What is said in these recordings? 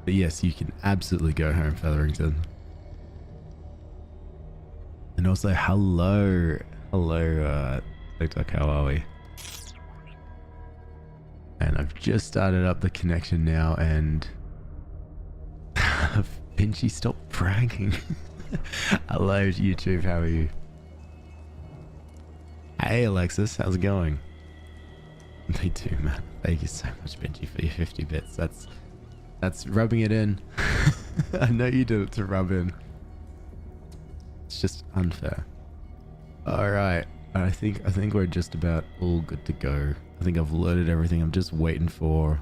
But yes, you can absolutely go home, Featherington. And also, hello, TikTok, how are we? And I've just started up the connection now, and Pinchy, stop bragging. Hello, YouTube, how are you? Hey, Alexis, how's it going? Me too, man. Thank you so much, Pinchy, for your 50 bits. That's rubbing it in. I know you do it to rub in. It's just unfair. All right, I think we're just about all good to go. I think I've loaded everything. I'm just waiting for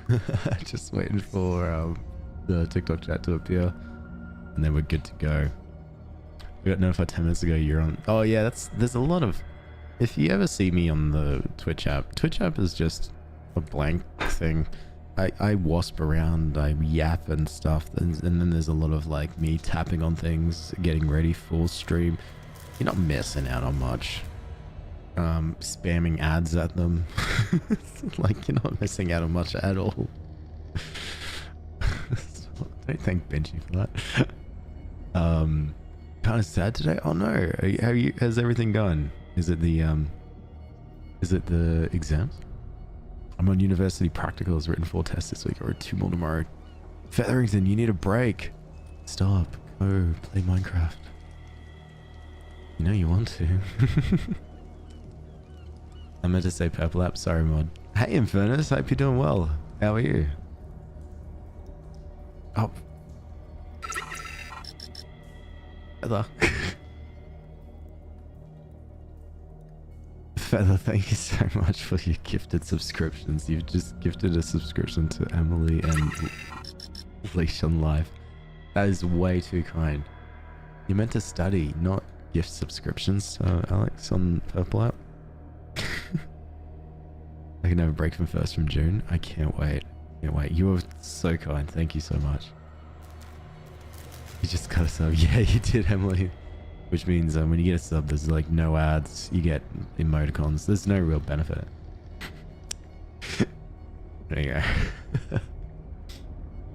the TikTok chat to appear, and then we're good to go. We got notified 10 minutes ago you're on. Oh yeah, there's a lot of. If you ever see me on the Twitch app is just a blank thing. I wasp around, I yap and stuff, and then there's a lot of like me tapping on things, getting ready for stream. You're not missing out on much. Spamming ads at them. Like, you're not missing out on much at all. Don't thank Benji for that. Kind of sad today. Oh no, how's everything going? Is it the exams? I'm on university practicals, written 4 tests this week. I wrote 2 more tomorrow. Featherington, you need a break. Stop. Go play Minecraft. You know you want to. I meant to say purple app. Sorry, mod. Hey, Infernus. Hope you're doing well. How are you? Oh. Feather. Feather, thank you so much for your gifted subscriptions. You've just gifted a subscription to Emily and Leash on Life. That is way too kind. You're meant to study, not gift subscriptions, Alex, on Purple app. I can have a break from 1st from June. I can't wait. Can't wait. You were so kind. Thank you so much. You just got a sub. Yeah, you did, Emily. Which means when you get a sub, there's like no ads. You get emoticons. There's no real benefit. There you go.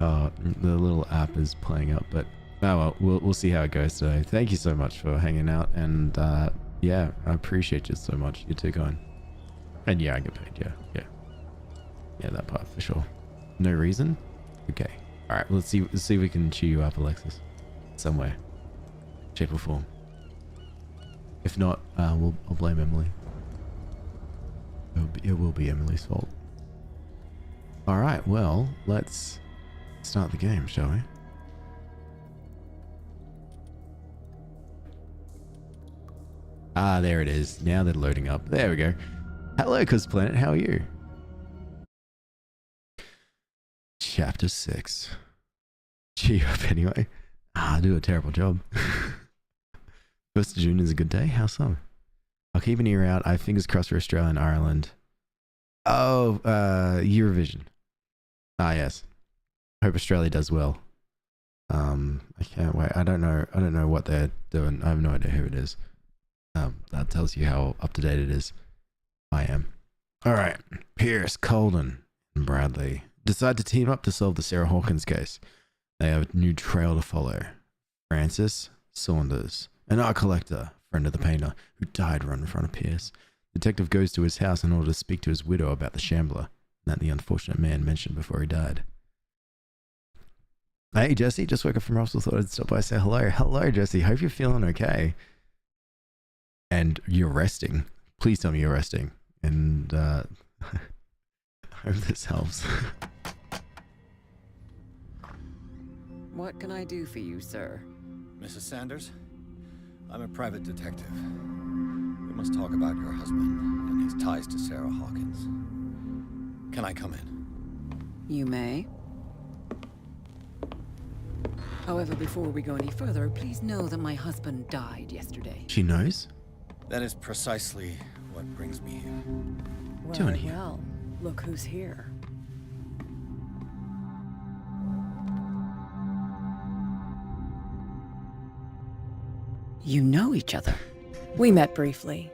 Oh, the little app is playing up, but oh well, we'll see how it goes today. Thank you so much for hanging out, and yeah, I appreciate you so much. You're too kind. And yeah, I get paid. Yeah, that part for sure. No reason? Okay. All right, let's see if we can cheer you up, Alexis, somewhere, shape or form. If not, I'll blame Emily. It will be Emily's fault. All right, well, let's start the game, shall we? Ah, there it is. Now they're loading up. There we go. Hello, Cosplanet. How are you? Chapter 6. Cheer you up anyway. I do a terrible job. 1st of June is a good day. How so? I'll keep an ear out. I have fingers crossed for Australia and Ireland. Oh, Eurovision. Ah, yes. Hope Australia does well. I can't wait. I don't know what they're doing. I have no idea who it is. That tells you how up to date it is. I am. All right. Pierce, Colden, and Bradley decide to team up to solve the Sarah Hawkins case. They have a new trail to follow. Francis Saunders, an art collector, friend of the painter, who died right in front of Pierce. Detective goes to his house in order to speak to his widow about the shambler that the unfortunate man mentioned before he died. Hey, Jesse, just woke up from Russell. Thought I'd stop by and say hello. Hello, Jesse. Hope you're feeling okay. And you're resting. Please tell me you're resting. And I hope this helps. What can I do for you, sir? Mrs. Sanders, I'm a private detective. We must talk about your husband and his ties to Sarah Hawkins. Can I come in? You may. However, before we go any further, please know that my husband died yesterday. She knows? That is precisely what brings me here. Doing here? Well, look who's here. You know each other. We met briefly.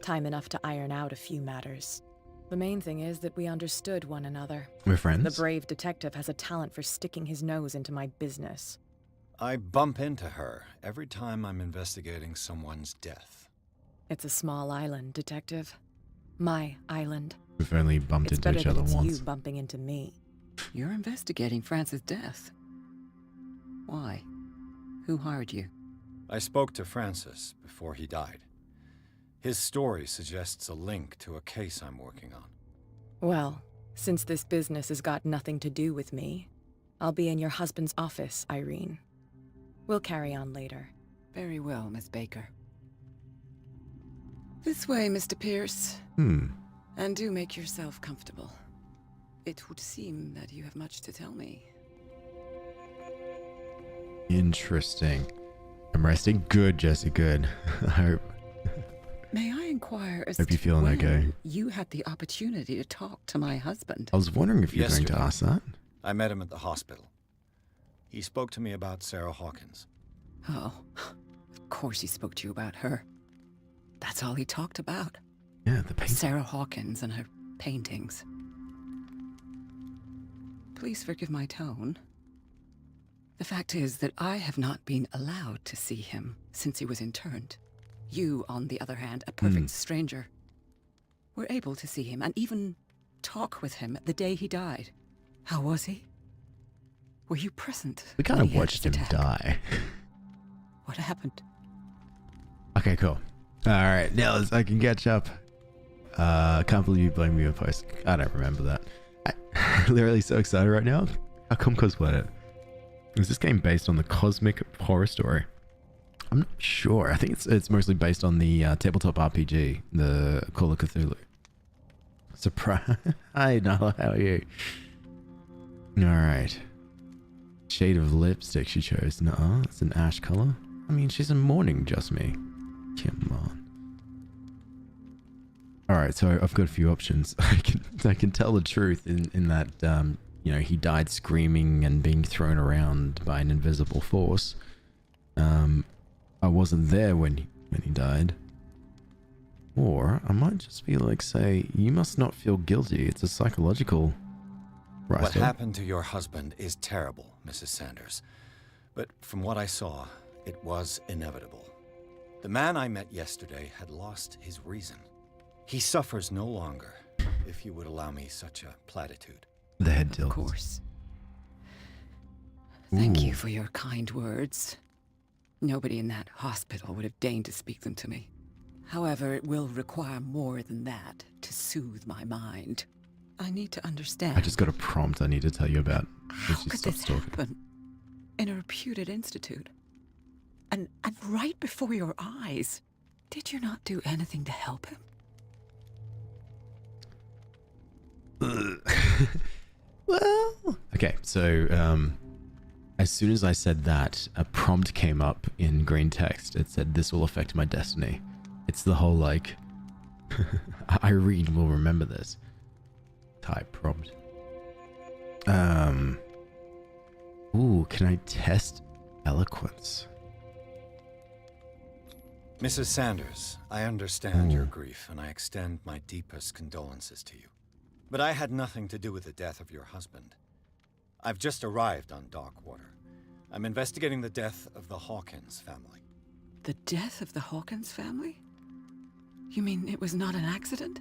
Time enough to iron out a few matters. The main thing is that we understood one another. We're friends. The brave detective has a talent for sticking his nose into my business. I bump into her every time I'm investigating someone's death. It's a small island, Detective. My island. We've only bumped It's into better each that other it's once. you bumping into me. You're investigating Francis' death. Why? Who hired you? I spoke to Francis before he died. His story suggests a link to a case I'm working on. Well, since this business has got nothing to do with me, I'll be in your husband's office, Irene. We'll carry on later. Very well, Miss Baker. This way, Mr. Pierce. And do make yourself comfortable. It would seem that you have much to tell me. Interesting. I'm resting. Good, Jesse, good. I hope May I inquire as you're to feeling when okay. you had the opportunity to talk to my husband? I was wondering if you were going to Yesterday. ask that. I met him at the hospital. He spoke to me about Sarah Hawkins. Oh, of course he spoke to you about her. That's all he talked about. Yeah, the paint. Sarah Hawkins and her paintings. Please forgive my tone. The fact is that I have not been allowed to see him since he was interned. You, on the other hand, a perfect stranger, were able to see him and even talk with him the day he died. How was he? Were you present? We kind when of he had watched his him attack? die. What happened? Okay, cool. All right, now I can catch up. Can't believe you blamed me in post. I don't remember that. I'm literally so excited right now. How come cosplayed it? Is this game based on the cosmic horror story? I'm not sure. I think it's mostly based on the tabletop RPG, the Call of Cthulhu. Surprise! Hi, Nala, how are you? All right. Shade of lipstick she chose. No, it's an ash color. I mean, she's in mourning, just me. Come on. All right, so I've got a few options. I can tell the truth in that you know, he died screaming and being thrown around by an invisible force. I wasn't there when he died. Or I might just be like, say, you must not feel guilty. It's a psychological. Right. What happened to your husband is terrible, Mrs. Sanders. But from what I saw, it was inevitable. The man I met yesterday had lost his reason. He suffers no longer, if you would allow me such a platitude. The head Of tilt. course. Thank Ooh. you for your kind words. Nobody in that hospital would have deigned to speak them to me. However, it will require more than that to soothe my mind. I need to understand. I just got a prompt I need to tell you about. How She could stops this talking. happen? In a reputed institute? And right before your eyes. Did you not do anything to help him? Well, okay, so as soon as I said that, a prompt came up in green text. It said, "This will affect my destiny." It's the whole like, Irene will remember this type prompt. Ooh, can I test eloquence? Mrs. Sanders, I understand your grief, and I extend my deepest condolences to you. But I had nothing to do with the death of your husband. I've just arrived on Darkwater. I'm investigating the death of the Hawkins family. The death of the Hawkins family? You mean it was not an accident?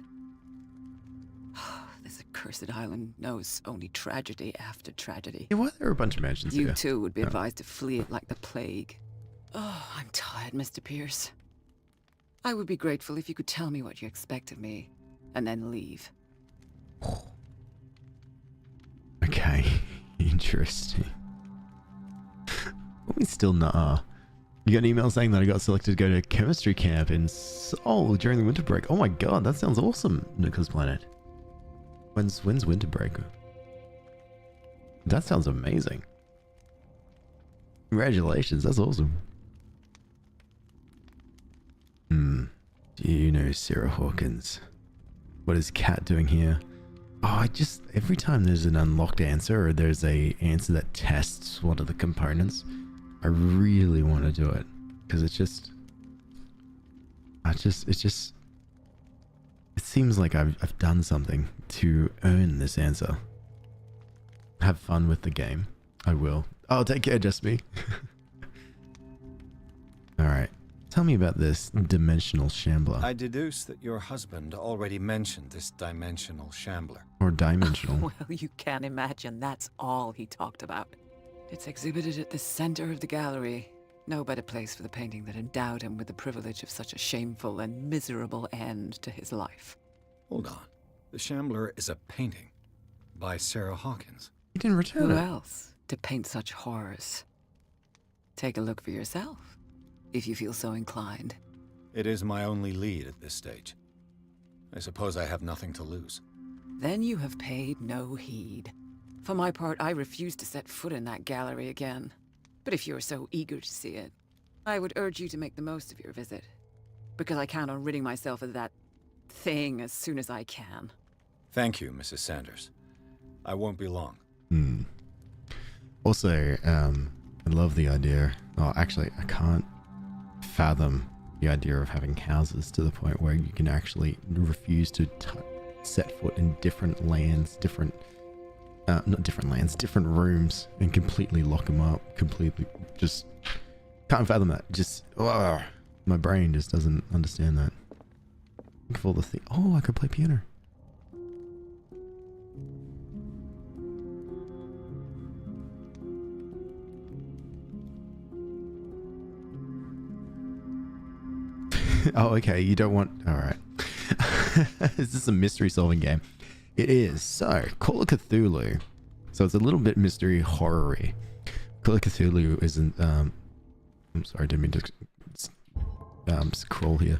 This accursed island knows only tragedy after tragedy. Yeah, why there are a bunch of mansions You here? too would be advised to flee it like the plague. Oh, I'm tired, Mr. Pierce. I would be grateful if you could tell me what you expect of me, and then leave. Okay, interesting. We still nah. You got an email saying that I got selected to go to chemistry camp in Seoul during the winter break. Oh my god, that sounds awesome, Nicholas Planet. When's winter break? That sounds amazing. Congratulations, that's awesome. Do you know Sarah Hawkins? What is Kat doing here? Oh, every time there's an unlocked answer or there's a answer that tests one of the components, I really want to do it because it's It seems like I've done something to earn this answer. Have fun with the game. I will. Oh, take care, just me. Alright. Tell me about this dimensional shambler. I deduce that your husband already mentioned this dimensional shambler. Or dimensional. Well, you can imagine that's all he talked about. It's exhibited at the center of the gallery. No better place for the painting that endowed him with the privilege of such a shameful and miserable end to his life. Hold on. The shambler is a painting by Sarah Hawkins. You didn't return Who it. else to paint such horrors? Take a look for yourself, if you feel so inclined. It is my only lead at this stage. I suppose I have nothing to lose. Then you have paid no heed. For my part, I refuse to set foot in that gallery again. But if you're so eager to see it, I would urge you to make the most of your visit. Because I count on ridding myself of that thing as soon as I can. Thank you, Mrs. Sanders. I won't be long. Also, I love the idea. Oh, actually, I can't fathom the idea of having houses to the point where you can actually refuse to set foot in different lands, different rooms, and completely lock them up. Completely, just can't fathom that. Just, my brain just doesn't understand that. Think of all the things. Oh, I could play piano. Oh, okay. You don't want... Alright. Is this a mystery solving game? It is. So, Call of Cthulhu. So it's a little bit mystery horror-y. Call of Cthulhu isn't... I'm sorry, I didn't mean to scroll here.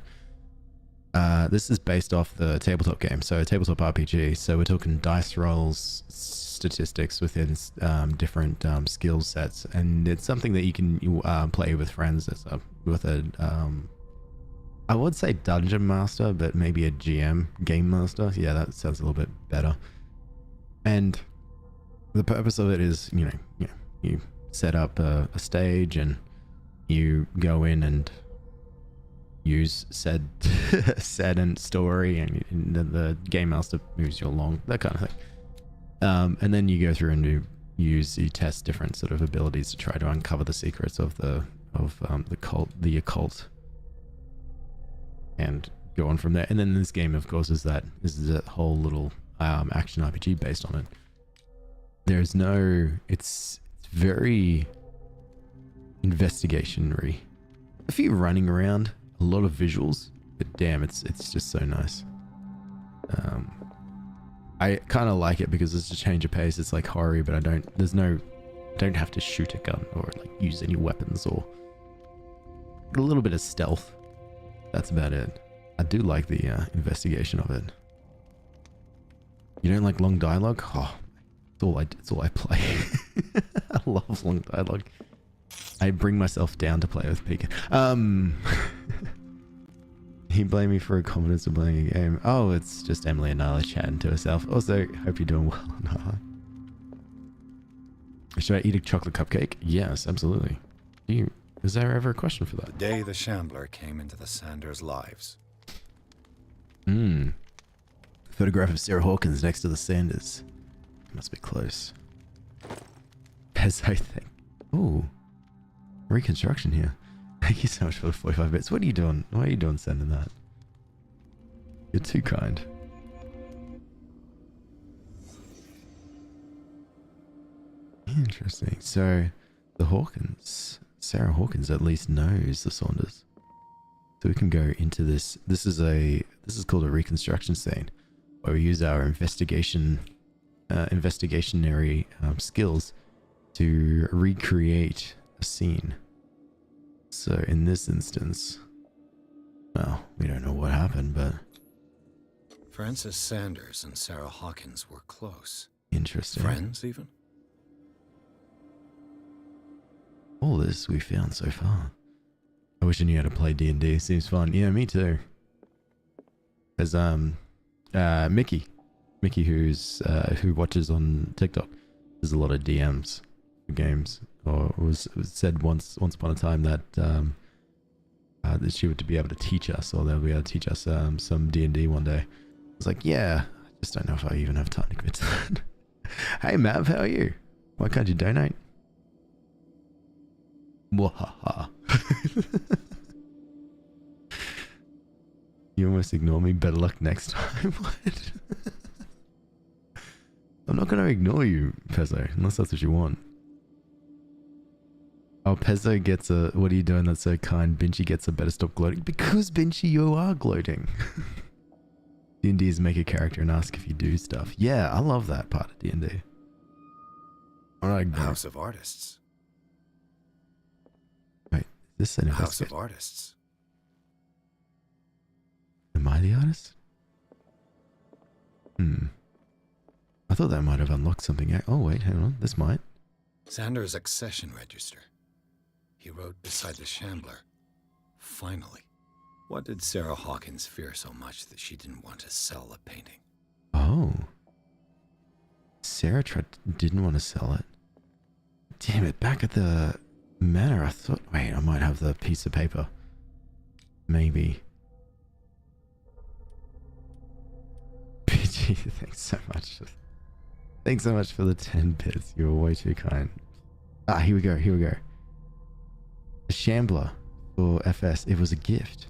This is based off the tabletop game. So, tabletop RPG. So we're talking dice rolls, statistics within different skill sets. And it's something that you can play with friends with a... I would say dungeon master, but maybe a GM, game master. Yeah, that sounds a little bit better. And the purpose of it is, you set up a stage and you go in and use said and story, and the game master moves you along, that kind of thing. And then you go through and you test different sort of abilities to try to uncover the secrets of the occult. And go on from there. And then this game, of course, is a whole little action RPG based on it. There's no... It's very investigationary. A few running around, a lot of visuals, but damn, it's just so nice. I kind of like it because it's a change of pace. It's like horror, but I don't have to shoot a gun or like use any weapons, or a little bit of stealth. That's about it. I do like the investigation of it. You don't like long dialogue? Oh, it's all I play. I love long dialogue. I bring myself down to play with Pika. He blamed me for incompetence of playing a game. Oh, it's just Emily and Nyla chatting to herself. Also, hope you're doing well, Nyla. Should I eat a chocolate cupcake? Yes, absolutely. Is there ever a question for that? The day the Shambler came into the Sanders' lives. Photograph of Sarah Hawkins next to the Sanders. Must be close. As I think. Ooh. Reconstruction here. Thank you so much for the 45 bits. What are you doing? Why are you doing sending that? You're too kind. Interesting. So, the Hawkins... Sarah Hawkins at least knows the Saunders. So we can go into this. This is called a reconstruction scene, where we use our investigationary skills to recreate a scene. So in this instance, well, we don't know what happened, but Frances Sanders and Sarah Hawkins were close. Interesting. Friends, even? All this we found so far. I wish I knew how to play D&D. Seems fun. Yeah, me too. There's Mickey, who watches on TikTok. There's a lot of DMs for games. Or it was said once upon a time that she would be able to teach us, or they'll be able to teach us some D&D one day. was like, yeah, I just don't know if I even have time to commit to that. Hey, Mav, how are you? Why can't you donate? Mwahaha. You almost ignore me. Better luck next time. What? I'm not going to ignore you, Pezzo, unless that's what you want. Oh, Pezzo gets a... What are you doing that's so kind? Binchy gets a better stop gloating. Because, Binchy, you are gloating. D&D is make a character and ask if you do stuff. Yeah, I love that part of D&D. Alright, House of Artists. Wait, is this an House of investigator? Artists. Am I the artist? I thought that might have unlocked something. Oh, wait, hang on. This might. Sanders' accession register. He wrote beside the Shambler. Finally. What did Sarah Hawkins fear so much that she didn't want to sell the painting? Oh. Sarah didn't want to sell it. Damn it, back at the manor, I thought... Wait, I might have the piece of paper. Maybe. PG, thanks so much. Thanks so much for the 10 bits. You were way too kind. Ah, here we go, here we go. The Shambler for FS. It was a gift.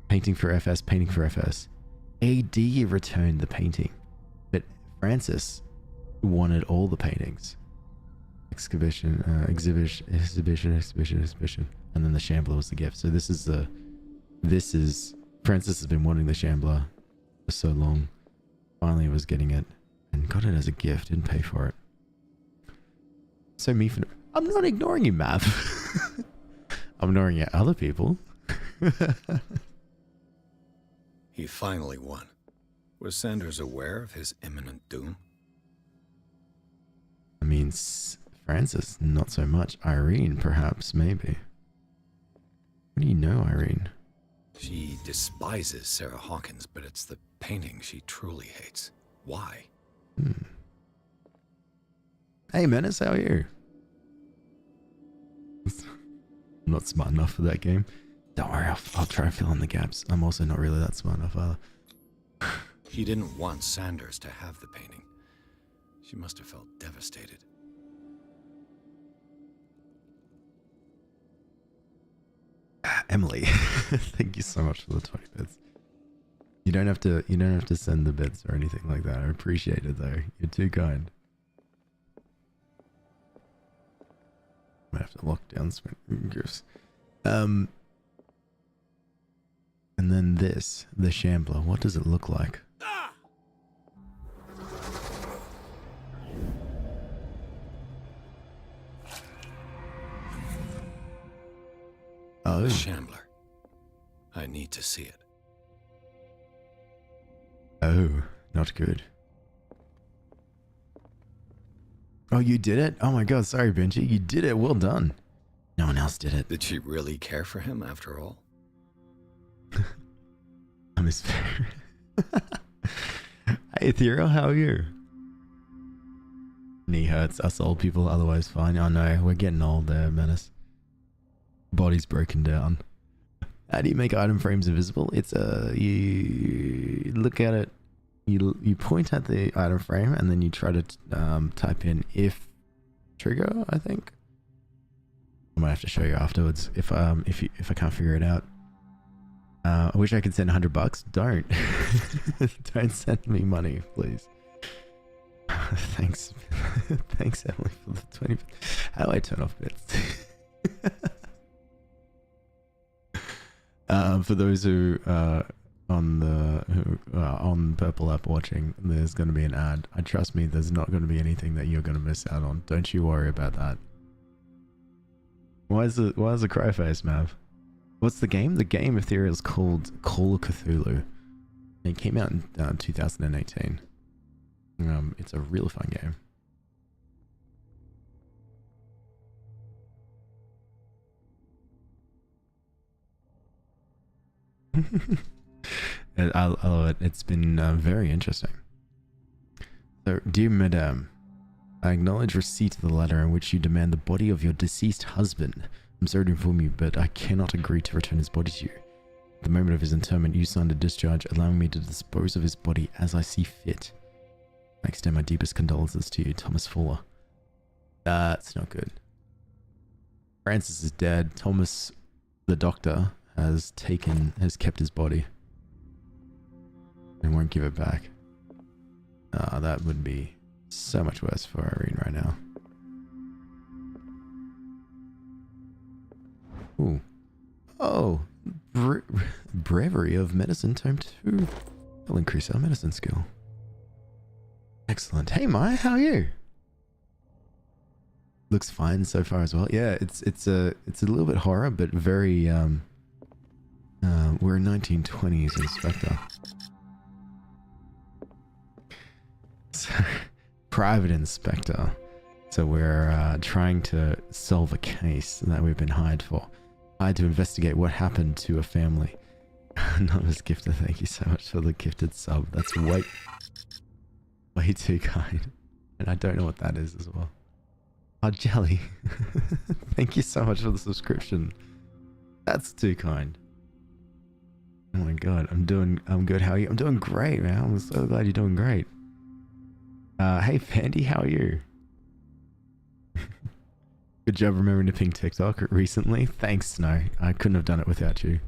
Painting for FS, painting for FS. AD returned the painting, but Francis wanted all the paintings. Exhibition, exhibition, and then the Shambler was the gift. So this is Francis has been wanting the Shambler for so long. Finally was getting it and got it as a gift, didn't pay for it. So me for... I'm not ignoring you, Mav. I'm ignoring you, other people. He finally won. Was Sanders aware of his imminent doom? I mean, Francis, not so much. Irene, perhaps, maybe. What do you know, Irene? She despises Sarah Hawkins, but it's the painting she truly hates. Why? Hey, Menace, how are you? I'm not smart enough for that game. Don't worry, I'll try to fill in the gaps. I'm also not really that smart enough either. She didn't want Sanders to have the painting. She must have felt devastated. Emily, thank you so much for the 20 bits. You don't have to send the bits or anything like that. I appreciate it though. You're too kind. I have to lock down some fingers. And then this, the Shambler. What does it look like? Oh, The Shambler. I need to see it. oh, not good. Oh, you did it? Oh my god, sorry, Benji. You did it. Well done. No one else did it. Did she really care for him after all? I'm his favorite. Hey, Ethereal, how are you? Knee hurts. Us old people, otherwise fine. Oh no, we're getting old there, Menace. Body's broken down. How do you make item frames invisible? It's you look at it, you point at the item frame, and then you try to type in if trigger, I think. I might have to show you afterwards if I can't figure it out. I wish I could send $100. Don't. Don't send me money, please. Thanks. Thanks, Emily, for the 20. How do I turn off bits? For those who on Purple app watching, there's going to be an ad. Trust me, there's not going to be anything that you're going to miss out on. Don't you worry about that. Why is the cry face, Mav? What's the game? The game Ethereal is called Call of Cthulhu. It came out in 2018. It's a real fun game. I love it. It's been very interesting. So, dear Madame, I acknowledge receipt of the letter in which you demand the body of your deceased husband. I'm sorry to inform you, but I cannot agree to return his body to you. The moment of his interment, you signed a discharge, allowing me to dispose of his body as I see fit. I extend my deepest condolences to you, Thomas Fuller. That's not good. Francis is dead. Thomas, the doctor, has kept his body and won't give it back. That would be so much worse for Irene right now. Ooh. Oh, Breviary of Medicine, Tome 2. That'll increase our medicine skill. Excellent. Hey, Maya, how are you? Looks fine so far as well. Yeah, it's a little bit horror, but very we're a 1920s inspector. So, private inspector. So we're trying to solve a case that we've been hired for. Hired to investigate what happened to a family. Anonymous gifter, thank you so much for the gifted sub. That's way too kind. And I don't know what that is as well. Oh, Jelly. Thank you so much for the subscription. That's too kind. Oh my god, I'm good. How are you? I'm doing great, man. I'm so glad you're doing great. Hey Fandy, how are you? Good job remembering to ping TikTok recently. Thanks, Snow. I couldn't have done it without you.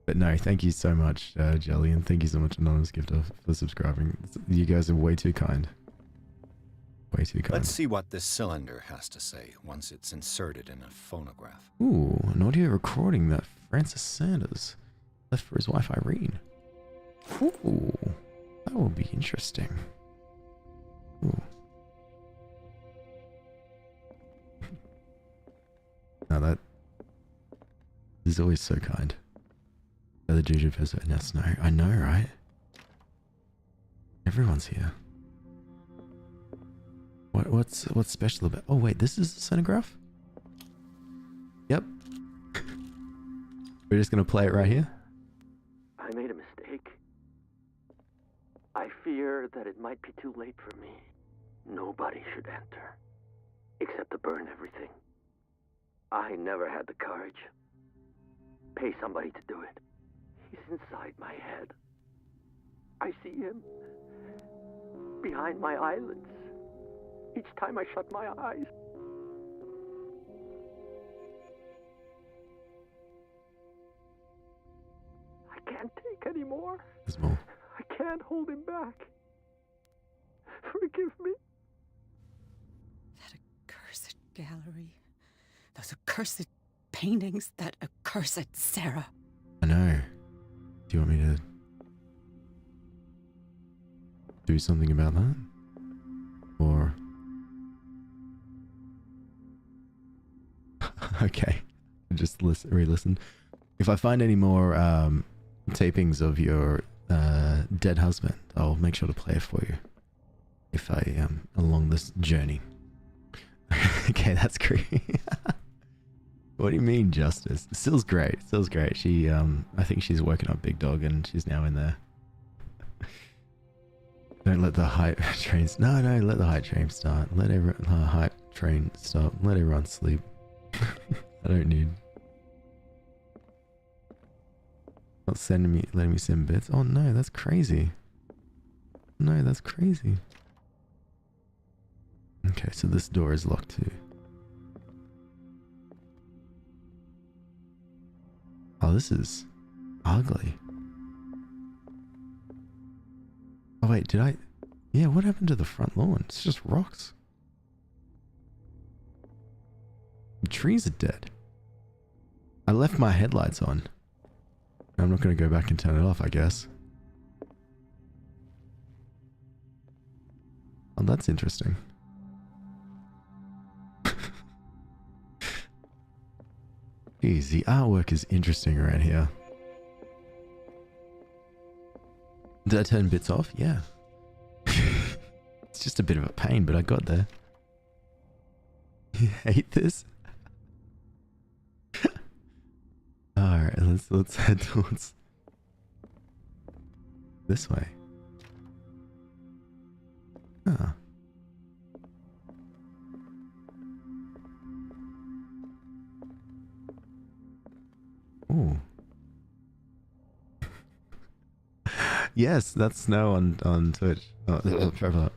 But no, thank you so much, Jelly, and thank you so much, Anonymous Gifter, for subscribing. You guys are way too kind. Way too kind. Let's see what this cylinder has to say once it's inserted in a phonograph. Ooh, an audio recording that Francis Sanders left for his wife Irene. Ooh, that will be interesting. Ooh. Now that is always so kind. The Juju visit. Yes, no, I know, right? Everyone's here. What's special about? Oh wait, this is the sonograph? Yep. We're just gonna play it right here. I made a mistake. I fear that it might be too late for me. Nobody should enter, except to burn everything. I never had the courage. Pay somebody to do it. He's inside my head. I see him behind my eyelids each time I shut my eyes. I can't take any more. There's more. I can't hold him back. Forgive me. That accursed gallery. Those accursed paintings. That accursed Sarah. I know. Do you want me to do something about that? Or... okay. Just re-listen. If I find any more tapings of your dead husband, I'll make sure to play it for you. If I am along this journey. Okay, that's creepy. What do you mean, Justice? Still's great. Still's great. She, I think she's working on Big Dog and she's now in there. Don't let the hype train... No, let the hype train start. Let hype train stop. Let everyone sleep. I don't need... Not letting me send bits. Oh no, that's crazy. No, that's crazy. Okay, so this door is locked too. Oh, this is ugly. Oh wait, did I... Yeah, what happened to the front lawn? It's just rocks. The trees are dead. I left my headlights on. I'm not going to go back and turn it off, I guess. Oh, that's interesting. Geez, the artwork is interesting around here. Did I turn bits off? Yeah. It's just a bit of a pain, but I got there. You hate this? Alright, let's head towards this way. Ah. Ooh. Yes, that's Snow on Twitch. Oh, Trevor.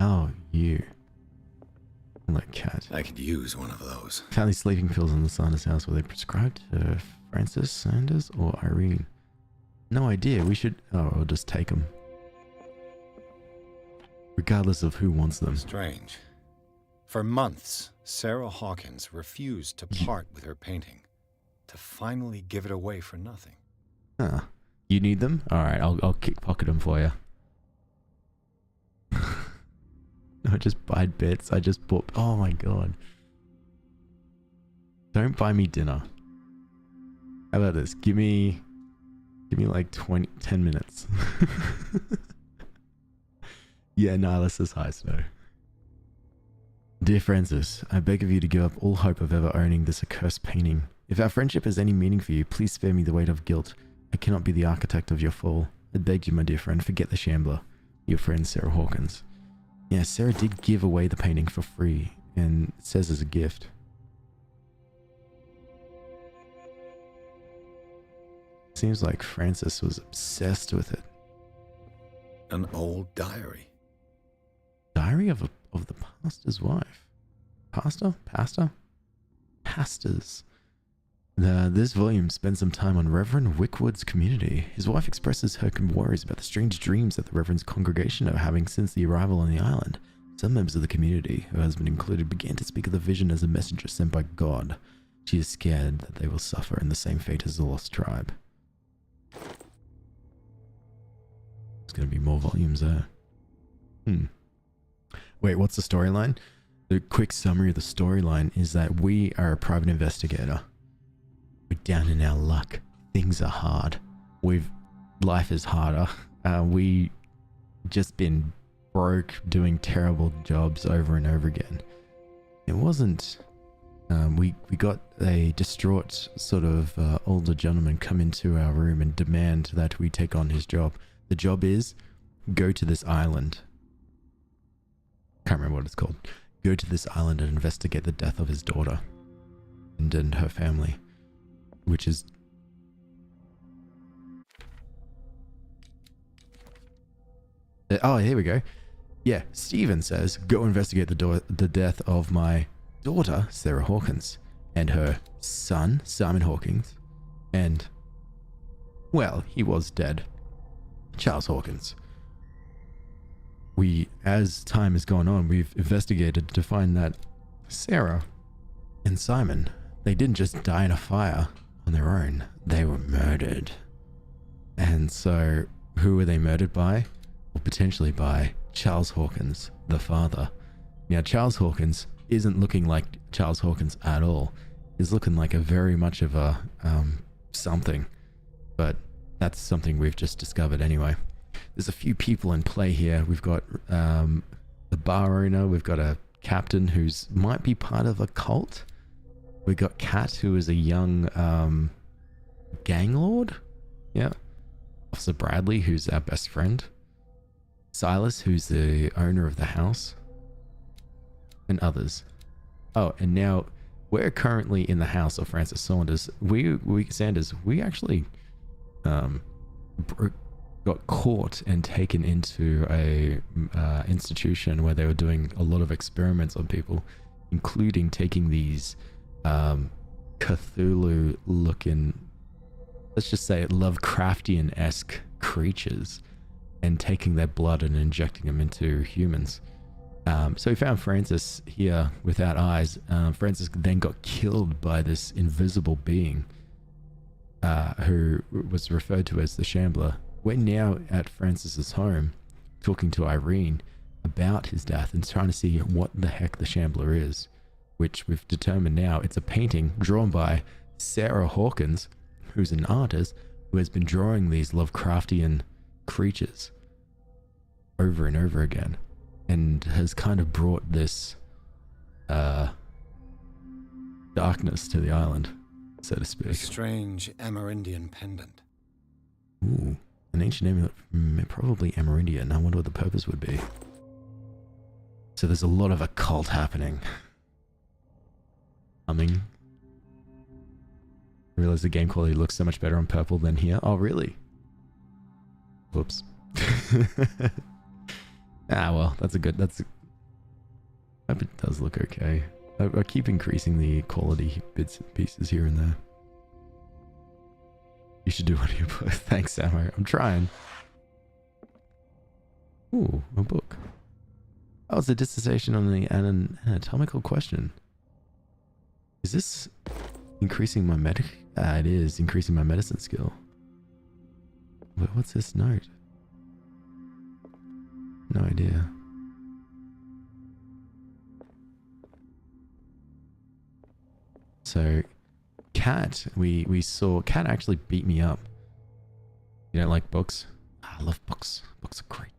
Oh, you. Like cat. I could use one of those. Found these sleeping pills in the Sanders house. Were they prescribed to Francis Sanders or Irene? No idea. We should... Oh, we'll just take them. Regardless of who wants them. Strange. For months, Sarah Hawkins refused to part with her painting, to finally give it away for nothing. Huh. You need them? Alright, I'll kick-pocket them for you. I just buy bits. I just bought... Oh my god. Don't buy me dinner. How about this? Give me like 10 minutes. Yeah, Nihilus is high snow. Dear Francis, I beg of you to give up all hope of ever owning this accursed painting. If our friendship has any meaning for you, please spare me the weight of guilt. I cannot be the architect of your fall. I beg you, my dear friend, forget the shambler. Your friend, Sarah Hawkins. Yeah, Sarah did give away the painting for free, and it says as a gift. Seems like Francis was obsessed with it. An old diary. Diary of the pastor's wife. Pastor? Pastors. This volume spends some time on Reverend Wickwood's community. His wife expresses her worries about the strange dreams that the Reverend's congregation are having since the arrival on the island. Some members of the community, her husband included, began to speak of the vision as a messenger sent by God. She is scared that they will suffer in the same fate as the lost tribe. There's going to be more volumes there. Wait, what's the storyline? The quick summary of the storyline is that we are a private investigator. We're down in our luck. Things are hard. Life is harder. We just been broke doing terrible jobs over and over again. It wasn't... we got a distraught sort of older gentleman come into our room and demand that we take on his job. The job is go to this island. Can't remember what it's called. Go to this island and investigate the death of his daughter and her family, which is... Oh, here we go. Yeah, Stephen says, go investigate the death of my daughter, Sarah Hawkins, and her son, Simon Hawkins, and, well, he was dead, Charles Hawkins. As time has gone on, we've investigated to find that Sarah and Simon, they didn't just die in a fire on their own, they were murdered. And so, who were they murdered by? Or potentially by Charles Hawkins, the father. Now, Charles Hawkins isn't looking like Charles Hawkins at all. He's looking like a very much of a something, but that's something we've just discovered anyway. There's a few people in play here. We've got the bar owner. We've got a captain who's might be part of a cult. We've got Kat, who is a young gang lord. Yeah. Officer Bradley, who's our best friend. Silas, who's the owner of the house. And others. Oh, and now we're currently in the house of Francis Saunders. We actually got caught and taken into a institution where they were doing a lot of experiments on people, including taking these Cthulhu looking, let's just say Lovecraftian-esque creatures, and taking their blood and injecting them into humans. So we found Francis here without eyes. Francis then got killed by this invisible being who was referred to as the Shambler. We're now at Francis's home talking to Irene about his death and trying to see what the heck the Shambler is, which we've determined now it's a painting drawn by Sarah Hawkins, who's an artist who has been drawing these Lovecraftian creatures over and over again, and has kind of brought this darkness to the island, so to speak. A strange Amerindian pendant. Ooh, an ancient amulet, probably Amerindian. I wonder what the purpose would be. So there's a lot of occult happening. I realize the game quality looks so much better on purple than here. Oh, really? Whoops. Well, that's a good... I hope it does look okay. I keep increasing the quality bits and pieces here and there. You should do one of your books. Thanks, Samurai. I'm trying. Ooh, a book. Oh, it's a dissertation on an anatomical question. Is this increasing my it is increasing my medicine skill. But what's this note? No idea. So, Cat, we saw Cat actually beat me up. You don't like books? I love books. Books are great.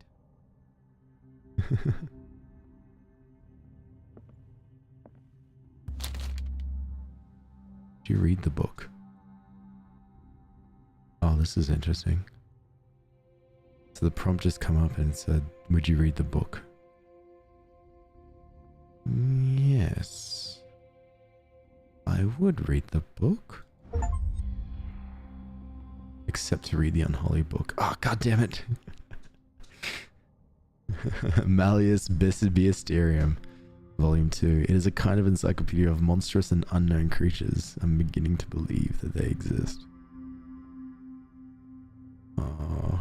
Did you read the book? Oh, this is interesting. So the prompt just come up and it said, would you read the book? Yes. I would read the book. Except to read the unholy book. Oh, god damn it. Malleus Bestiarium, Volume 2. It is a kind of encyclopedia of monstrous and unknown creatures. I'm beginning to believe that they exist. Oh.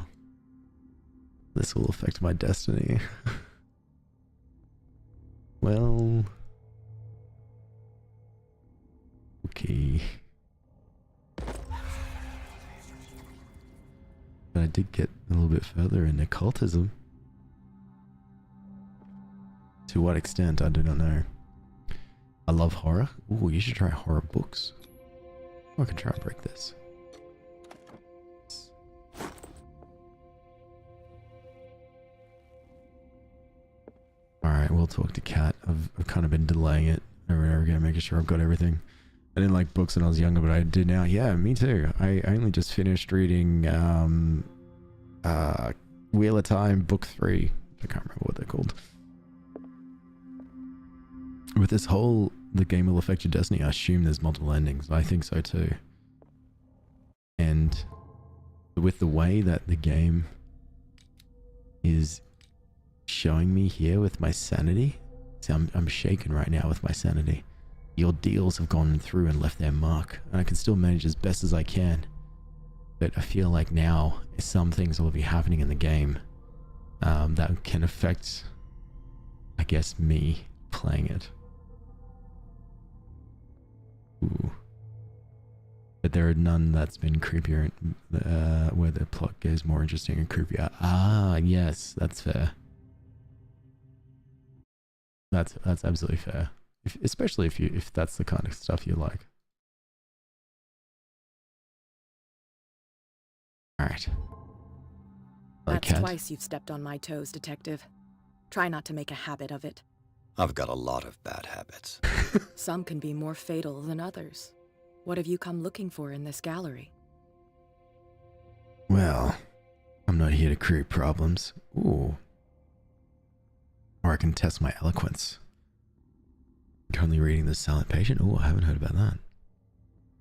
This will affect my destiny. Well... Okay. But I did get a little bit further in occultism. To what extent, I do not know. I love horror. Ooh, you should try horror books. Oh, I can try and break this. Alright, we'll talk to Kat. I've kind of been delaying it over and over again, making sure I've got everything. I didn't like books when I was younger, but I do now. Yeah, me too. I only just finished reading Wheel of Time Book 3. I can't remember what they're called. With this whole, the game will affect your destiny, I assume there's multiple endings. I think so too. And with the way that the game is showing me here with my sanity, see, I'm shaken right now with my sanity. The ordeals have gone through and left their mark, and I can still manage as best as I can. But I feel like now some things will be happening in the game that can affect, I guess, me playing it. Ooh. But there are none that's been creepier, where the plot gets more interesting and creepier. Ah, yes, that's fair. That's absolutely fair. Especially if that's the kind of stuff you like. Alright. That's twice you've stepped on my toes, Detective. Try not to make a habit of it. I've got a lot of bad habits. Some can be more fatal than others. What have you come looking for in this gallery? Well, I'm not here to create problems. Ooh. Or I can test my eloquence. Currently reading The Silent Patient. Oh, I haven't heard about that.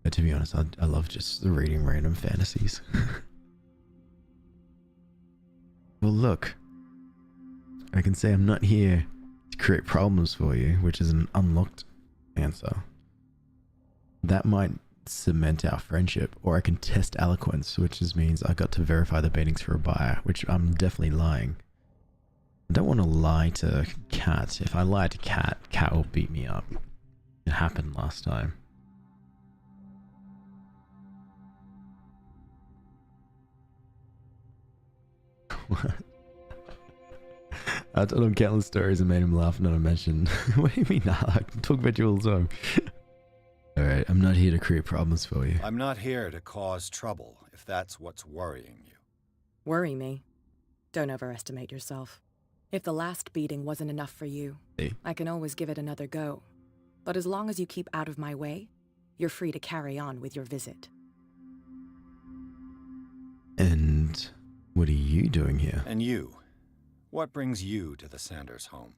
But to be honest, I love just reading random fantasies. Well, look. I can say I'm not here to create problems for you, which is an unlocked answer. That might cement our friendship. Or I can test eloquence, which just means I got to verify the baitings for a buyer, which I'm definitely lying. I don't want to lie to Kat. If I lie to Kat, Kat will beat me up. It happened last time. What? I told him countless stories and made him laugh, not to mention. What do you mean? Nah, I can talk about you all the time. Alright, I'm not here to create problems for you. I'm not here to cause trouble, if that's what's worrying you. Worry me? Don't overestimate yourself. If the last beating wasn't enough for you, I can always give it another go. But as long as you keep out of my way, you're free to carry on with your visit. And what are you doing here? And you? What brings you to the Sanders home?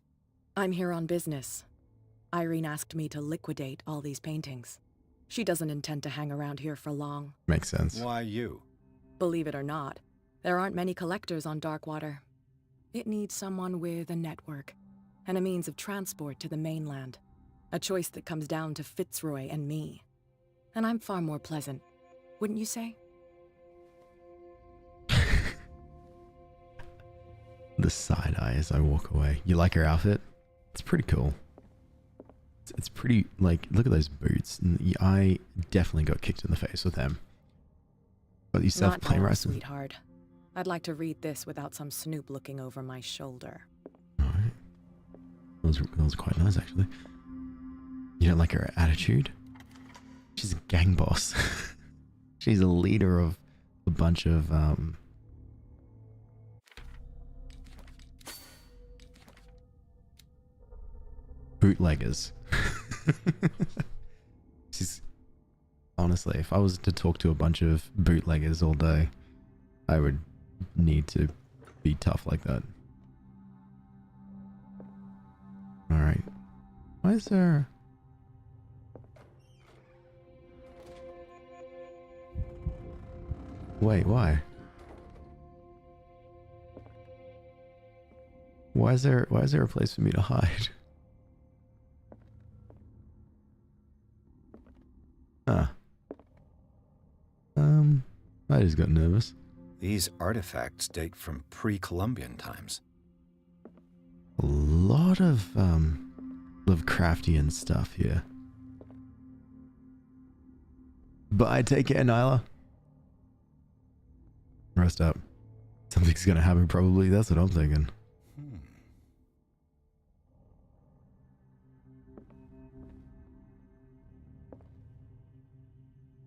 I'm here on business. Irene asked me to liquidate all these paintings. She doesn't intend to hang around here for long. Makes sense. Why you? Believe it or not, there aren't many collectors on Darkwater. It needs someone with a network and a means of transport to the mainland. A choice that comes down to Fitzroy and me. And I'm far more pleasant, wouldn't you say? The side eye as I walk away. You like her outfit? It's pretty cool. It's pretty, like, look at those boots. I definitely got kicked in the face with them. But you self-plane Not all, racing. sweetheart. I'd like to read this without some snoop looking over my shoulder. Alright. That was quite nice, actually. You don't like her attitude? She's a gang boss. She's a leader of a bunch of, bootleggers. She's honestly, if I was to talk to a bunch of bootleggers all day, I would need to be tough like that. Alright. Why is there... Wait, why? Why is there a place for me to hide? Huh. I just got nervous. These artifacts date from pre-Columbian times. A lot of Lovecraftian stuff here. But I take care, Nyla. Rest up. Something's gonna happen probably, that's what I'm thinking.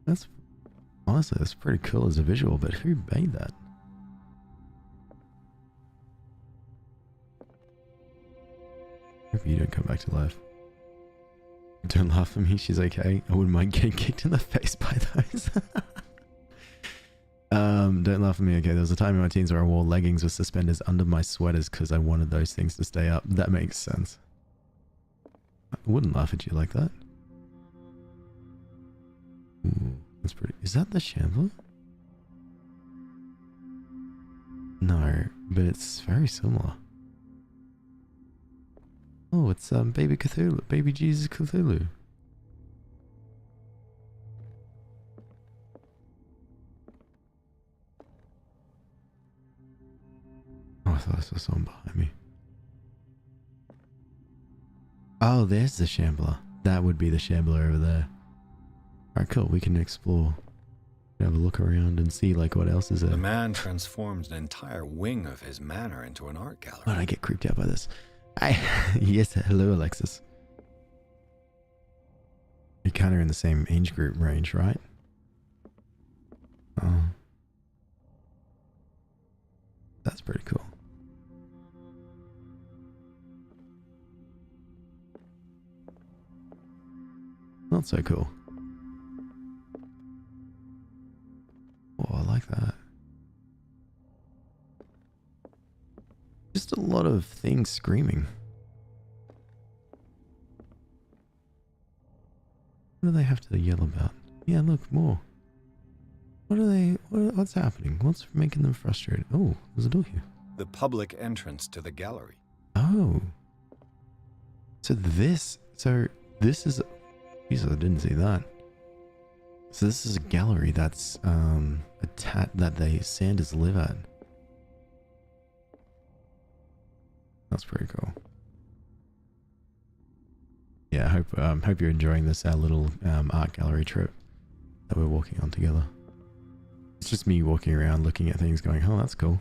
That's honestly, that's pretty cool as a visual, but who made that? Hope you don't come back to life. Don't laugh at me, she's okay. I wouldn't mind getting kicked in the face by those. Don't laugh at me, okay. There was a time in my teens where I wore leggings with suspenders under my sweaters because I wanted those things to stay up. That makes sense. I wouldn't laugh at you like that. Ooh, that's pretty. Is that the Shambler? No, but it's very similar. Oh, it's baby Cthulhu, baby Jesus Cthulhu. Oh, I thought I saw someone behind me. Oh, there's the Shambler. That would be the Shambler over there. Alright, cool. We can explore. Have a look around and see like what else is there. The man transformed an entire wing of his manor into an art gallery. Why did I get creeped out by this? Yes, hello, Alexis. You're kind of in the same age group range, right? Oh. That's pretty cool. Not so cool. Oh, I like that. Just a lot of things screaming. What do they have to yell about? Yeah, look, more. What's happening? What's making them frustrated? Oh, there's a door here. The public entrance to the gallery. Oh. So this is, Jesus, I didn't see that. So this is a gallery that's that the Sanders live at. That's pretty cool. Yeah, I hope you're enjoying this little art gallery trip that we're walking on together. It's just me walking around looking at things going, oh, that's cool.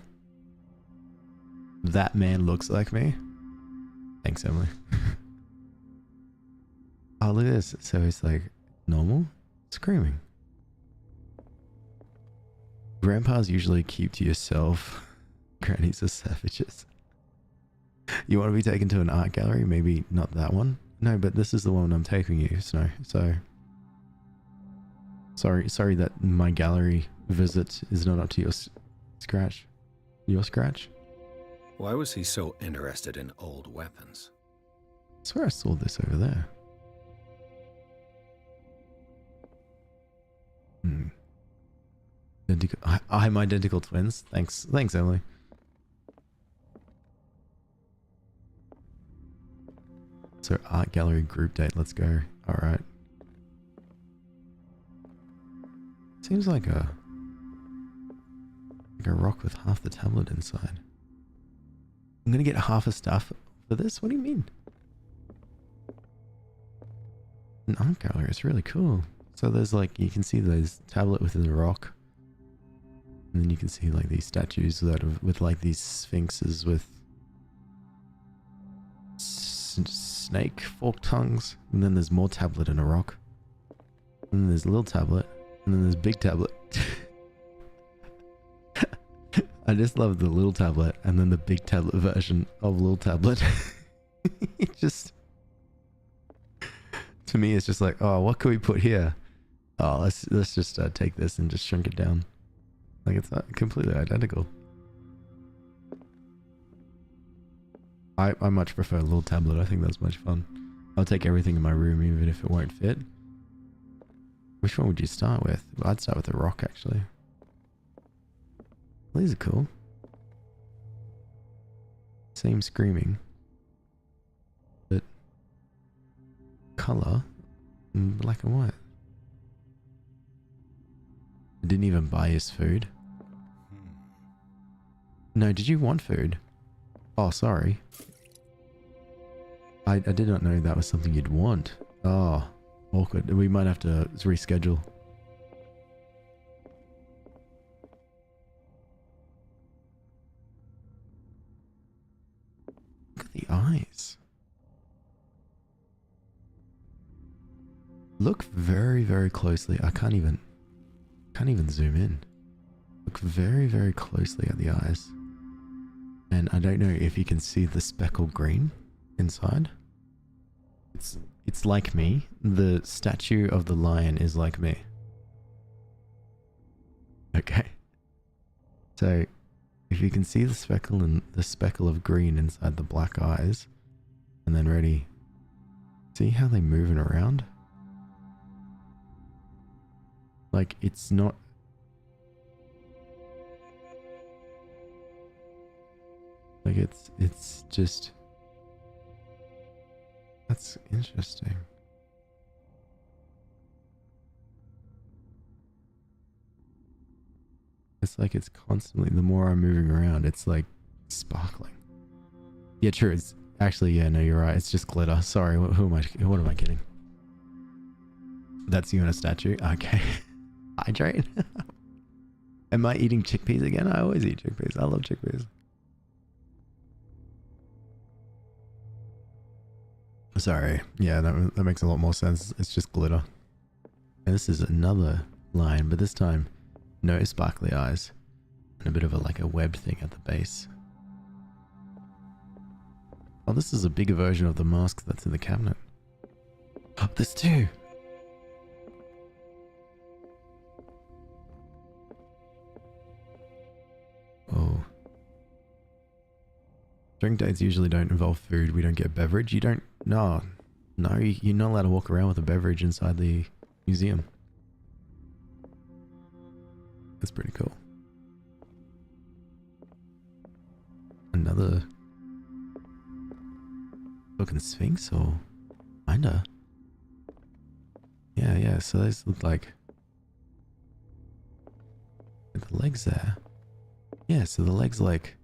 That man looks like me. Thanks, Emily. Oh, look at this. So it's like normal screaming. Grandpas usually keep to yourself. Grannies are savages. You want to be taken to an art gallery? Maybe not that one. No, but this is the one I'm taking you, Snow. So sorry that my gallery visit is not up to your scratch. Your scratch? Why was he so interested in old weapons? I swear I saw this over there. I'm identical twins. Thanks, Emily. So art gallery group date. Let's go. All right. Seems like a rock with half the tablet inside. I'm gonna get half a stuff for this. What do you mean? An art gallery. It's really cool. So there's like, you can see there's tablet within the rock. And then you can see like these statues that are with like these sphinxes with snake forked tongues. And then there's more tablet in a rock. And then there's little tablet. And then there's big tablet. I just love the little tablet and then the big tablet version of little tablet. It just, to me, it's just like, oh, what can we put here? Oh, let's just take this and just shrink it down. Like, it's not completely identical. I much prefer a little tablet. I think that's much fun. I'll take everything in my room even if it won't fit. Which one would you start with? I'd start with the rock, actually. These are cool. Same screaming. But color in black and white. I didn't even buy his food. No, did you want food? Oh, sorry. I did not know that was something you'd want. Oh, awkward. We might have to reschedule. Look at the eyes. Look very, very closely. I can't even zoom in. Look very, very closely at the eyes. And I don't know if you can see the speckled green inside. It's like me. The statue of the lion is like me. Okay. So if you can see the speckle of green inside the black eyes, and then ready. See how they're moving around? Like, it's not... Like, it's just... That's interesting. It's like it's constantly... The more I'm moving around, it's like sparkling. Yeah, true. It's actually, yeah, no, you're right. It's just glitter. Sorry, what am I kidding? That's you in a statue? Okay. Hydrate? Am I eating chickpeas again? I always eat chickpeas. I love chickpeas. Sorry. Yeah, that makes a lot more sense. It's just glitter. And this is another line, but this time, no sparkly eyes. And a bit of a webbed thing at the base. Oh, this is a bigger version of the mask that's in the cabinet. Oh, there's two! Oh. Drink dates usually don't involve food. We don't get beverage. You don't... No. No, you're not allowed to walk around with a beverage inside the museum. That's pretty cool. Another... Fucking sphinx or... Kinda. Yeah, so those look like... The legs there. Yeah, so the legs like...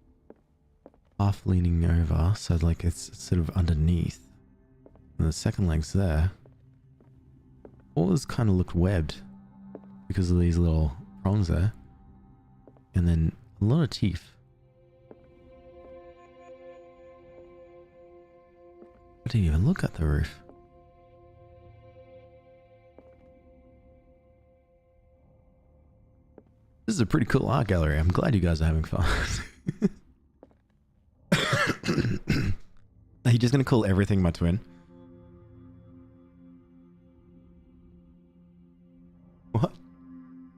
half leaning over, so like it's sort of underneath. And the second leg's there. All this kind of looked webbed because of these little prongs there. And then a lot of teeth. I didn't even look at the roof. This is a pretty cool art gallery. I'm glad you guys are having fun. Are you just gonna call everything my twin? What?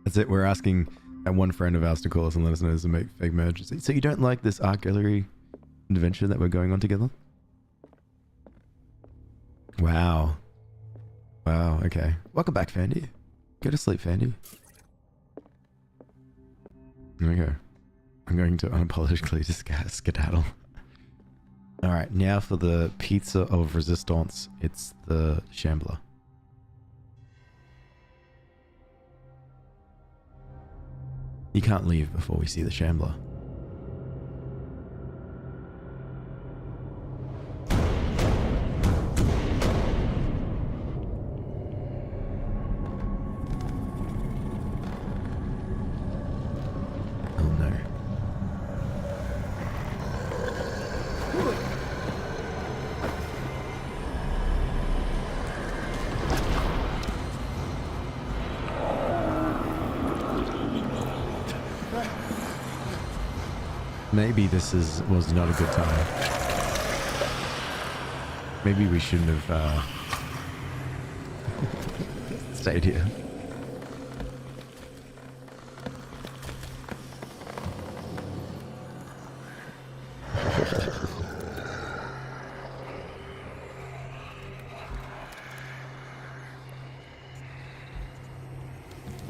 That's it. We're asking that one friend of ours to call us and let us know there's a fake emergency. So you don't like this art gallery adventure that we're going on together? Wow. Wow, okay. Welcome back, Fandy. Go to sleep, Fandy. Okay. I'm going to unapologetically skedaddle. Alright, now for the pizza of resistance. It's the Shambler. You can't leave before we see the Shambler. Maybe this was not a good time. Maybe we shouldn't have stayed here.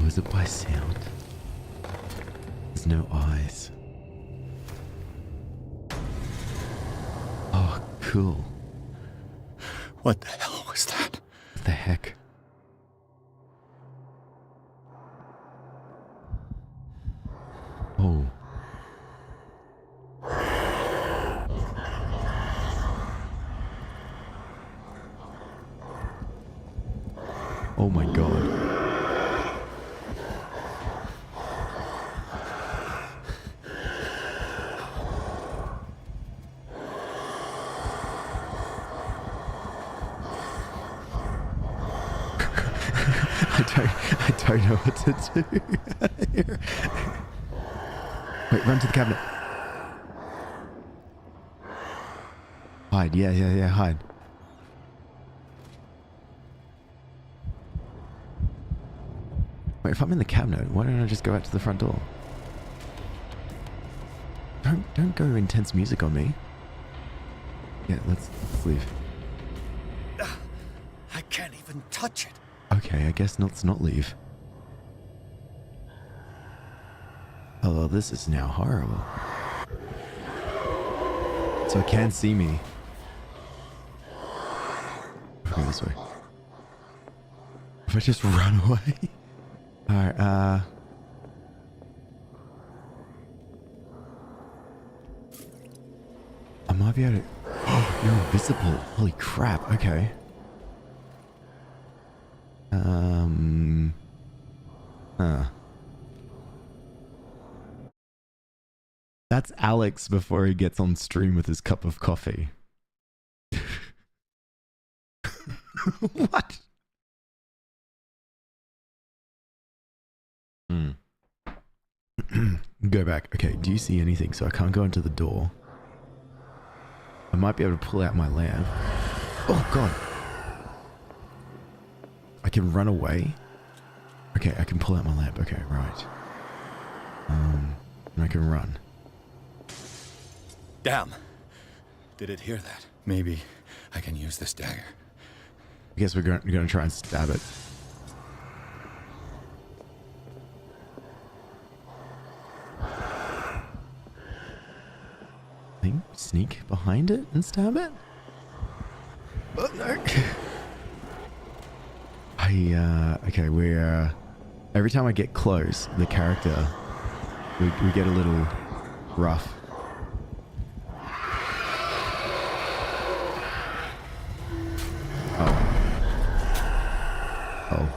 Was it by sound? There's no eyes. Oh, cool. What the hell was that? What the heck? Oh. Oh my god. I don't know what to do here. Wait, run to the cabinet. Hide, yeah, hide. Wait, if I'm in the cabinet, why don't I just go out to the front door? Don't go intense music on me. Yeah, let's leave. I can't even touch it. Okay, I guess let's not leave. Oh, well, this is now horrible. So it can see me. Go this way. If I just run away? Alright, I might be able to... Oh, you're invisible. Holy crap, okay. That's Alex before he gets on stream with his cup of coffee. What? Go back. Okay, do you see anything? So I can't go into the door. I might be able to pull out my lamp. Oh god. I can run away. Okay, I can pull out my lamp. Okay, right. And I can run. Damn. Did it hear that? Maybe I can use this dagger. I guess we're going to try and stab it. Think sneak behind it and stab it? Oh no. Okay, we're every time I get close, the character we get a little rough. Oh.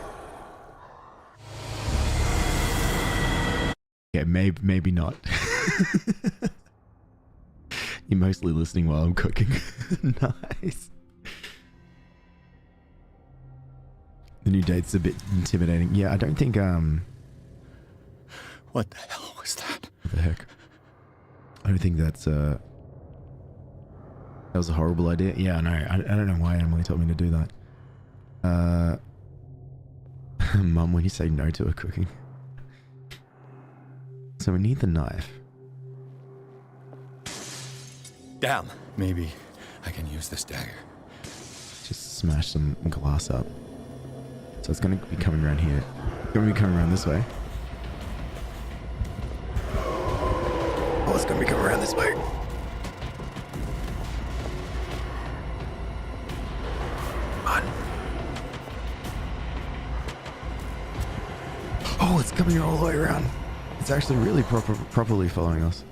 Yeah, maybe not. You're mostly listening while I'm cooking. Nice. The new date's a bit intimidating. Yeah, I don't think, What the hell was that? What the heck? I don't think that's, that was a horrible idea. Yeah, I know. I don't know why Emily told me to do that. Mum, when you say no to her cooking. So we need the knife. Damn. Maybe I can use this dagger. Just smash some glass up. So it's going to be coming around here. It's going to be coming around this way. Oh, it's gonna be coming around this way. Come on. Oh, it's coming all the way around. It's actually really properly following us.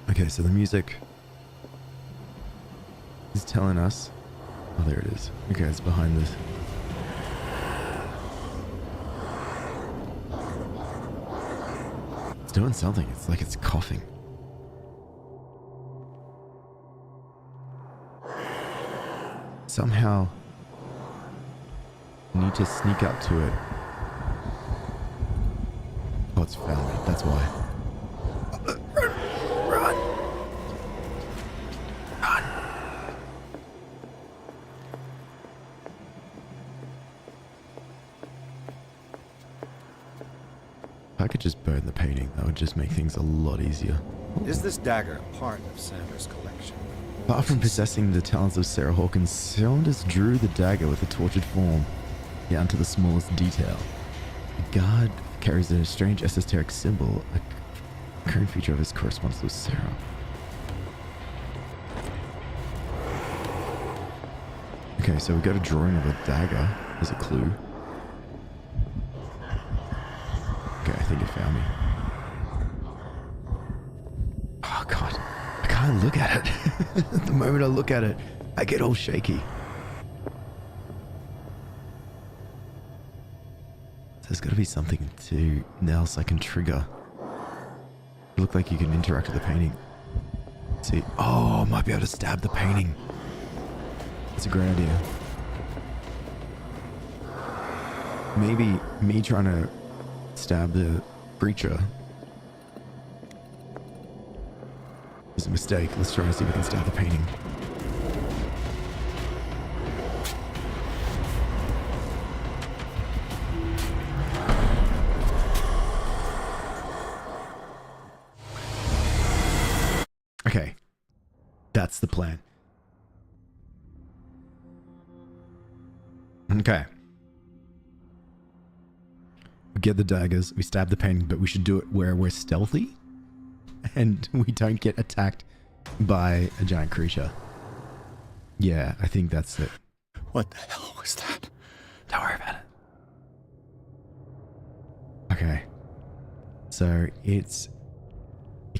Okay, so the music is telling us. Oh, there it is. Okay, it's behind this. It's doing something. It's like it's coughing. Somehow, I need to sneak up to it. Oh, it's found me. That's why. Run! Run! If I could just burn the painting, that would just make things a lot easier. Is this dagger part of Sanders' collection? Apart from possessing the talents of Sarah Hawkins, Sanders drew the dagger with a tortured form, down to the smallest detail. The guard carries a strange esoteric symbol, a current feature of his correspondence with Sarah. Okay, so we got a drawing of a dagger as a clue. Okay, I think it found me. Oh god, I can't look at it. The moment I look at it, I get all shaky. There's got to be something else I can trigger. It looked like you can interact with the painting. See, oh, I might be able to stab the painting. That's a great idea. Maybe me trying to stab the creature is a mistake. Let's try and see if we can stab the painting. Okay, that's the plan. Okay. We get the daggers, we stab the painting, but we should do it where we're stealthy and we don't get attacked by a giant creature. Yeah, I think that's it. What the hell was that? Don't worry about it. Okay. So it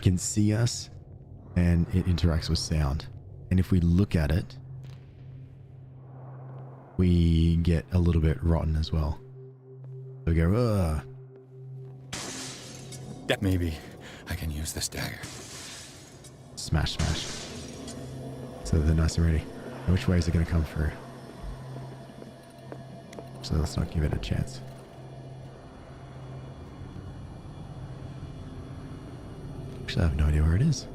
can see us and it interacts with sound. And if we look at it, we get a little bit rotten as well. We go, ugh. Maybe I can use this dagger. Smash, smash. So they're nice and ready. Now which way is it going to come through? So let's not give it a chance. Actually, I have no idea where it is.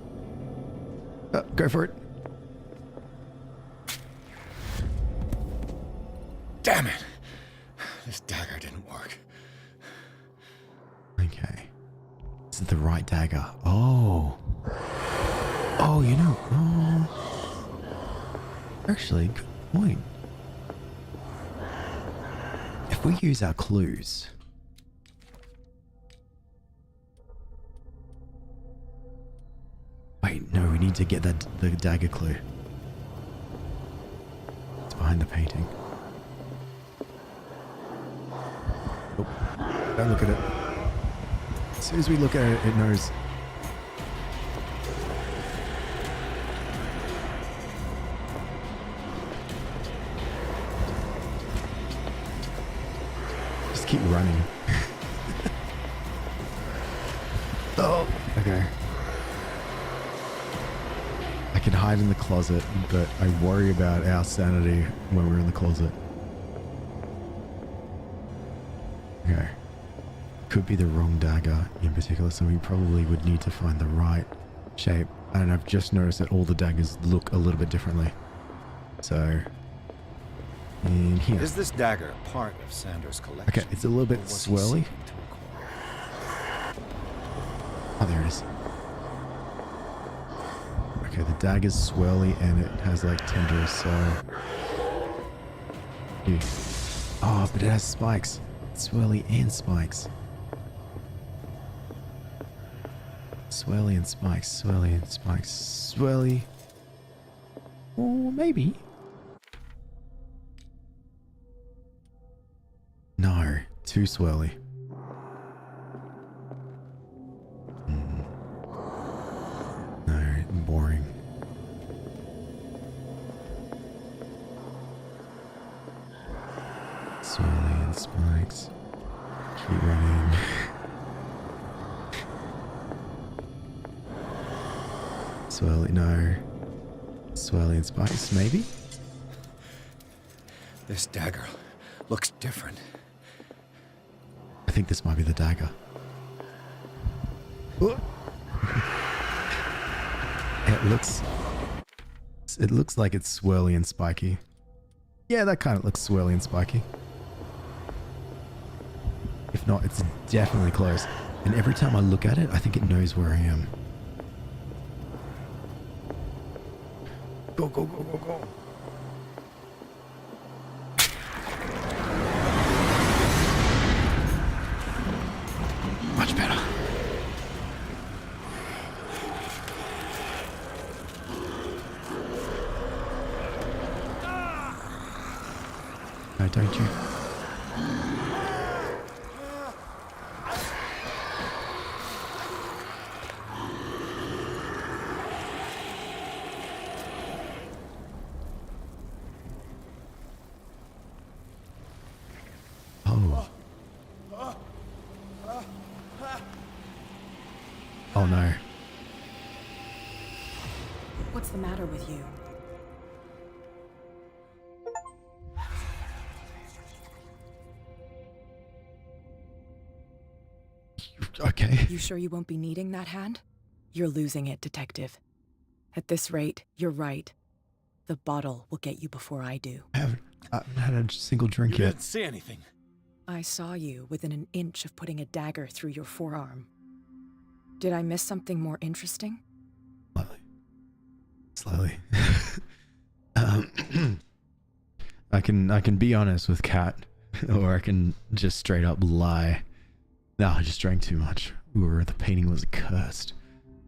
Go for it. Damn it! This dagger didn't work. Okay. Is it the right dagger? Oh. Oh, you know. Oh. Actually, good point. If we use our clues. Wait, no, we need to get the dagger clue. It's behind the painting. Oh, don't look at it. As soon as we look at it, it knows. Just keep running. Oh, okay. I can hide in the closet, but I worry about our sanity when we're in the closet. Okay. Could be the wrong dagger in particular, so we probably would need to find the right shape. And I've just noticed that all the daggers look a little bit differently. So, in here. Is this dagger part of Sanders' collection? Okay, it's a little bit swirly. Oh, there it is. Okay, the dagger's swirly and it has like tendrils, so... Oh, but it has spikes. Swirly and spikes. Swirly and spikes, swirly and spikes, swirly. Or maybe. No, too swirly. No, boring. Swirly and spikes. Keep running. Swirly, no. Swirly and spikes, maybe? This dagger looks different. I think this might be the dagger. It looks like it's swirly and spiky. Yeah, that kind of looks swirly and spiky. If not, it's definitely close. And every time I look at it, I think it knows where I am. Go, go, go, go, go. Much better. No, don't you? Oh no. What's the matter with you? Okay. You sure you won't be needing that hand? You're losing it, Detective. At this rate, you're right. The bottle will get you before I do. I haven't had a single drink You yet. didn't see anything. I saw you within an inch of putting a dagger through your forearm. Did I miss something more interesting? Slowly. I can be honest with Kat, or I can just straight up lie. No, I just drank too much. Or the painting was cursed.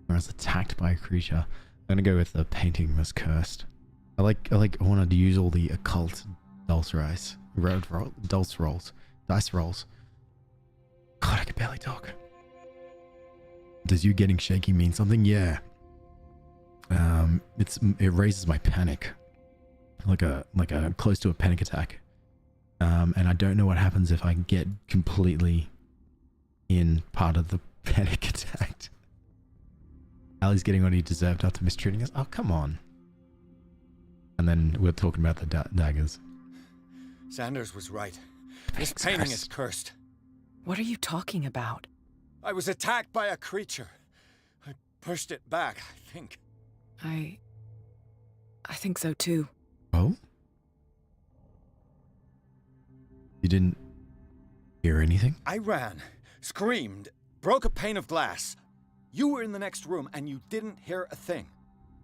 Or I was attacked by a creature. I'm gonna go with the painting was cursed. I wanted to use all the occult dice rolls. God, I can barely talk. Does you getting shaky mean something? Yeah. It raises my panic, like a close to a panic attack. And I don't know what happens if I get completely in part of the panic attack. Ali's getting what he deserved after mistreating us. Oh, come on. And then we're talking about the daggers. Sanders was right. This painting is cursed. What are you talking about? I was attacked by a creature. I pushed it back, I think. I think so too. Oh? You didn't hear anything? I ran, screamed, broke a pane of glass. You were in the next room and you didn't hear a thing.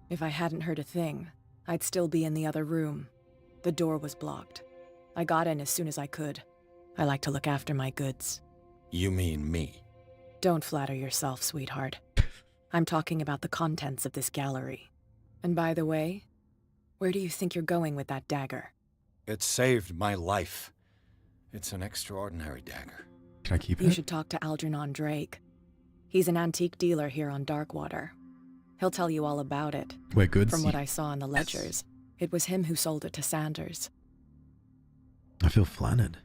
If I hadn't heard a thing, I'd still be in the other room. The door was blocked. I got in as soon as I could. I like to look after my goods. You mean me? Don't flatter yourself, sweetheart. I'm talking about the contents of this gallery. And by the way, where do you think you're going with that dagger? It saved my life. It's an extraordinary dagger. Can I keep it? You should talk to Algernon Drake. He's an antique dealer here on Darkwater. He'll tell you all about it. We're good. From what I saw in the ledgers, it was him who sold it to Sanders. I feel flattered.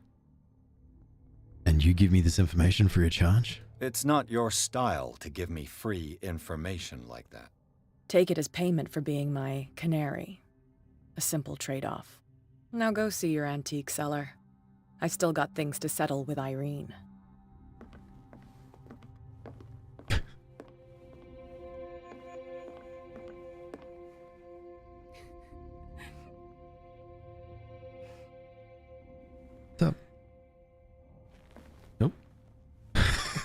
And you give me this information for your charge? It's not your style to give me free information like that. Take it as payment for being my canary. A simple trade-off. Now go see your antique seller. I've still got things to settle with Irene. What's up? Nope.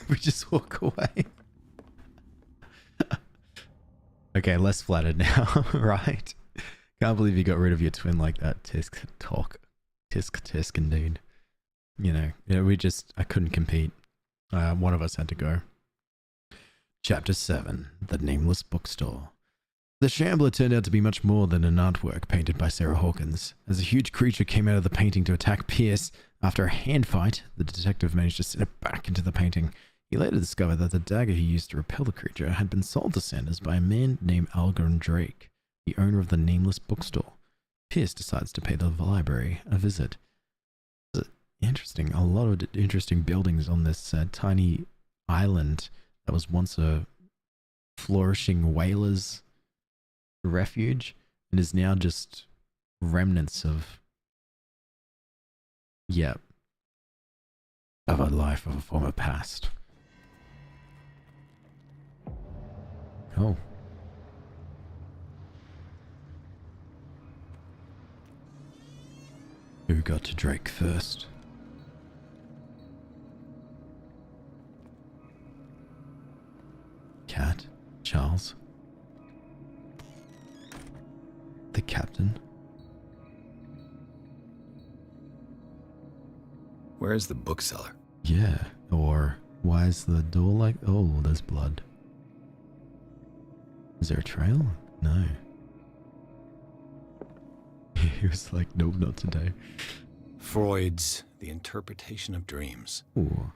We just walk away. Okay, less flattered now, right? Can't believe you got rid of your twin like that. Tisk indeed. I couldn't compete. One of us had to go. Chapter 7. The Nameless Bookstore. The Shambler turned out to be much more than an artwork painted by Sarah Hawkins. As a huge creature came out of the painting to attack Pierce, after a hand fight, the detective managed to send it back into the painting. He later discovered that the dagger he used to repel the creature had been sold to Sanders by a man named Algernon Drake, the owner of the Nameless Bookstore. Pierce decides to pay the library a visit. Interesting. A lot of interesting buildings on this tiny island that was once a flourishing whalers' refuge and is now just remnants of a life of a former past. Oh. Who got to Drake first? Cat? Charles? The captain? Where's the bookseller? Yeah, or why is the door like... Oh, there's blood. Is there a trail? No. He was like, nope, not today. Freud's The Interpretation of Dreams. Ooh.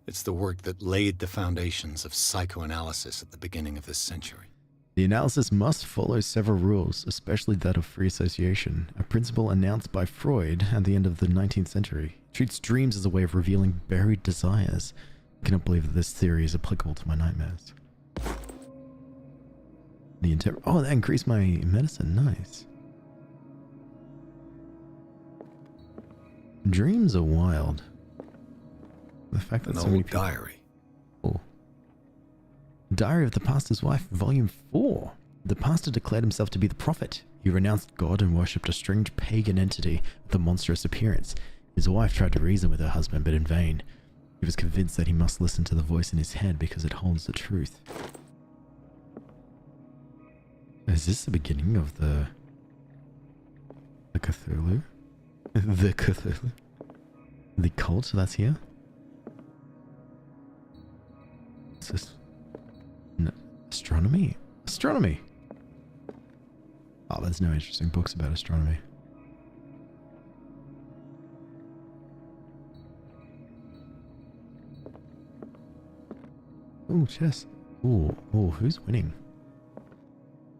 It's the work that laid the foundations of psychoanalysis at the beginning of this century. The analysis must follow several rules, especially that of free association, a principle announced by Freud at the end of the 19th century. It treats dreams as a way of revealing buried desires. I cannot believe that this theory is applicable to my nightmares. Oh, that increased my medicine. Nice. Dreams are wild. The fact that An so many old people... diary. Oh. Diary of the Pastor's Wife, Volume 4. The pastor declared himself to be the prophet. He renounced God and worshipped a strange pagan entity with a monstrous appearance. His wife tried to reason with her husband, but in vain. He was convinced that he must listen to the voice in his head because it holds the truth. Is this the beginning of the Cthulhu? The Cthulhu? The cult that's here? What's this? No. Astronomy? Astronomy! Oh, there's no interesting books about astronomy. Oh, chess. Oh, who's winning?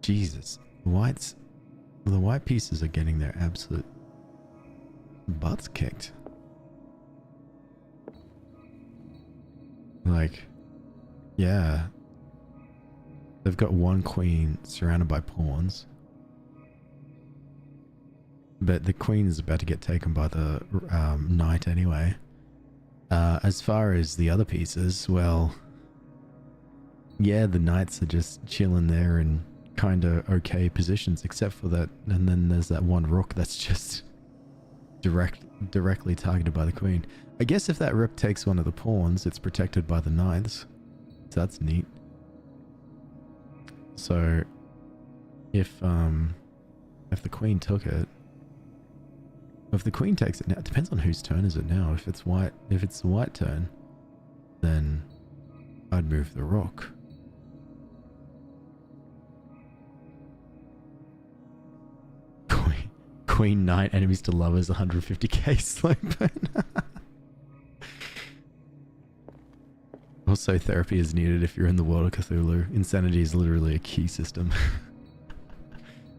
Jesus. The white pieces are getting their absolute butts kicked. Like, yeah. They've got one queen surrounded by pawns. But the queen is about to get taken by the knight anyway. As far as the other pieces, well, yeah, the knights are just chilling there in kind of okay positions, except for that. And then there's that one rook that's just directly targeted by the queen. I guess if that rook takes one of the pawns, it's protected by the knights. So that's neat. So if the queen took it, if the queen takes it now, it depends on whose turn is it now. If it's the white turn, then I'd move the rook. Queen knight enemies to lovers 150k slow burn. Also, therapy is needed if you're in the world of Cthulhu. Insanity is literally a key system.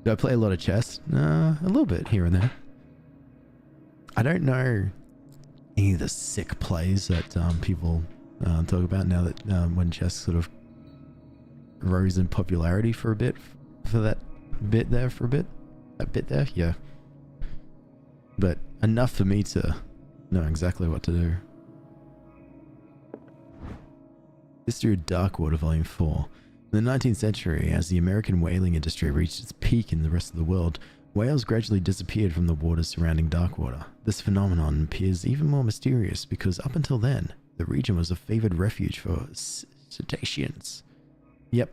Do I play a lot of chess? A little bit here and there. I don't know any of the sick plays that people talk about now that when chess sort of rose in popularity for a bit, for that bit there for a bit. That bit there, yeah. But enough for me to know exactly what to do. History of Darkwater, Volume 4. In the 19th century, as the American whaling industry reached its peak in the rest of the world, whales gradually disappeared from the waters surrounding Darkwater. This phenomenon appears even more mysterious because up until then, the region was a favored refuge for cetaceans. Yep.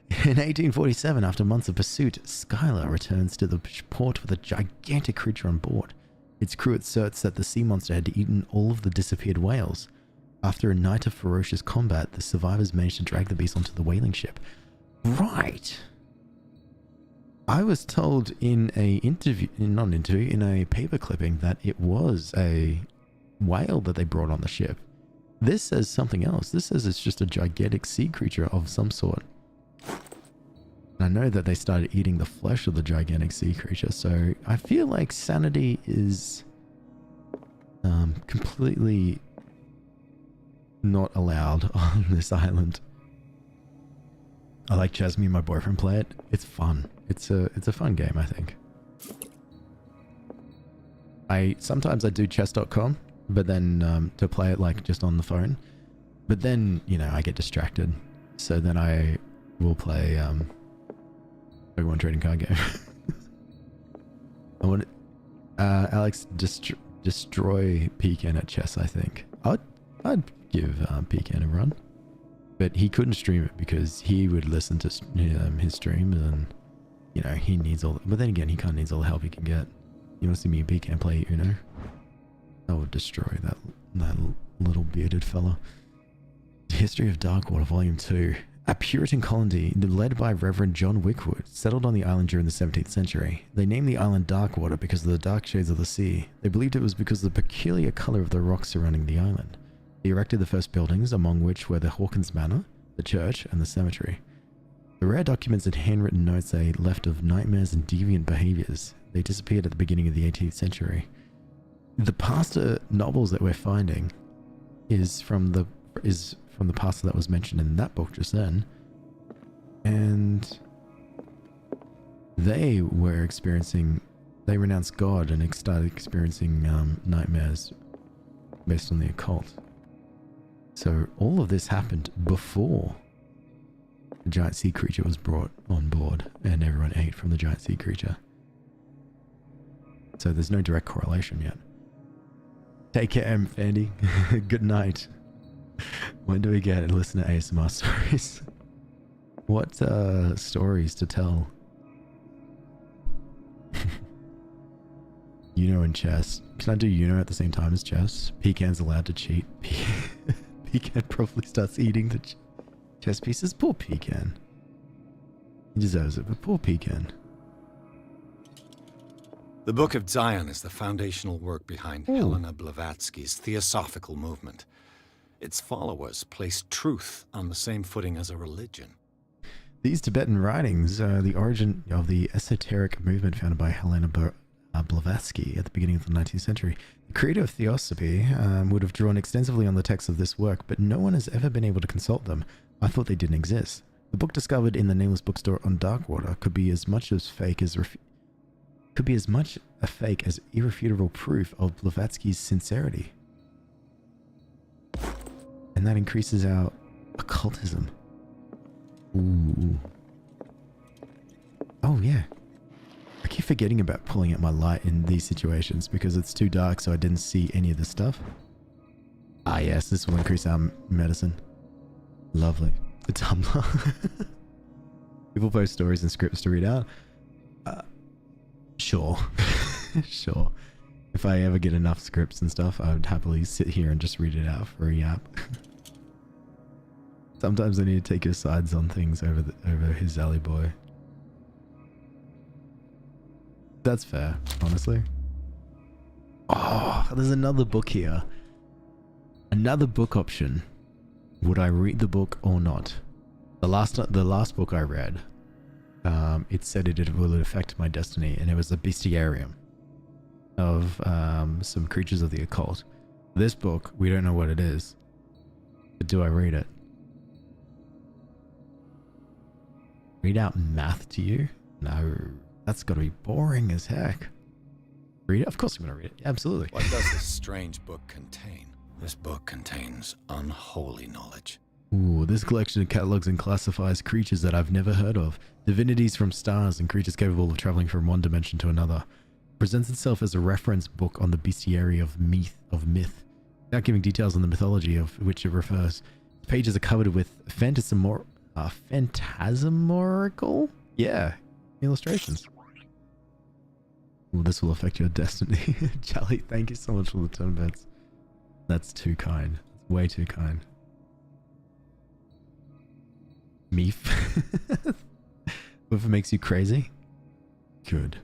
In 1847, after months of pursuit, Skylar returns to the port with a gigantic creature on board. Its crew asserts that the sea monster had eaten all of the disappeared whales. After a night of ferocious combat, the survivors managed to drag the beast onto the whaling ship. Right. I was told in a in a paper clipping that it was a whale that they brought on the ship. This says something else. This says it's just a gigantic sea creature of some sort. And I know that they started eating the flesh of the gigantic sea creature, so I feel like sanity is completely not allowed on this island. I like chess. Me and my boyfriend play it. It's fun. It's a fun game, I think. Sometimes I do chess.com, but then to play it like just on the phone. But then, you know, I get distracted. So then I will play Pokemon trading card game. I want Alex destroy Pecan at chess, I think. I'd give Pecan a run. But he couldn't stream it because he would listen to his streams and, you know, he needs all... But then again, he kind of needs all the help he can get. You want to see me and Pecan play Uno? I would destroy that little bearded fella. History of Darkwater, Volume 2. A Puritan colony led by Reverend John Wickwood settled on the island during the 17th century. They named the island Darkwater because of the dark shades of the sea. They believed it was because of the peculiar color of the rocks surrounding the island. They erected the first buildings, among which were the Hawkins Manor, the church, and the cemetery. The rare documents and handwritten notes they left of nightmares and deviant behaviors. They disappeared at the beginning of the 18th century. The pastor novels that we're finding is from the pastor that was mentioned in that book just then. And they renounced God and started experiencing nightmares based on the occult. So all of this happened before the giant sea creature was brought on board and everyone ate from the giant sea creature. So there's no direct correlation yet. Take care, Fandy. Good night. When do we get and listen to ASMR stories? What stories to tell? Uno and chess. Can I do Uno at the same time as chess? Pecan's allowed to cheat. Pecan probably starts eating the chess pieces. Poor Pecan. He deserves it, but poor Pecan. The Book of Zion is the foundational work behind Helena Blavatsky's Theosophical movement. Its followers place truth on the same footing as a religion. These Tibetan writings are the origin of the esoteric movement founded by Helena Blavatsky at the beginning of the 19th century. The creator of Theosophy would have drawn extensively on the text of this work, but no one has ever been able to consult them. I thought they didn't exist. The book discovered in the Nameless Bookstore on Darkwater could be as much a fake as irrefutable proof of Blavatsky's sincerity. And that increases our occultism. Ooh. Oh, yeah. I keep forgetting about pulling out my light in these situations because it's too dark, so I didn't see any of the stuff. Ah, yes, this will increase our medicine. Lovely. A Tumblr. People post stories and scripts to read out. Sure. Sure. If I ever get enough scripts and stuff, I would happily sit here and just read it out for a yap. Sometimes I need to take his sides on things over his alley boy. That's fair, honestly. Oh, there's another book here. Another book option. Would I read the book or not? The last book I read, it said it will affect my destiny, and it was a bestiarium of some creatures of the occult. This book, we don't know what it is, but do I read it? Read out math to you? No, that's got to be boring as heck. Read it? Of course I'm going to read it. Absolutely. What does this strange book contain? This book contains unholy knowledge. Ooh, this collection catalogs and classifies creatures that I've never heard of, divinities from stars, and creatures capable of traveling from one dimension to another. It presents itself as a reference book on the bestiary of myth, without giving details on the mythology of which it refers. The pages are covered with phantasmorical? Yeah, illustrations. Ooh, this will affect your destiny. Charlie, thank you so much for the 10 bits. That's too kind. That's Way too kind. Meef. Whatever makes you crazy? Good.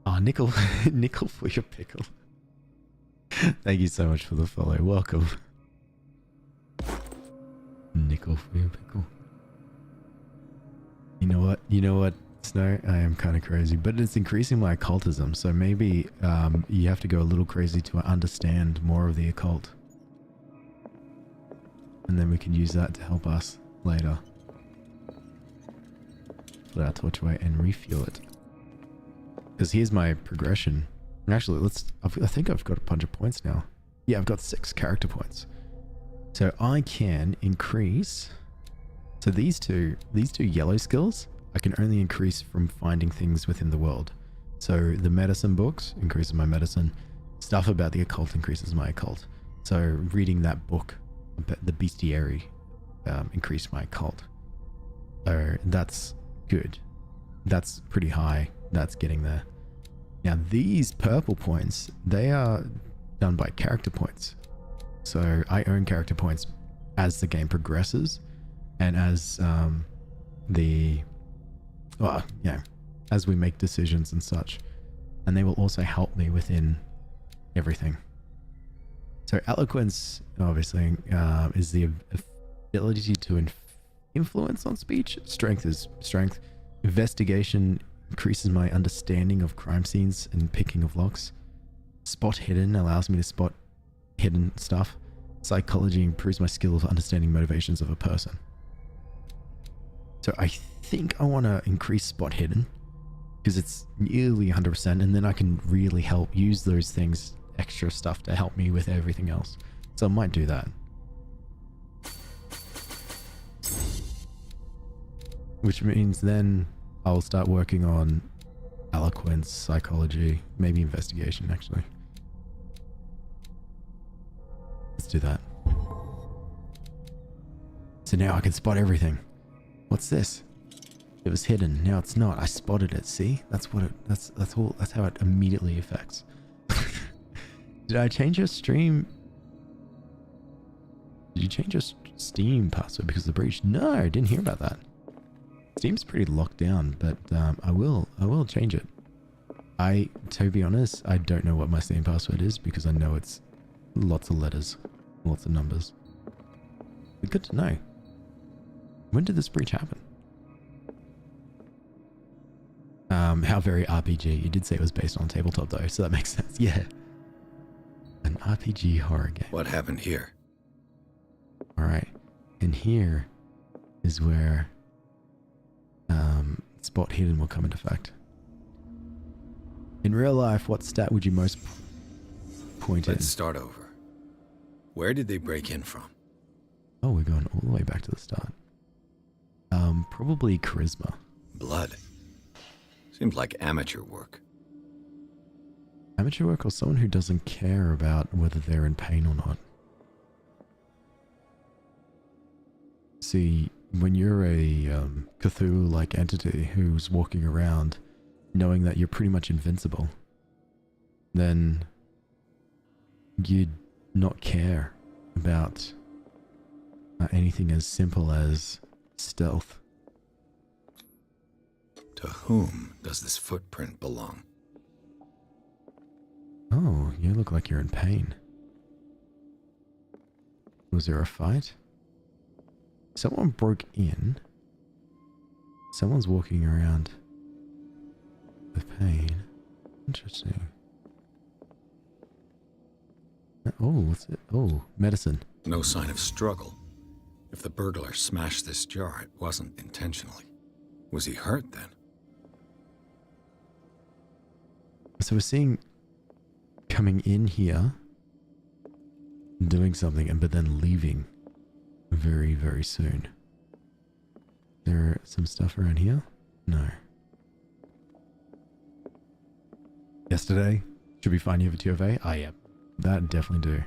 Oh, nickel. Nickel for your pickle. Thank you so much for the follow. Welcome. Nickel for your pickle. You know what? You know what, Snow? I am kind of crazy, but it's increasing my occultism. So maybe you have to go a little crazy to understand more of the occult. And then we can use that to help us later. Put our torch away and refuel it. Because here's my progression. And actually, I think I've got a bunch of points now. Yeah, I've got 6 character points. So I can increase. So these two yellow skills, I can only increase from finding things within the world. So the medicine books increases my medicine. Stuff about the occult increases my occult. So reading that book, the bestiary, increased my occult. So that's good. That's pretty high. That's getting there. Now these purple points, they are done by character points. So I earn character points as the game progresses and as as we make decisions and such. And they will also help me within everything. So eloquence, obviously, is the ability to influence on speech. Strength is strength. Investigation increases my understanding of crime scenes and picking of locks. Spot hidden allows me to spot hidden stuff. Psychology improves my skill of understanding motivations of a person. So I think I want to increase spot hidden because it's nearly 100%, and then I can really help use those things, extra stuff, to help me with everything else. So I might do that. Which means then I'll start working on eloquence, psychology, maybe investigation, actually. Let's do that. So now I can spot everything. What's this? It was hidden. Now it's not. I spotted it. See? That's how it immediately affects. Did I change your stream? Did you change your Steam password because of the breach? No, I didn't hear about that. Steam's pretty locked down, but I will change it. To be honest, I don't know what my Steam password is because I know it's lots of letters, lots of numbers. But good to know. When did this breach happen? How very RPG. You did say it was based on tabletop though, so that makes sense. Yeah. An RPG horror game. What happened here? Alright. And here is where spot hidden will come into effect. In real life, what stat would you most point in? Let's start over. Where did they break in from? Oh, we're going all the way back to the start. Probably charisma. Blood. Seems like amateur work. Amateur work, or someone who doesn't care about whether they're in pain or not. See, when you're a Cthulhu-like entity who's walking around knowing that you're pretty much invincible, then you'd not care about anything as simple as stealth. To whom does this footprint belong? Oh, you look like you're in pain. Was there a fight? Someone broke in. Someone's walking around with pain. Interesting. Oh, what's it? Oh, medicine. No sign of struggle. If the burglar smashed this jar, it wasn't intentionally. Was he hurt then? So we're seeing coming in here, doing something, but then leaving very, very soon. There some stuff around here? No. Yesterday? Should we find you have a 2FA? Oh yeah, that definitely do.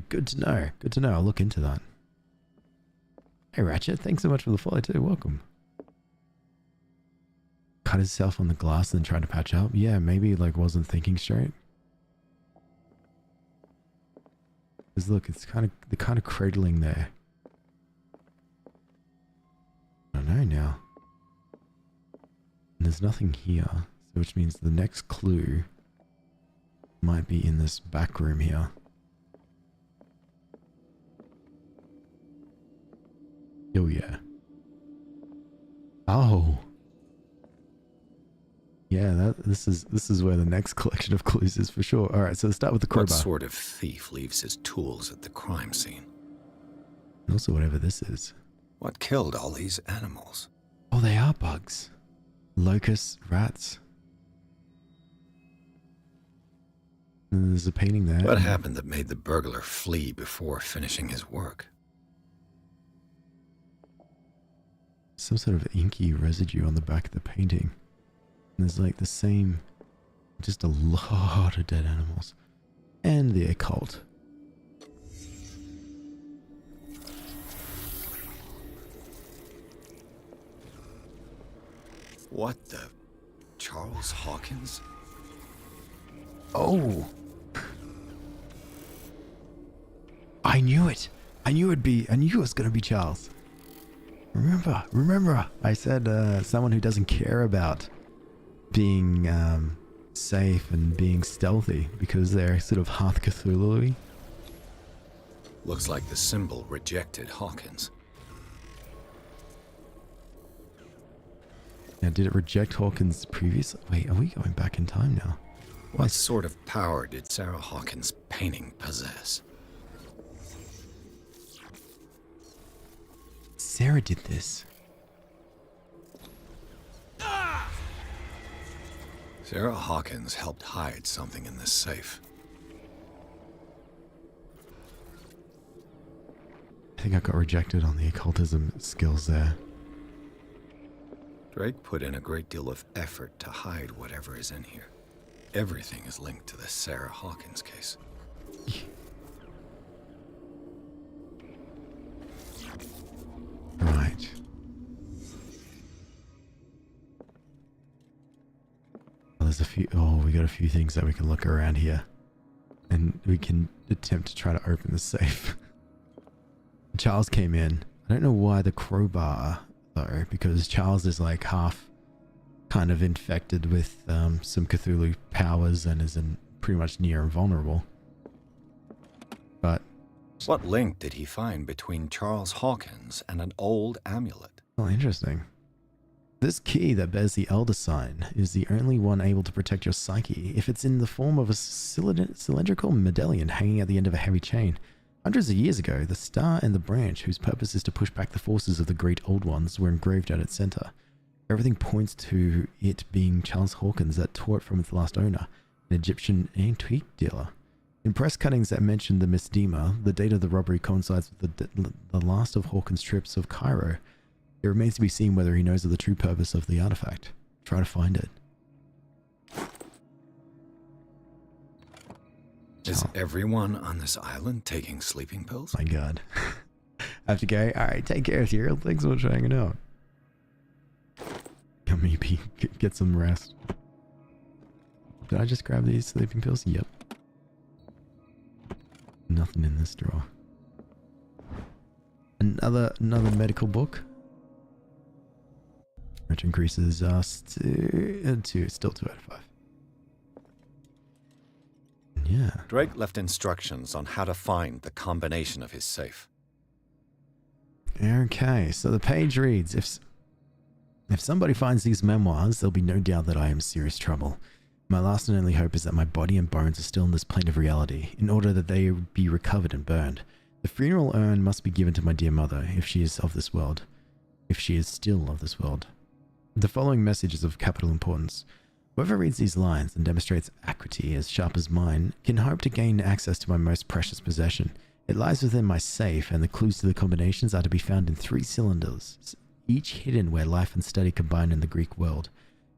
Good to know. Good to know. I'll look into that. Hey Ratchet, thanks so much for the follow too. Welcome. Cut himself on the glass and then tried to patch up. Yeah, maybe like wasn't thinking straight. Because look, they're kind of cradling there. I don't know now. And there's nothing here, so which means the next clue might be in this back room here. Oh yeah. Oh. Yeah, this is where the next collection of clues is for sure. All right, so let's start with the crowbar. What sort of thief leaves his tools at the crime scene? And also whatever this is. What killed all these animals? Oh, they are bugs. Locusts, rats. And there's a painting there. What happened that made the burglar flee before finishing his work? Some sort of inky residue on the back of the painting. And there's like the same, just a lot of dead animals. And the occult. What the? Charles Hawkins? Oh! I knew it! I knew it was gonna be Charles. Remember, I said someone who doesn't care about being safe and being stealthy because they're sort of half Cthulhu-y. Looks like the symbol rejected Hawkins. Now, did it reject Hawkins previously? Wait, are we going back in time now? What sort of power did Sarah Hawkins' painting possess? Sarah did this. Sarah Hawkins helped hide something in this safe. I think I got rejected on the occultism skills there. Drake put in a great deal of effort to hide whatever is in here. Everything is linked to the Sarah Hawkins case. Right. Well, there's a few. Oh, we got a few things that we can look around here. And we can attempt to try to open the safe. Charles came in. I don't know why the crowbar, though, because Charles is like half kind of infected with some Cthulhu powers and is pretty much near invulnerable. But what link did he find between Charles Hawkins and an old amulet? oh, interesting. This key that bears the Elder sign is the only one able to protect your psyche if it's in the form of a cylindrical medallion hanging at the end of a heavy chain. Hundreds of years ago, the star and the branch, whose purpose is to push back the forces of the great old ones, were engraved at its center. Everything points to it being Charles Hawkins that tore it from its last owner, an Egyptian antique dealer. In press cuttings that mention the misdemeanor, the date of the robbery coincides with the last of Hawkins' trips of Cairo. It remains to be seen whether he knows of the true purpose of the artifact. Try to find it. Is everyone on this island taking sleeping pills? My God. I have to go. Alright, take care, Cyril. Thanks so much for hanging out. Maybe get some rest. Did I just grab these sleeping pills? Yep. Nothing in this drawer. Another medical book. Which increases still 2 out of 5. Yeah. Drake left instructions on how to find the combination of his safe. Okay, so the page reads, if somebody finds these memoirs, there'll be no doubt that I am in serious trouble. My last and only hope is that my body and bones are still in this plane of reality, in order that they be recovered and burned. The funeral urn must be given to my dear mother, if she is of this world. If she is still of this world. The following message is of capital importance. Whoever reads these lines and demonstrates acuity as sharp as mine can hope to gain access to my most precious possession. It lies within my safe, and the clues to the combinations are to be found in 3 cylinders, each hidden where life and study combine in the Greek world.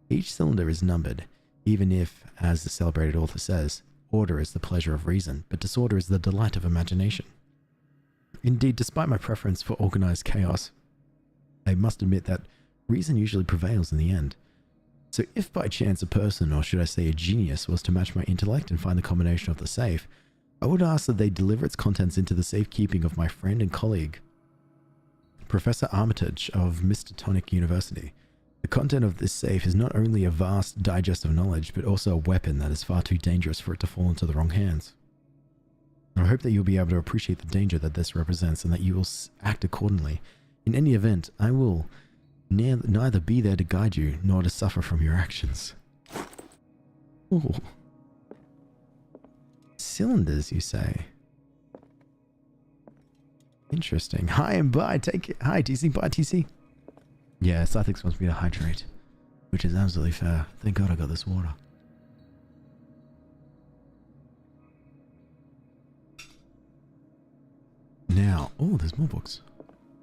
Each cylinder is numbered, even if, as the celebrated author says, order is the pleasure of reason, but disorder is the delight of imagination. Indeed, despite my preference for organized chaos, I must admit that reason usually prevails in the end. So if by chance a person, or should I say a genius, was to match my intellect and find the combination of the safe, I would ask that they deliver its contents into the safekeeping of my friend and colleague, Professor Armitage of Mr. Tonic University. The content of this safe is not only a vast digest of knowledge, but also a weapon that is far too dangerous for it to fall into the wrong hands. I hope that you'll be able to appreciate the danger that this represents and that you will act accordingly. In any event, I will neither be there to guide you nor to suffer from your actions. Ooh. Cylinders, you say? Interesting. Hi and bye. Take it. Hi, TC. Bye, TC. Yeah, Scythix wants me to hydrate, which is absolutely fair. Thank God I got this water. Now, oh, there's more books.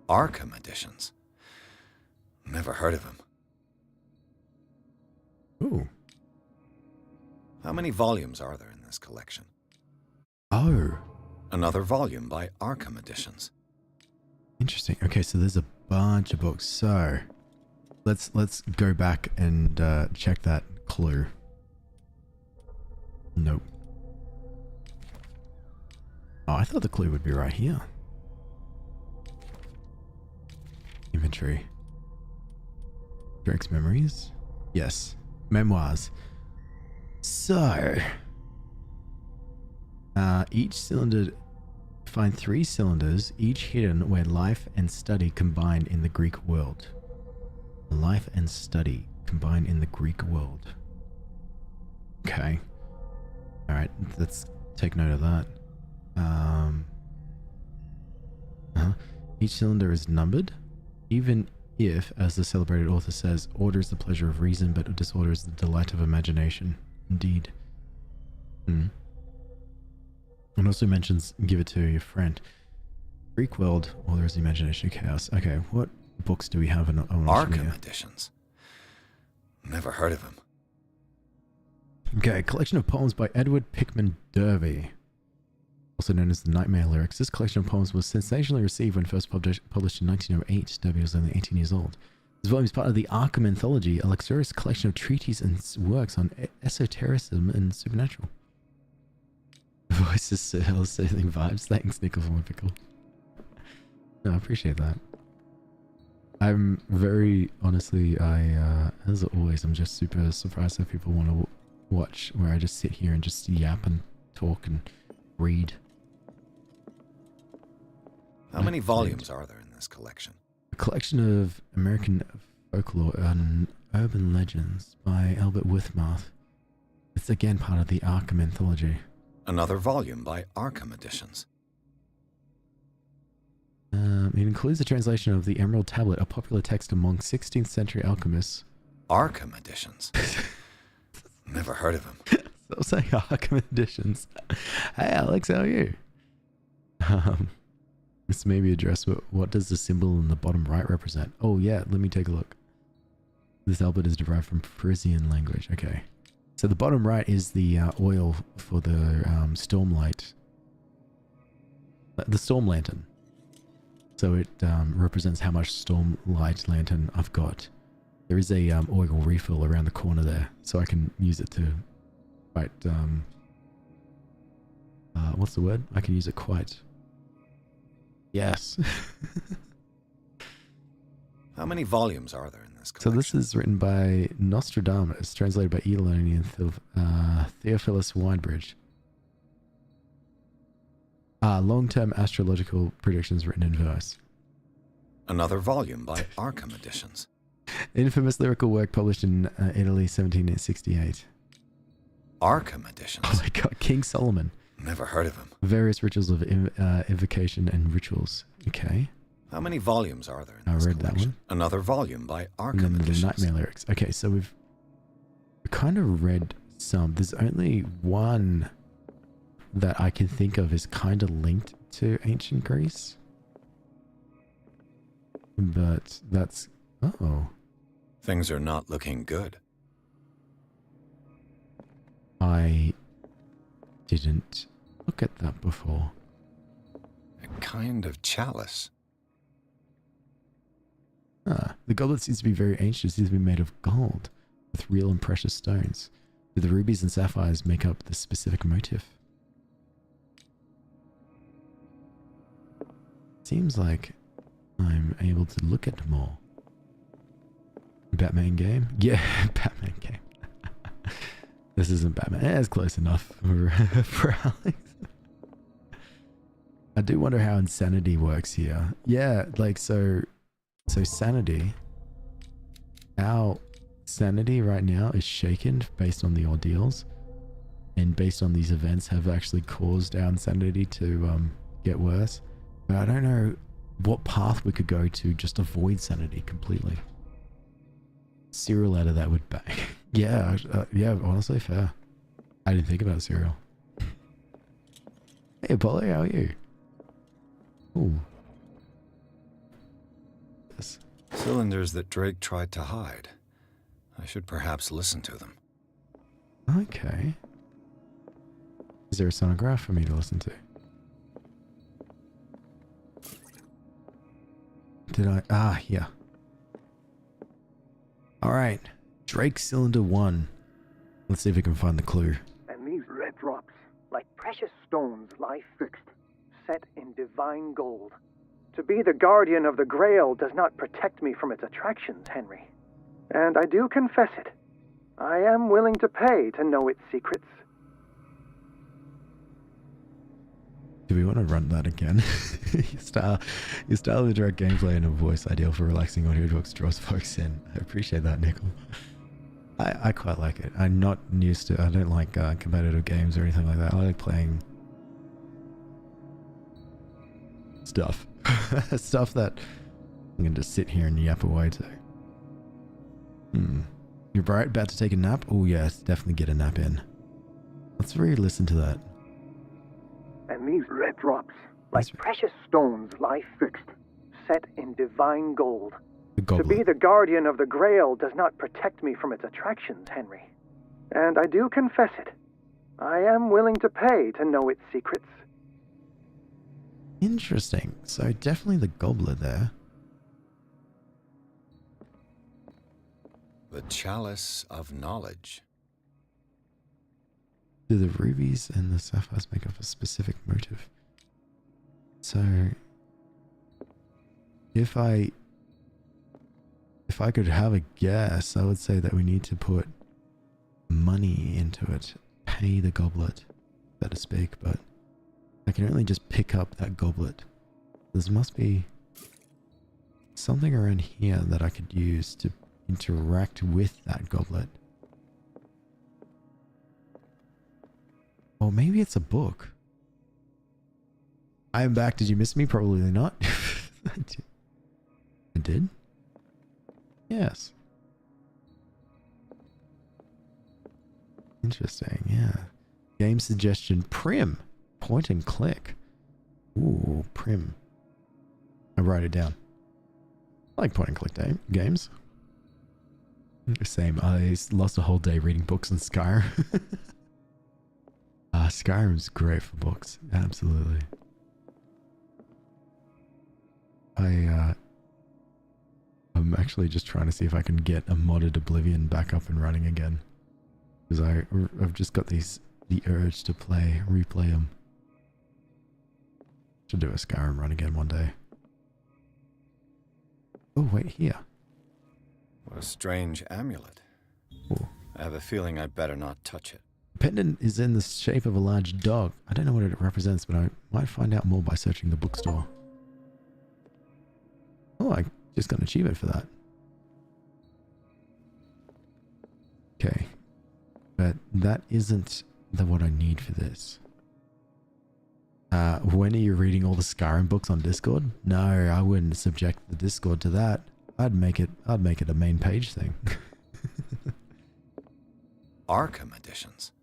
Arkham editions. Never heard of him. Ooh. How many volumes are there in this collection? Oh. Another volume by Arkham Editions. Interesting. Okay, so there's a bunch of books. So let's go back and check that clue. Nope. Oh, I thought the clue would be right here. Inventory. Drake's memories? Yes. Memoirs. So, each cylinder, find 3 cylinders, each hidden where life and study combine in the Greek world. Life and study combine in the Greek world. Okay. Alright, let's take note of that. Each cylinder is numbered, even if, as the celebrated author says, order is the pleasure of reason, but disorder is the delight of imagination. Indeed. And also mentions, give it to your friend. Greek world, order is the imagination of chaos. Okay, what books do we have in Arkham Editions. Never heard of him. Okay, a collection of poems by Edward Pickman Derby, also known as the Nightmare Lyrics. This collection of poems was sensationally received when first published in 1908. Derby was only 18 years old. This volume is part of the Arkham Anthology, a luxurious collection of treatises and works on esotericism and supernatural. Voices soothing vibes. Thanks, Nickel from Pickle. No, I appreciate that. I'm very, honestly, as always, I'm just super surprised that people want to watch where I just sit here and just yap and talk and read. How many volumes are there in this collection? A collection of American folklore and urban legends by Albert Withmarth. It's again part of the Arkham Anthology. Another volume by Arkham Editions. It includes a translation of the Emerald Tablet, a popular text among 16th century alchemists. Arkham Editions. Never heard of him. Stop saying Arkham Editions. Hey Alex, how are you? This may be addressed, but what does the symbol in the bottom right represent? Oh yeah, let me take a look. This alphabet is derived from Frisian language. Okay. So the bottom right is the oil for the stormlight. The storm lantern. So it represents how much stormlight lantern I've got. There is a oil refill around the corner there, so I can use it to quite what's the word? I can use it quite. Yes. How many volumes are there in this collection? So this is written by Nostradamus, translated by Eloni and Theophilus Winebridge. Long-term astrological predictions written in verse. Another volume by Arkham Editions. Infamous lyrical work published in Italy, 1768. Arkham Editions. Oh my god, King Solomon. Never heard of him. Various rituals of invocation and rituals. Okay. How many volumes are there in I this read collection? that one. Another volume by Arkham And then Editions. the Nightmare Lyrics. Okay, so we kind of read some. There's only one that I can think of is kind of linked to ancient Greece. But that's... Uh-oh. Things are not looking good. I didn't look at that before. A kind of chalice. The goblet seems to be very ancient. It seems to be made of gold with real and precious stones. Do the rubies and sapphires make up the specific motif? seems like I'm able to look at more. Batman game? Yeah, Batman game. This isn't Batman. It's close enough for Alex. I do wonder how insanity works here. Yeah, like so sanity. Our sanity right now is shaken based on the ordeals, and based on these events have actually caused our insanity to get worse. But I don't know what path we could go to just avoid sanity completely. Serial out of that would bang. Yeah, yeah, honestly, fair. I didn't think about serial. Hey, Apollo, how are you? Ooh. Yes. Cylinders that Drake tried to hide. I should perhaps listen to them. Okay. Is there a sonograph for me to listen to? Did I? Ah, yeah. Alright. Drake Cylinder 1. Let's see if we can find the clue. And these red drops, like precious stones, lie fixed, set in divine gold. To be the guardian of the Grail does not protect me from its attractions, Henry. And I do confess it. I am willing to pay to know its secrets. Do we want to run that again? Your style of direct gameplay and a voice ideal for relaxing audiobooks draws folks in. I appreciate that, Nickel. I quite like it. I'm not used to. I don't like competitive games or anything like that. I like playing stuff, stuff that I'm gonna just sit here and yap away to. You're bright, about to take a nap? Oh yes, definitely get a nap in. Let's re-listen to that. And these red drops, like precious stones, lie fixed, set in divine gold. To be the guardian of the Grail does not protect me from its attractions, Henry. And I do confess it. I am willing to pay to know its secrets. Interesting. So definitely the goblet there. The Chalice of Knowledge. Do the rubies and the sapphires make up a specific motive? So if I could have a guess, I would say that we need to put money into it, pay the goblet, so to speak, but I can only just pick up that goblet. There must be something around here that I could use to interact with that goblet. Or maybe it's a book. I am back. Did you miss me? Probably not. I did? Yes. Interesting, yeah. Game suggestion, Prim. Point and click. Ooh, Prim. I write it down. I like point and click games. Same. I lost a whole day reading books in Skyrim. Skyrim's great for books. Absolutely. I'm actually just trying to see if I can get a modded Oblivion back up and running again. Because I've just got the urge to replay them. Should do a Skyrim run again one day. Oh, wait, here. What a strange amulet. Ooh. I have a feeling I better not touch it. The pendant is in the shape of a large dog. I don't know what it represents, but I might find out more by searching the bookstore. Oh, I just got an achievement for that. Okay. But that isn't what I need for this. When are you reading all the Skyrim books on Discord? No, I wouldn't subject the Discord to that. I'd make it a main page thing. Arkham editions.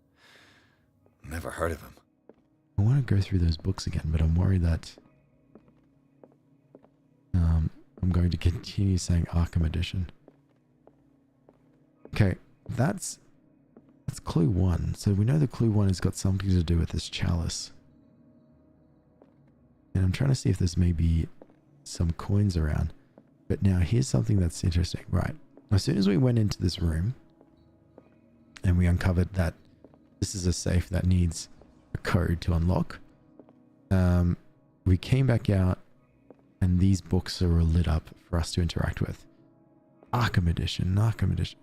Never heard of them. I want to go through those books again, but I'm worried that I'm going to continue saying Arkham edition. Okay, that's clue 1. So we know that clue 1 has got something to do with this chalice. And I'm trying to see if there's maybe some coins around. But now here's something that's interesting. Right. As soon as we went into this room and we uncovered that this is a safe that needs a code to unlock, we came back out And these books are all lit up for us to interact with. Arkham Edition, Arkham Edition.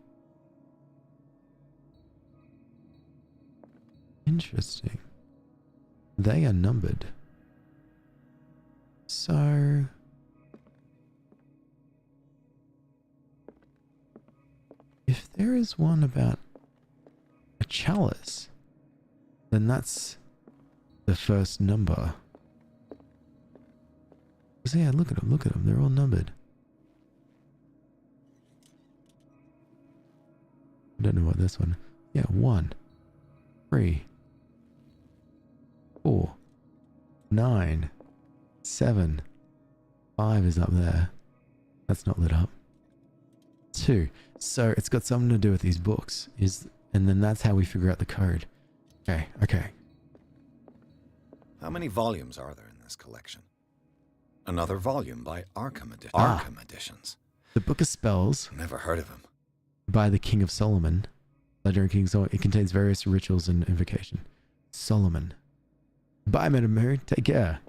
Interesting. They are numbered. So... if there is one about a chalice, then that's the first number. So yeah, look at them, they're all numbered. I don't know what this one. Yeah, 1, 3, 4, 9, 7, 5 is up there. That's not lit up. 2. So it's got something to do with these books. And then that's how we figure out the code. Okay. How many volumes are there in this collection? Another volume by Arkham Editions. The Book of Spells. Never heard of him. By the King of Solomon. Legendary King Solomon. It contains various rituals and invocation. Solomon. Bye, Madam Mary. Take care.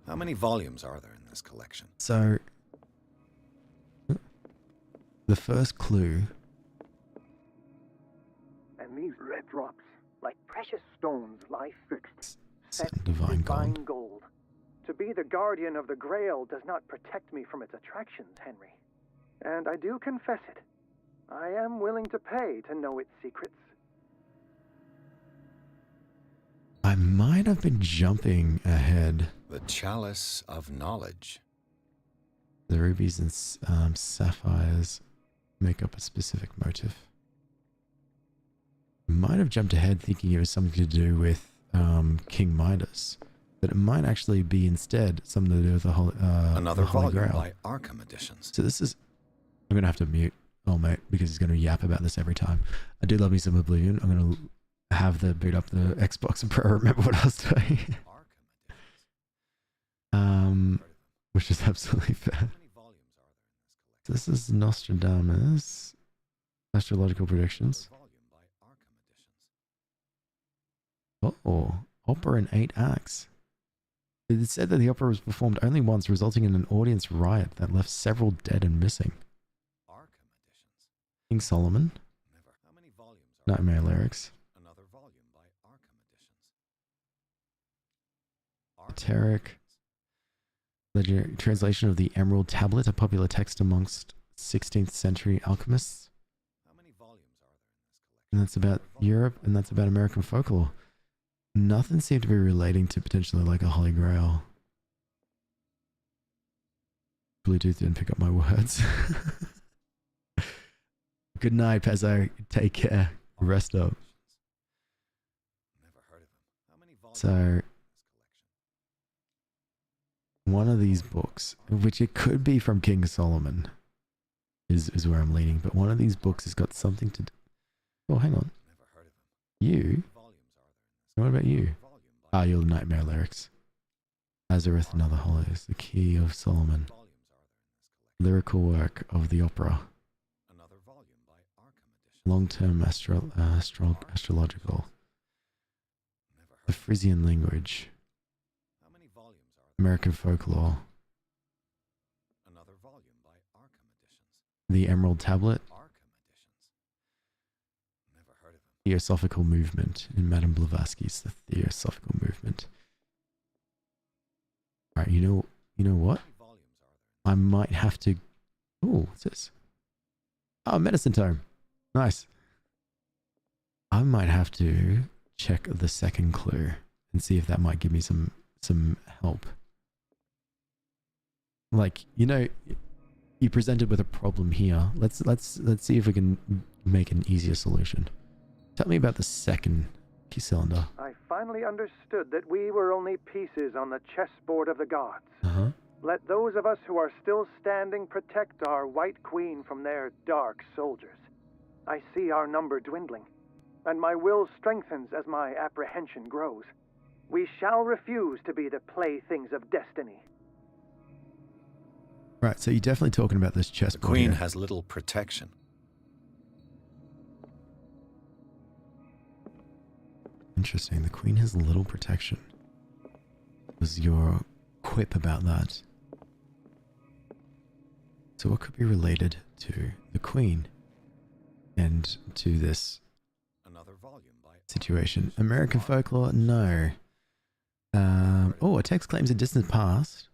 How many volumes are there in this collection? So, the first clue. And these red drops, like precious stones, lie fixed, Set set in divine gold. To be the guardian of the Grail does not protect me from its attractions, Henry. And I do confess it. I am willing to pay to know its secrets. I might have been jumping ahead. The Chalice of Knowledge. The rubies and sapphires make up a specific motive. Might have jumped ahead thinking it was something to do with King Midas. But it might actually be instead something to do with the Holy Another the Holy volume Grail. by Arkham Editions. So this is... I'm going to have to mute old mate because he's going to yap about this every time. I do love me some Oblivion. I'm going to have the boot up the Xbox and remember what I was doing. Which is absolutely fair. This is Nostradamus. Astrological predictions. Oh, opera in 8 acts. It is said that the opera was performed only once, resulting in an audience riot that left several dead and missing. King Solomon. Nightmare lyrics. Esoteric. Legendary translation of the Emerald Tablet, a popular text amongst 16th century alchemists. And that's about Europe, and that's about American folklore. Nothing seemed to be relating to potentially like a Holy Grail. Bluetooth didn't pick up my words. Good night, Pezzo. Take care. Rest up. So, one of these books, which it could be from King Solomon, is where I'm leaning, but one of these books has got something to do. Oh, hang on. You? What about you? Ah, you're the Nightmare lyrics. Azareth and Other Hollows, The Key of Solomon. Lyrical work of the opera. Long-term astrological. The Frisian language. American folklore. The Emerald Tablet. Theosophical movement in Madame Blavatsky's The Theosophical Movement. Alright, you know what? I might have to... Oh, what's this? Oh, medicine tome. Nice. I might have to check the second clue and see if that might give me some help. Like, you presented with a problem here. Let's see if we can make an easier solution. Tell me about the second key cylinder. I finally understood that we were only pieces on the chessboard of the gods. Uh-huh. Let those of us who are still standing protect our White Queen from their dark soldiers. I see our number dwindling, and my will strengthens as my apprehension grows. We shall refuse to be the playthings of destiny. Right, so you're definitely talking about this chessboard. The Queen here. has little protection. Interesting. The Queen has little protection. Was your quip about that. So what could be related to the Queen and to this situation? American folklore? No. Oh, a text claims a distant past.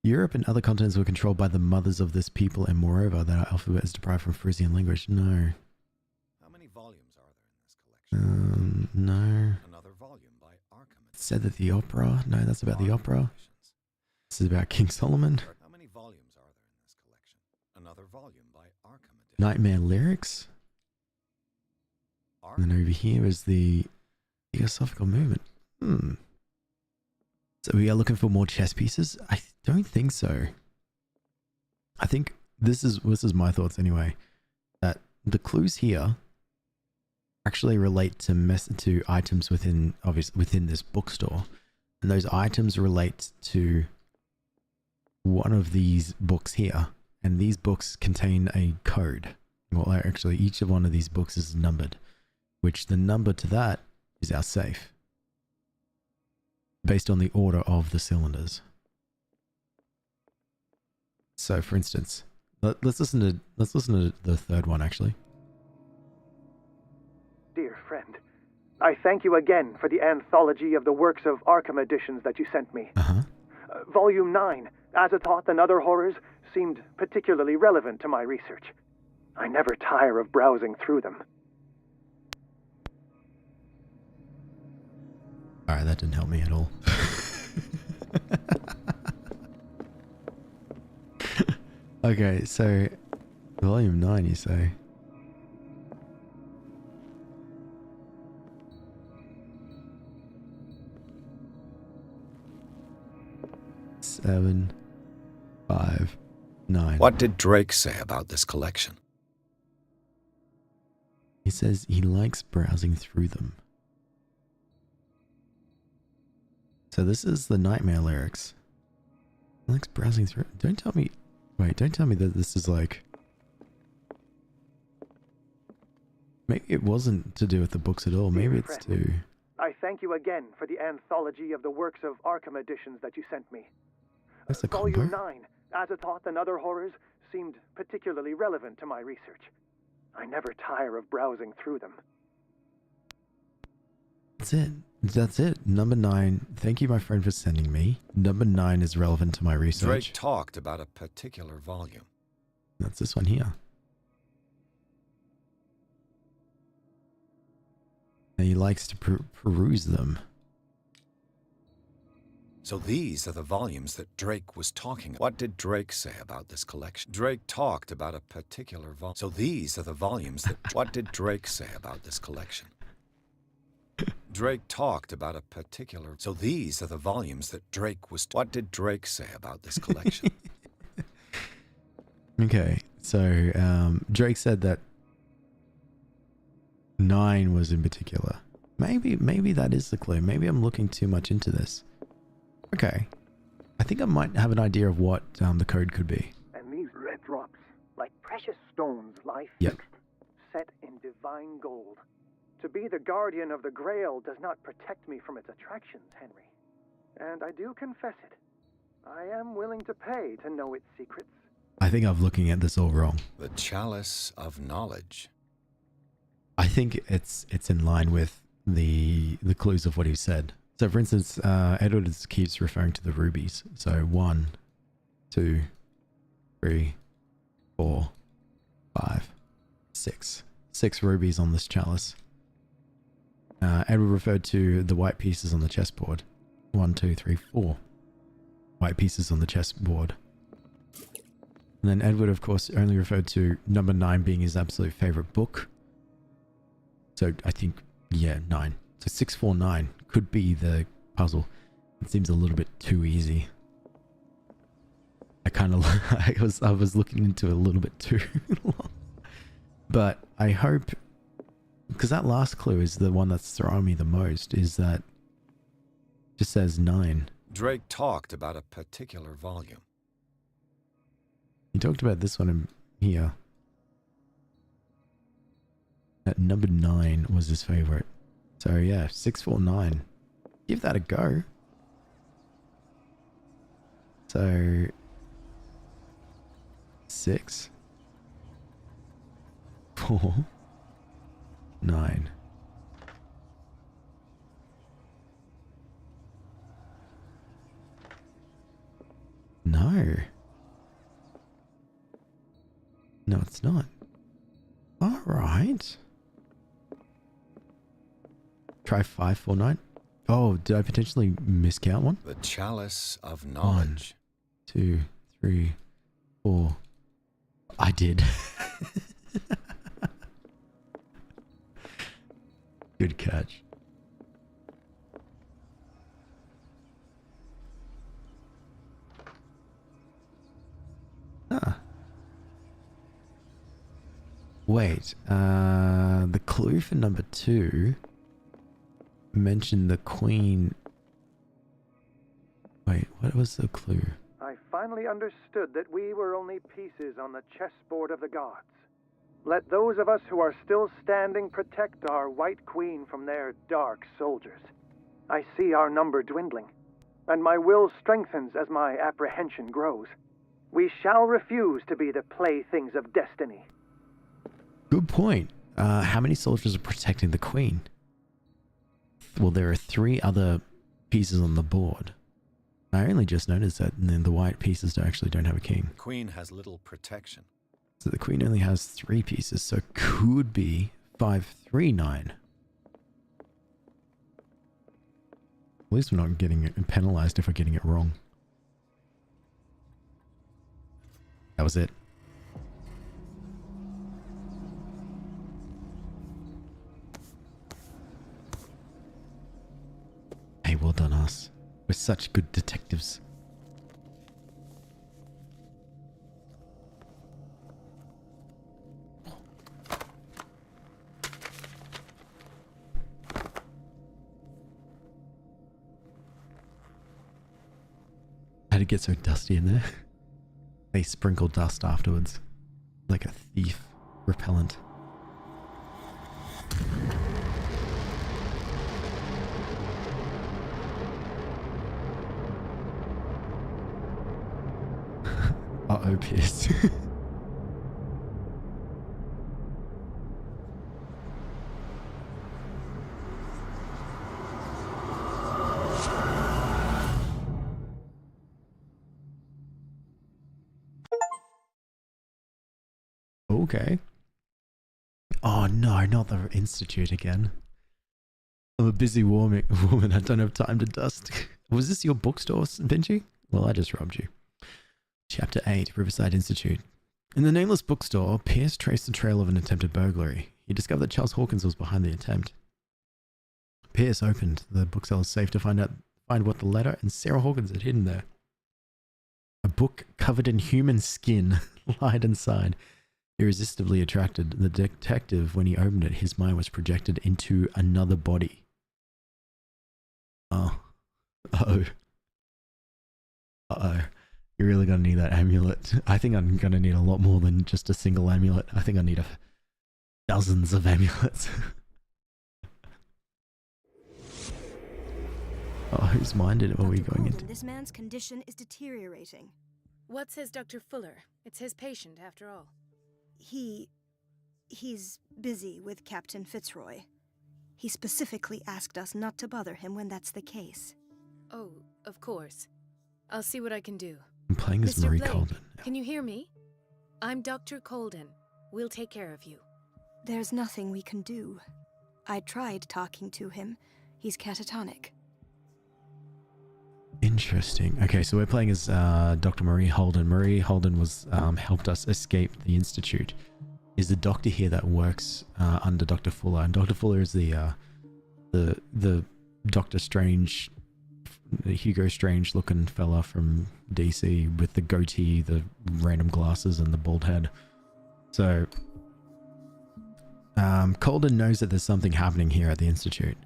Europe and other continents were controlled by the mothers of this people, and moreover, that our alphabet is derived from Frisian language. No. How many volumes are there in this collection? No. Another volume by Arkham. It said that the opera. No, that's about the opera. This is about King Solomon. How many volumes are there in this collection? Another volume by Arkham edition. Nightmare lyrics. And then over here is the Theosophical movement. So we are looking for more chess pieces? I don't think so. I think this is my thoughts anyway. That the clues here actually relate to items within this bookstore, and those items relate to one of these books here, and these books contain a code. Well, actually, each of one of these books is numbered, which the number to that is our safe, based on the order of the cylinders. So, for instance, let's listen to the third one actually. Dear friend, I thank you again for the anthology of the works of Arkham editions that you sent me. Volume 9, Azathoth and Other Horrors, seemed particularly relevant to my research. I never tire of browsing through them. Alright, that didn't help me at all. Okay, so volume 9 you say? Seven, 5, 9. What did Drake say about this collection? He says he likes browsing through them. So this is the Nightmare lyrics. He likes browsing through. Don't tell me that this is like... Maybe it wasn't to do with the books at all. Maybe it's to... I thank you again for the anthology of the works of Arkham editions that you sent me. That's a Volume combo. 9, Azathoth and Other Horrors, seemed particularly relevant to my research. I never tire of browsing through them. That's it. Number 9. Thank you, my friend, for sending me. Number 9 is relevant to my research. Drake talked about a particular volume. That's this one here. And he likes to peruse them. So these are the volumes that Drake was talking about. What did Drake say about this collection? Drake talked about a particular volume. So these are the volumes that... What did Drake say about this collection? Drake talked about a particular... So these are the volumes that Drake was... What did Drake say about this collection? Okay, so Drake said that 9 was in particular. Maybe that is the clue. Maybe I'm looking too much into this. Okay. I think I might have an idea of what the code could be. And these red drops, like precious stones, lie fixed, set in divine gold. To be the guardian of the Grail does not protect me from its attractions, Henry. And I do confess it. I am willing to pay to know its secrets. I think I'm looking at this all wrong. The chalice of knowledge. I think it's in line with the clues of what he said. So, for instance, Edward keeps referring to the rubies. So 1, 2, 3, 4, 5, 6. 6 rubies on this chalice. Edward referred to the white pieces on the chessboard. 1, 2, 3, 4 white pieces on the chessboard. And then Edward, of course, only referred to number 9 being his absolute favorite book. So I think, yeah, 9. So 649 could be the puzzle. It seems a little bit too easy. I was looking into it a little bit too long. But I hope, because that last clue is the one that's throwing me the most, is that it just says 9. Drake talked about a particular volume. He talked about this one in here. That number 9 was his favorite. So yeah, 649. Give that a go. So 6, 4, 9. No. No, it's not. All right. Try 5, 4, 9. Oh, did I potentially miscount one? The chalice of knowledge. 1, 2, 3, 4. I did. Good catch. Ah. Wait, the clue for number 2 mentioned the queen. Wait, what was the clue? I finally understood that we were only pieces on the chessboard of the gods. Let those of us who are still standing protect our White Queen from their dark soldiers. I see our number dwindling, and my will strengthens as my apprehension grows. We shall refuse to be the playthings of destiny. Good point. How many soldiers are protecting the queen? Well, there are 3 other pieces on the board. I only just noticed that, and then the white pieces actually don't have a king. The queen has little protection. So the queen only has 3 pieces, so it could be 5, 3, 9. At least we're not getting penalized if we're getting it wrong. That was it. Hey, well done us. We're such good detectives. How'd it get so dusty in there? They sprinkle dust afterwards. Like a thief repellent. Uh-oh, Pierce. Okay. Oh no, not the Institute again. I'm a busy woman. I don't have time to dust. Was this your bookstore, Benji? Well, I just robbed you. Chapter 8, Riverside Institute. In the nameless bookstore, Pierce traced the trail of an attempted burglary. He discovered that Charles Hawkins was behind the attempt. Pierce opened the bookseller's safe to find what the letter and Sarah Hawkins had hidden there. A book covered in human skin lied inside. Irresistibly attracted the detective when he opened it, his mind was projected into another body. Oh. Uh-oh. Uh-oh. You're really going to need that amulet. I think I'm going to need a lot more than just a single amulet. I think I need dozens of amulets. Oh, whose mind are we going into? This man's condition is deteriorating. What says Dr. Fuller? It's his patient, after all. He's busy with Captain Fitzroy. He specifically asked us not to bother him when that's the case. Oh, of course. I'll see what I can do. I'm playing as Mr. Marie Blake, Colden. can you hear me? I'm Dr. Colden. We'll take care of you. There's nothing we can do. I tried talking to him. He's catatonic. Interesting. Okay, so we're playing as Dr. Marie Holden. Marie Holden was helped us escape the Institute. Is the doctor here that works under Dr. Fuller, and Dr. Fuller is the Doctor Strange, the Hugo Strange looking fella from DC with the goatee, the random glasses, and the bald head. So Colden knows that there's something happening here at the Institute.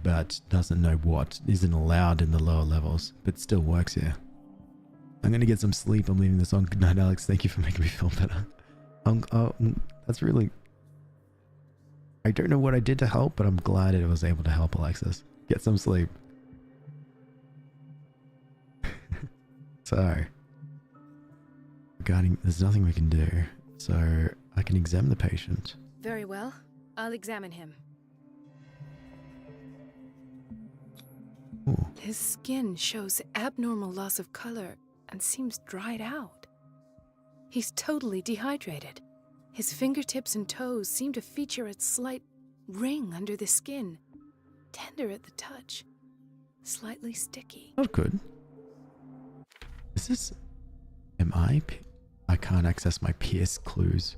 But doesn't know what, isn't allowed in the lower levels, but still works here. I'm gonna get some sleep. I'm leaving this on. Good night, Alex. Thank you for making me feel better. That's really... I don't know what I did to help, but I'm glad I was able to help, Alexis. Get some sleep. So, regarding, there's nothing we can do. So, I can examine the patient. Very well. I'll examine him. Ooh. His skin shows abnormal loss of color and seems dried out. He's totally dehydrated. His fingertips and toes seem to feature a slight ring under the skin. Tender at the touch. Slightly sticky. Not good. Is this... I can't access my Pierce clues.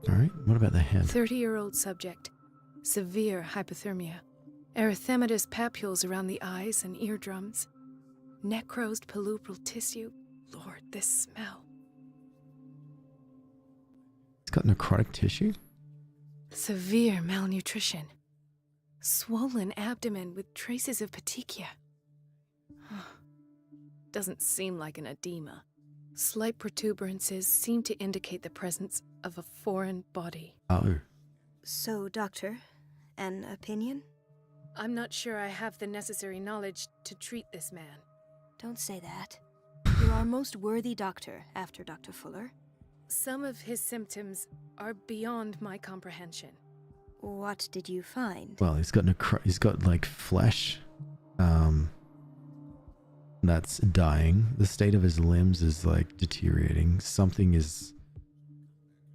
Alright, what about the hand? 30-year-old subject. Severe hypothermia. Erythematous papules around the eyes and eardrums. Necrosed palpebral tissue. Lord, this smell. It's got necrotic tissue? Severe malnutrition. Swollen abdomen with traces of petechia. Doesn't seem like an edema. Slight protuberances seem to indicate the presence of a foreign body. Oh. So, Doctor, an opinion? I'm not sure I have the necessary knowledge to treat this man. Don't say that. You're our most worthy doctor after Dr. Fuller. Some of his symptoms are beyond my comprehension. What did you find? Well, he's got like flesh that's dying. The state of his limbs is like deteriorating. Something is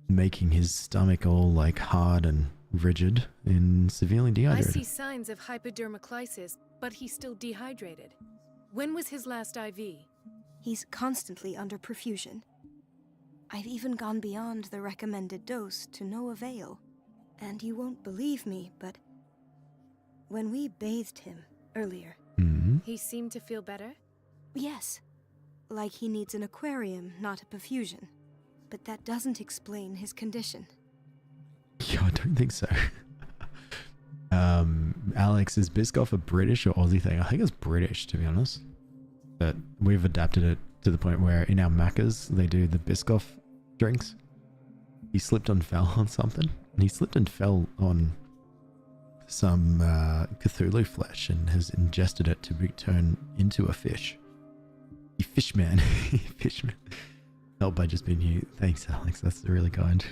making his stomach all like hard and rigid and severely dehydrated. I see signs of hypodermoclysis, but he's still dehydrated. When was his last IV? He's constantly under perfusion. I've even gone beyond the recommended dose to no avail. And you won't believe me, but when we bathed him earlier... Mm-hmm. He seemed to feel better? Yes. Like he needs an aquarium, not a perfusion. But that doesn't explain his condition. Yeah, I don't think so. Alex, is Biscoff a British or Aussie thing? I think it's British, to be honest. But we've adapted it to the point where in our Maccas, they do the Biscoff drinks. He slipped and fell on something. And he slipped and fell on some Cthulhu flesh and has ingested it to turn into a fish. You fish man. Fish man. Help by just being you. Thanks, Alex. That's really kind.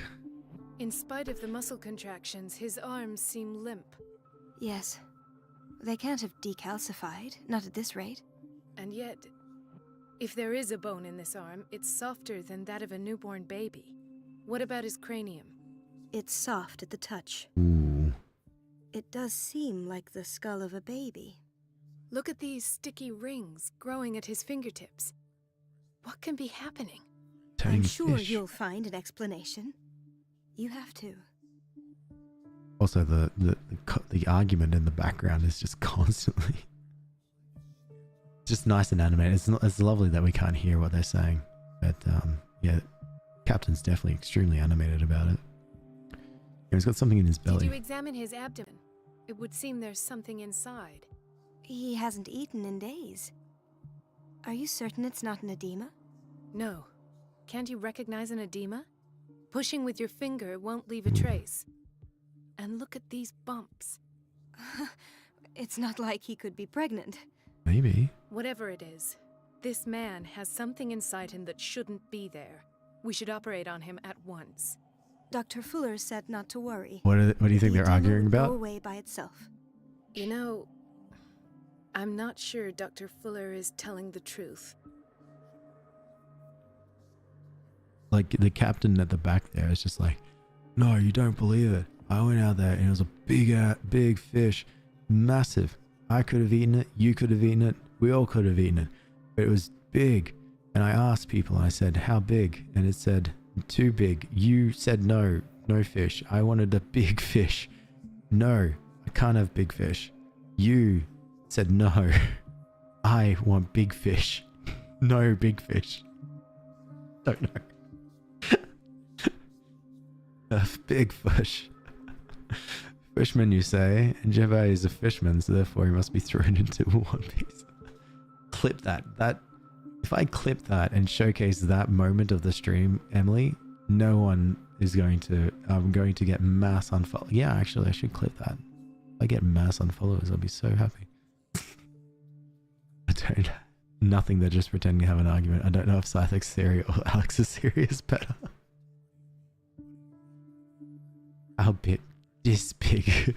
In spite of the muscle contractions, his arms seem limp. Yes. They can't have decalcified, not at this rate. And yet, if there is a bone in this arm, it's softer than that of a newborn baby. What about his cranium? It's soft at the touch. Ooh. It does seem like the skull of a baby. Look at these sticky rings growing at his fingertips. What can be happening? I'm sure you'll find an explanation. You have to. Also, the argument in the background is just constantly just nice and animated. It's lovely that we can't hear what they're saying, but yeah, Captain's definitely extremely animated about it. He's got something in his belly. Did you examine his abdomen? It would seem there's something inside. He hasn't eaten in days. Are you certain it's not an edema? No. Can't you recognize an edema? Pushing with your finger won't leave a trace. And look at these bumps. It's not like he could be pregnant. Maybe. Whatever it is, this man has something inside him that shouldn't be there. We should operate on him at once. Dr. Fuller said not to worry. What do you think they're arguing about? Go away by itself. You know, I'm not sure Dr. Fuller is telling the truth. Like the captain at the back there is just like, no, you don't believe it. I went out there and it was a big fish, massive. I could have eaten it. You could have eaten it. We all could have eaten it. But it was big. And I asked people, and I said, how big? And it said, too big. You said no fish. I wanted a big fish. No, I can't have big fish. You said no. I want big fish. No big fish. Don't know. A big fish. Fishman, you say, and Gervais is a fishman, so therefore he must be thrown into one piece. Clip that. If I clip that and showcase that moment of the stream, Emily, no one is going to... I'm going to get mass unfollow. Yeah, actually, I should clip that. If I get mass unfollowers, I'll be so happy. don't. Nothing, they're just pretending to have an argument. I don't know if Scythex's theory or Alex's theory is better. How big? This big.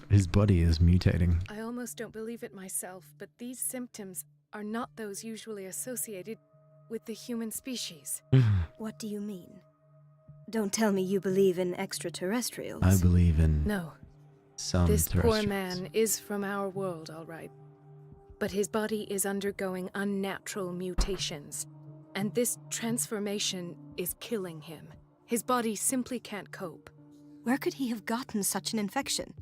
His body is mutating. I almost don't believe it myself, but these symptoms are not those usually associated with the human species. What do you mean? Don't tell me you believe in extraterrestrials. I believe in some this poor man is from our world, all right. But his body is undergoing unnatural mutations, and this transformation is killing him. His body simply can't cope. Where could he have gotten such an infection?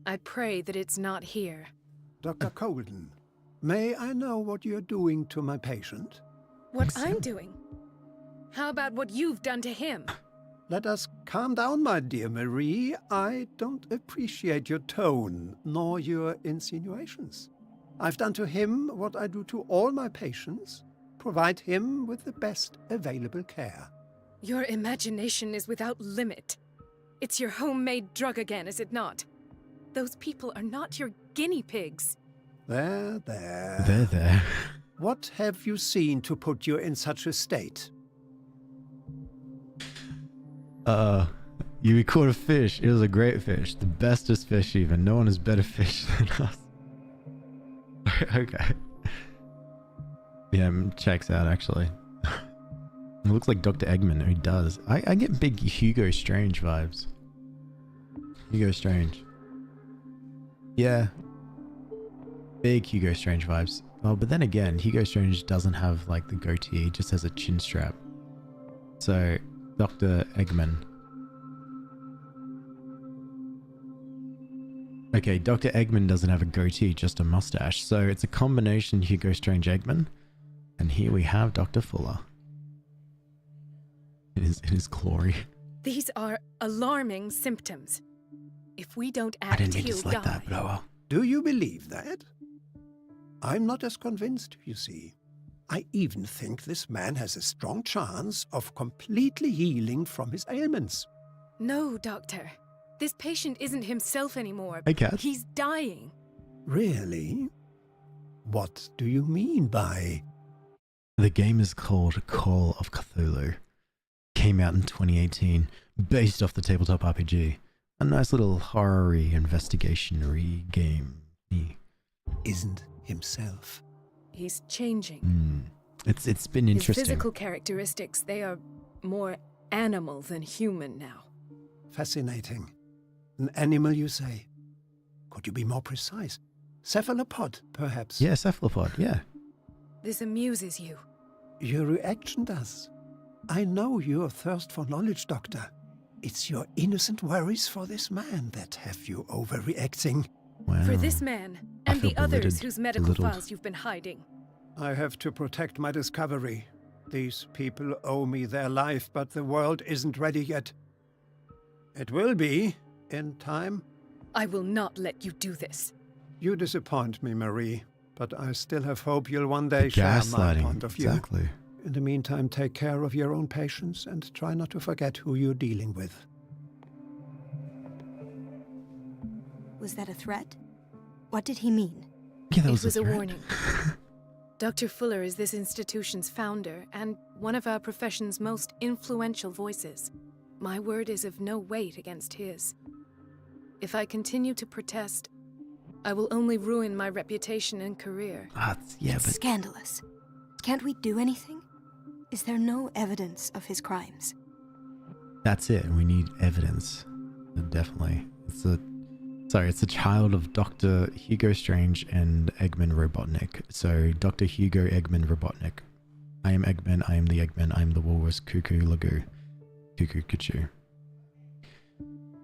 I pray that it's not here. Dr. Colden, may I know what you're doing to my patient? What I'm doing? How about what you've done to him? Let us calm down, my dear Marie. I don't appreciate your tone, nor your insinuations. I've done to him what I do to all my patients, provide him with the best available care. Your imagination is without limit. It's your homemade drug again, is it not? Those people are not your guinea pigs. There. There. What have you seen to put you in such a state? You caught a fish. It was a great fish. The bestest fish even. No one has better fish than us. Okay. Yeah, checks out actually. It looks like Dr. Eggman. He does. I get big Hugo Strange vibes. Hugo Strange. Yeah. Big Hugo Strange vibes. Oh, but then again, Hugo Strange doesn't have like the goatee. He just has a chin strap. So, Dr. Eggman. Okay, Dr. Eggman doesn't have a goatee, just a mustache. So it's a combination Hugo Strange Eggman. And here we have Dr. Fuller. In his glory. These are alarming symptoms. If we don't act, he'll die. That, but oh well. Do you believe that? I'm not as convinced, you see. I even think this man has a strong chance of completely healing from his ailments. No, Doctor. This patient isn't himself anymore. Hey, Cat. He's dying. Really? What do you mean by... The game is called Call of Cthulhu. Came out in 2018, based off the tabletop RPG. A nice little horror-y, investigation-y game. Isn't himself. He's changing. It's been interesting. His physical characteristics, they are more animal than human now. Fascinating. An animal, you say? Could you be more precise? Cephalopod, perhaps? Yeah, cephalopod, yeah. This amuses you. Your reaction does. I know your thirst for knowledge, Doctor. It's your innocent worries for this man that have you overreacting. Wow. For this man, and the others whose medical files you've been hiding. I have to protect my discovery. These people owe me their life, but the world isn't ready yet. It will be, in time. I will not let you do this. You disappoint me, Marie, but I still have hope you'll one day share my point of view. Exactly. In the meantime, take care of your own patients and try not to forget who you're dealing with. Was that a threat? What did he mean? Yeah, that was a threat. warning. Dr. Fuller is this institution's founder and one of our profession's most influential voices. My word is of no weight against his. If I continue to protest, I will only ruin my reputation and career. It's scandalous. Can't we do anything? Is there no evidence of his crimes? That's it. We need evidence. Definitely. It's a child of Dr. Hugo Strange and Eggman Robotnik. So, Dr. Hugo Eggman Robotnik. I am Eggman, I am the Eggman, I am the Walrus Cuckoo Lagoo. Cuckoo Cuckoo.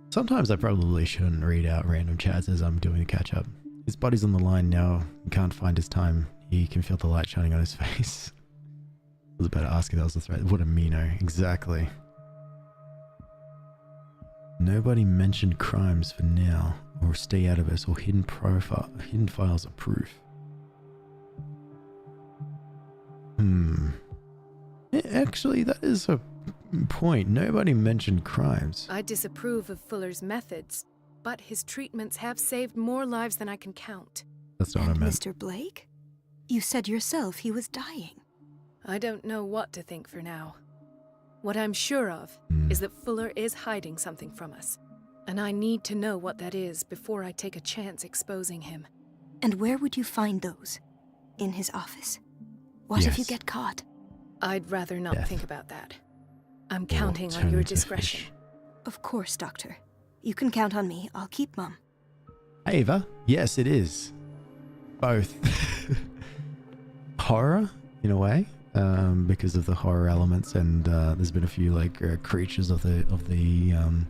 Sometimes I probably shouldn't read out random chats as I'm doing the catch-up. His body's on the line now. He can't find his time. He can feel the light shining on his face. I was about to ask if that was a threat. What a meano. Exactly. Nobody mentioned crimes for now, or stay out of us, or hidden files of proof. Actually, that is a point. Nobody mentioned crimes. I disapprove of Fuller's methods, but his treatments have saved more lives than I can count. That's not what I meant. Mr. Blake? You said yourself he was dying. I don't know what to think for now. What I'm sure of is that Fuller is hiding something from us. And I need to know what that is before I take a chance exposing him. And where would you find those? In his office? What if you get caught? I'd rather not think about that. I'm counting on your discretion. Of course, Doctor. You can count on me. I'll keep mum. Hey, Eva. Yes, it is. Both. Horror, in a way, because of the horror elements, and there's been a few like creatures of the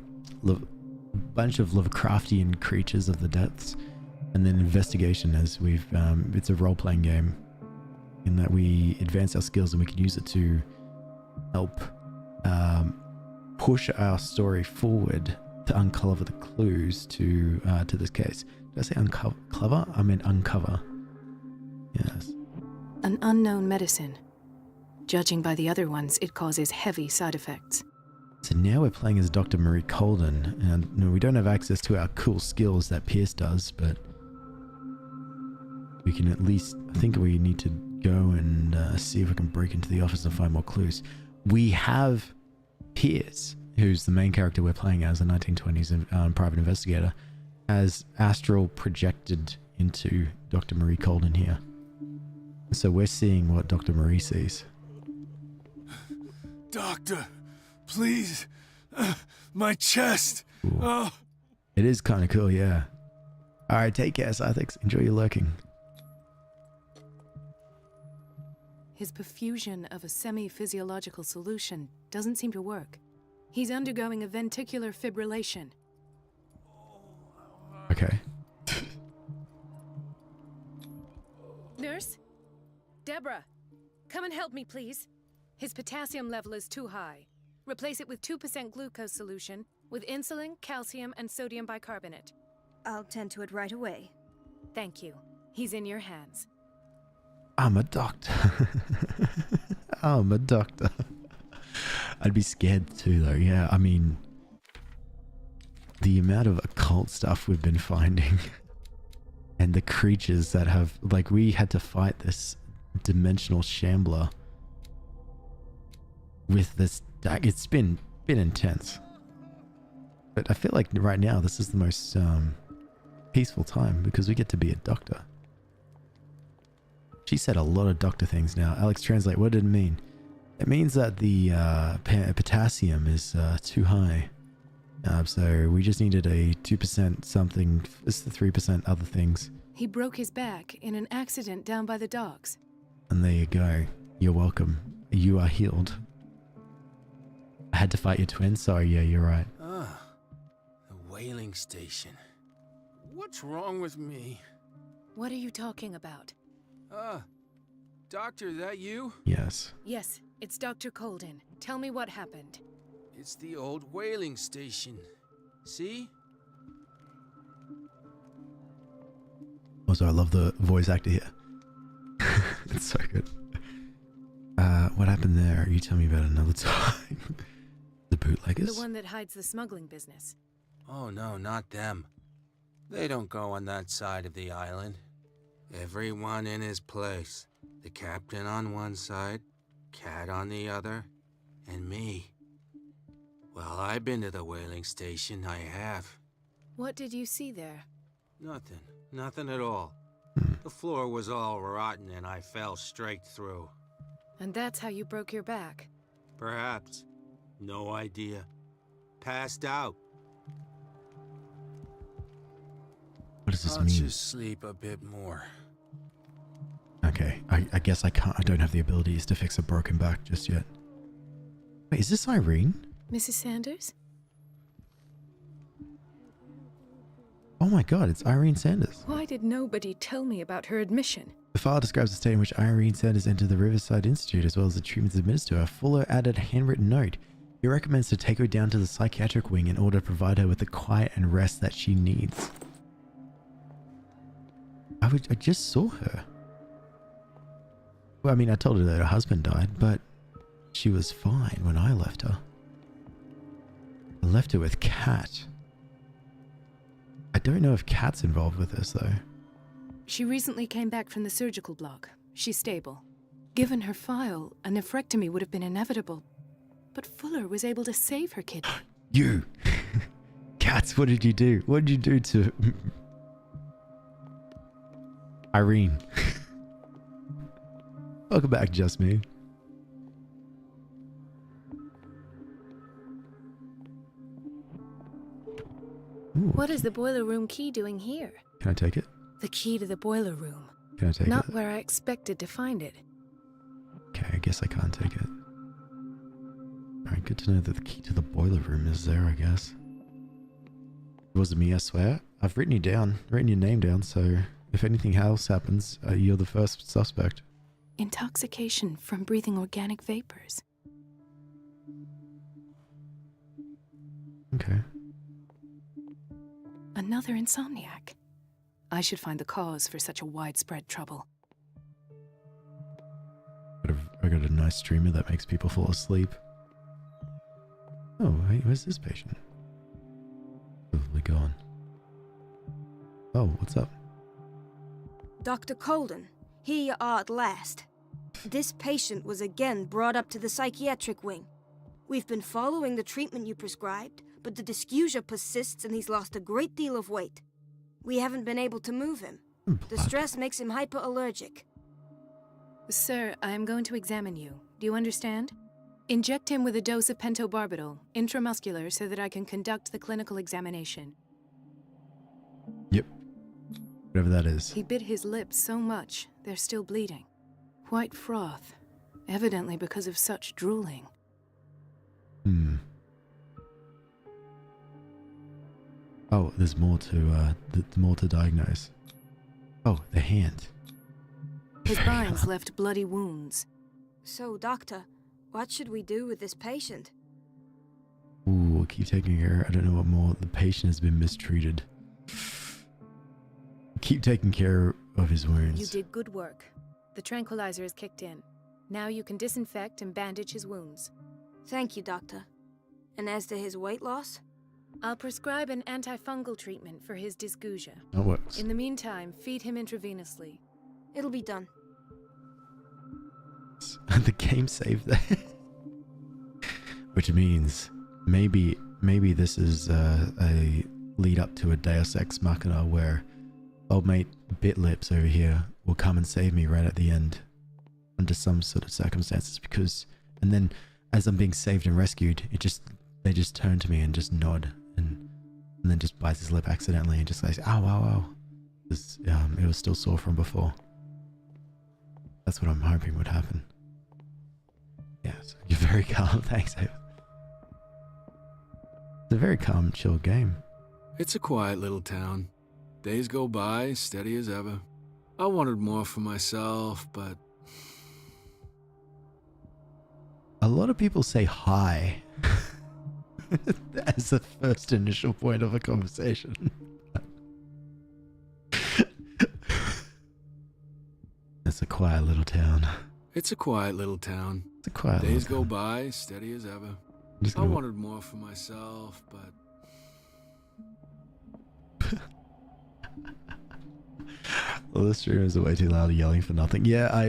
bunch of Lovecraftian creatures of the depths, and then investigation, as we've it's a role-playing game in that we advance our skills and we can use it to help push our story forward to uncover the clues to this case. Did I say uncover? I meant uncover. Yes. An unknown medicine. Judging by the other ones, it causes heavy side effects. So now we're playing as Dr. Marie Colden, and we don't have access to our cool skills that Pierce does, but we can at least, I think we need to go and see if we can break into the office and find more clues. We have Pierce, who's the main character we're playing as, a 1920s private investigator, as astral projected into Dr. Marie Colden here. So we're seeing what Dr. Marie sees. Doctor, please, my chest. Oh. It is kind of cool, yeah. All right, take care, Scythix. Enjoy your lurking. His perfusion of a semi-physiological solution doesn't seem to work. He's undergoing a ventricular fibrillation. Okay. Nurse? Deborah, come and help me, please. His potassium level is too high. Replace it with 2% glucose solution with insulin, calcium, and sodium bicarbonate. I'll tend to it right away. Thank you. He's in your hands. I'm a doctor. I'm a doctor. I'd be scared too, though. Yeah, I mean, the amount of occult stuff we've been finding and the creatures that have, like, we had to fight this dimensional shambler with this. It's been intense. But I feel like right now this is the most peaceful time because we get to be a doctor. She said a lot of doctor things now. Alex, translate. What did it mean? It means that the potassium is too high. So we just needed a 2% something. It's the 3% other things. He broke his back in an accident down by the docks. And there you go. You're welcome. You are healed. I had to fight your twin. Sorry, yeah, you're right. Ah, the whaling station. What's wrong with me? What are you talking about? Doctor, that you? Yes. Yes, it's Dr. Colden. Tell me what happened. It's the old whaling station. See? Also, I love the voice actor here. It's so good. What happened there? You tell me about another time. The bootleggers? The one that hides the smuggling business. Oh no, not them. They don't go on that side of the island. Everyone in his place. The captain on one side, Cat on the other, and me. Well, I've been to the whaling station, I have. What did you see there? Nothing. Nothing at all. The floor was all rotten and I fell straight through. And that's how you broke your back? Perhaps. No idea. Passed out. What does this I'll mean? just sleep a bit more. Okay, I guess I don't have the abilities to fix a broken back just yet. Wait, is this Irene? Mrs. Sanders? Oh my god, it's Irene Sanders. Why did nobody tell me about her admission? The file describes the state in which Irene Sanders entered the Riverside Institute as well as the treatments administered to her. Fuller added a handwritten note. He recommends to take her down to the psychiatric wing in order to provide her with the quiet and rest that she needs. I just saw her. Well, I mean, I told her that her husband died, but she was fine when I left her. I left her with Cat. I don't know if Cat's involved with this, though. She recently came back from the surgical block. She's stable. Given her file, a nephrectomy would have been inevitable. But Fuller was able to save her kidney. You! Cats, what did you do? What did you do to... Irene? Welcome back, Just Me. Ooh. What is the boiler room key doing here? Can I take it? The key to the boiler room. Can I take it? Not where I expected to find it. Okay, I guess I can't take it. Alright, good to know that the key to the boiler room is there, I guess. It wasn't me, I swear. I've written your name down, so if anything else happens, you're the first suspect. Intoxication from breathing organic vapors. Okay. Another insomniac. I should find the cause for such a widespread trouble. I got a nice streamer that makes people fall asleep. Oh, hey, where's this patient? Probably gone. Oh, what's up? Dr. Colden, here you are at last. This patient was again brought up to the psychiatric wing. We've been following the treatment you prescribed, but the dysgeusia persists and he's lost a great deal of weight. We haven't been able to move him. The stress makes him hyperallergic. Sir, I am going to examine you. Do you understand? Inject him with a dose of pentobarbital, intramuscular, so that I can conduct the clinical examination. Yep. Whatever that is. He bit his lips so much, they're still bleeding. White froth, evidently because of such drooling. Oh, there's more to diagnose. Oh, the hand. His binds left bloody wounds. So, doctor, what should we do with this patient? Ooh, keep taking care. I don't know what more. The patient has been mistreated. Keep taking care of his wounds. You did good work. The tranquilizer is kicked in. Now you can disinfect and bandage his wounds. Thank you, doctor. And as to his weight loss? I'll prescribe an antifungal treatment for his dysgeusia. That works. In the meantime, feed him intravenously. It'll be done. The game saved that. Which means maybe this is a lead up to a Deus Ex Machina where old mate Bit Lips over here will come and save me right at the end under some sort of circumstances, because and then as I'm being saved and rescued, they just turn to me and just nod and then just bites his lip accidentally and just says, ow, ow, ow. It was still sore from before. That's what I'm hoping would happen. Yeah, so you're very calm. Thanks, Ava. It's a very calm, chill game. It's a quiet little town. Days go by, steady as ever. I wanted more for myself, but... A lot of people say hi as the first initial point of a conversation. It's a quiet little town. It's a quiet little town. It's a quiet Days little go by, steady as ever. I wanted more for myself, but... Well, the streamers are way too loud, yelling for nothing. Yeah,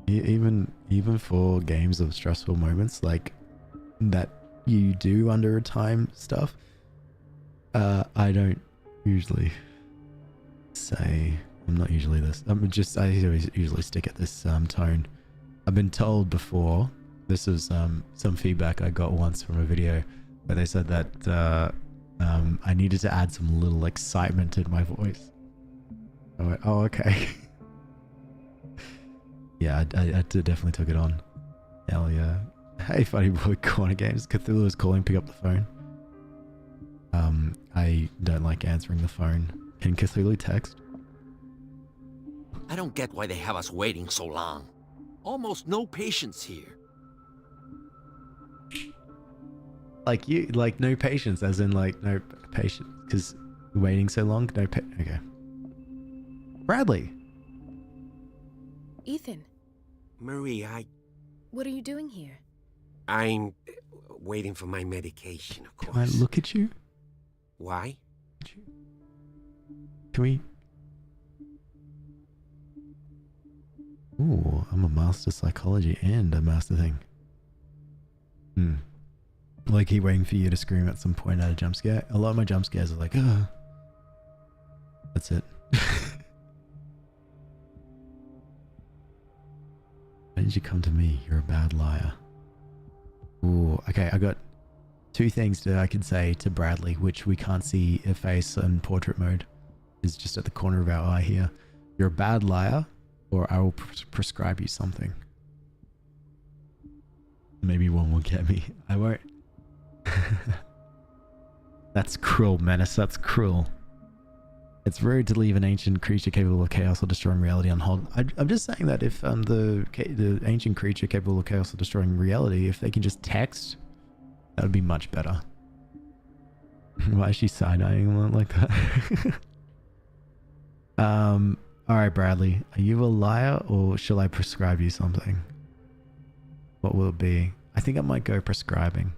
even for games of stressful moments like that you do under a time stuff, I don't usually say. I'm not usually this. I usually stick at this tone. I've been told before. This was some feedback I got once from a video where they said that I needed to add some little excitement in my voice. I went, oh, okay. Yeah, I definitely took it on. Hell yeah. Hey, funny boy, Corner Games. Cthulhu is calling, pick up the phone. I don't like answering the phone. Can Cthulhu text? I don't get why they have us waiting so long. Almost no patience here. Like no patience, as in like no patience, because waiting so long, okay. Bradley. Ethan. Marie, What are you doing here? I'm waiting for my medication, of course. Can I look at you? Why? Can we Ooh, I'm a master psychology and a master thing. Like, keep waiting for you to scream at some point at a jump scare. A lot of my jump scares are like, oh. That's it. Why did you come to me? You're a bad liar. Ooh, okay, I got 2 things that I can say to Bradley, which we can't see a face in portrait mode. It's just at the corner of our eye here. You're a bad liar, or I will prescribe you something. Maybe one will get me. I won't. That's cruel, Menace. That's cruel. It's rude to leave an ancient creature capable of chaos or destroying reality on hold. I'm just saying that if the ancient creature capable of chaos or destroying reality, if they can just text, that would be much better. Why is she side-eyeing like that? Alright, Bradley. Are you a liar, or shall I prescribe you something? What will it be? I think I might go prescribing.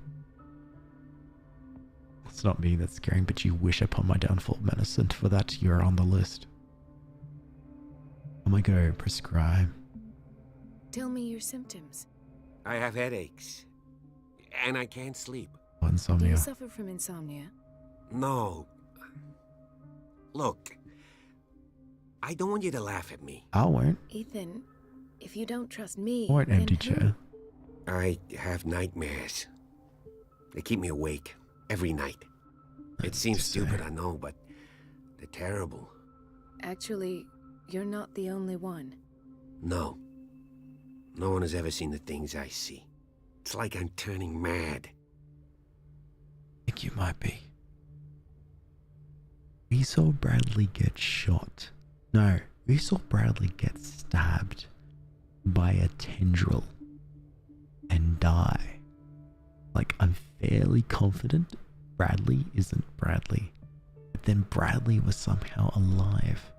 It's not me that's scaring, but you wish upon my downfall, Menace, and for that you're on the list. I might go prescribe. Tell me your symptoms. I have headaches. And I can't sleep. Do Insomnia. you suffer from insomnia? No. Look. I don't want you to laugh at me. I won't. Ethan, if you don't trust me, Or an then empty who? chair. I have nightmares. They keep me awake every night. It seems stupid, I know, but they're terrible. Actually, you're not the only one. No. No one has ever seen the things I see. It's like I'm turning mad. I think you might be. We saw Bradley get shot. No, we saw Bradley get stabbed by a tendril and die. Like, I'm fairly confident Bradley isn't Bradley. But then Bradley was somehow alive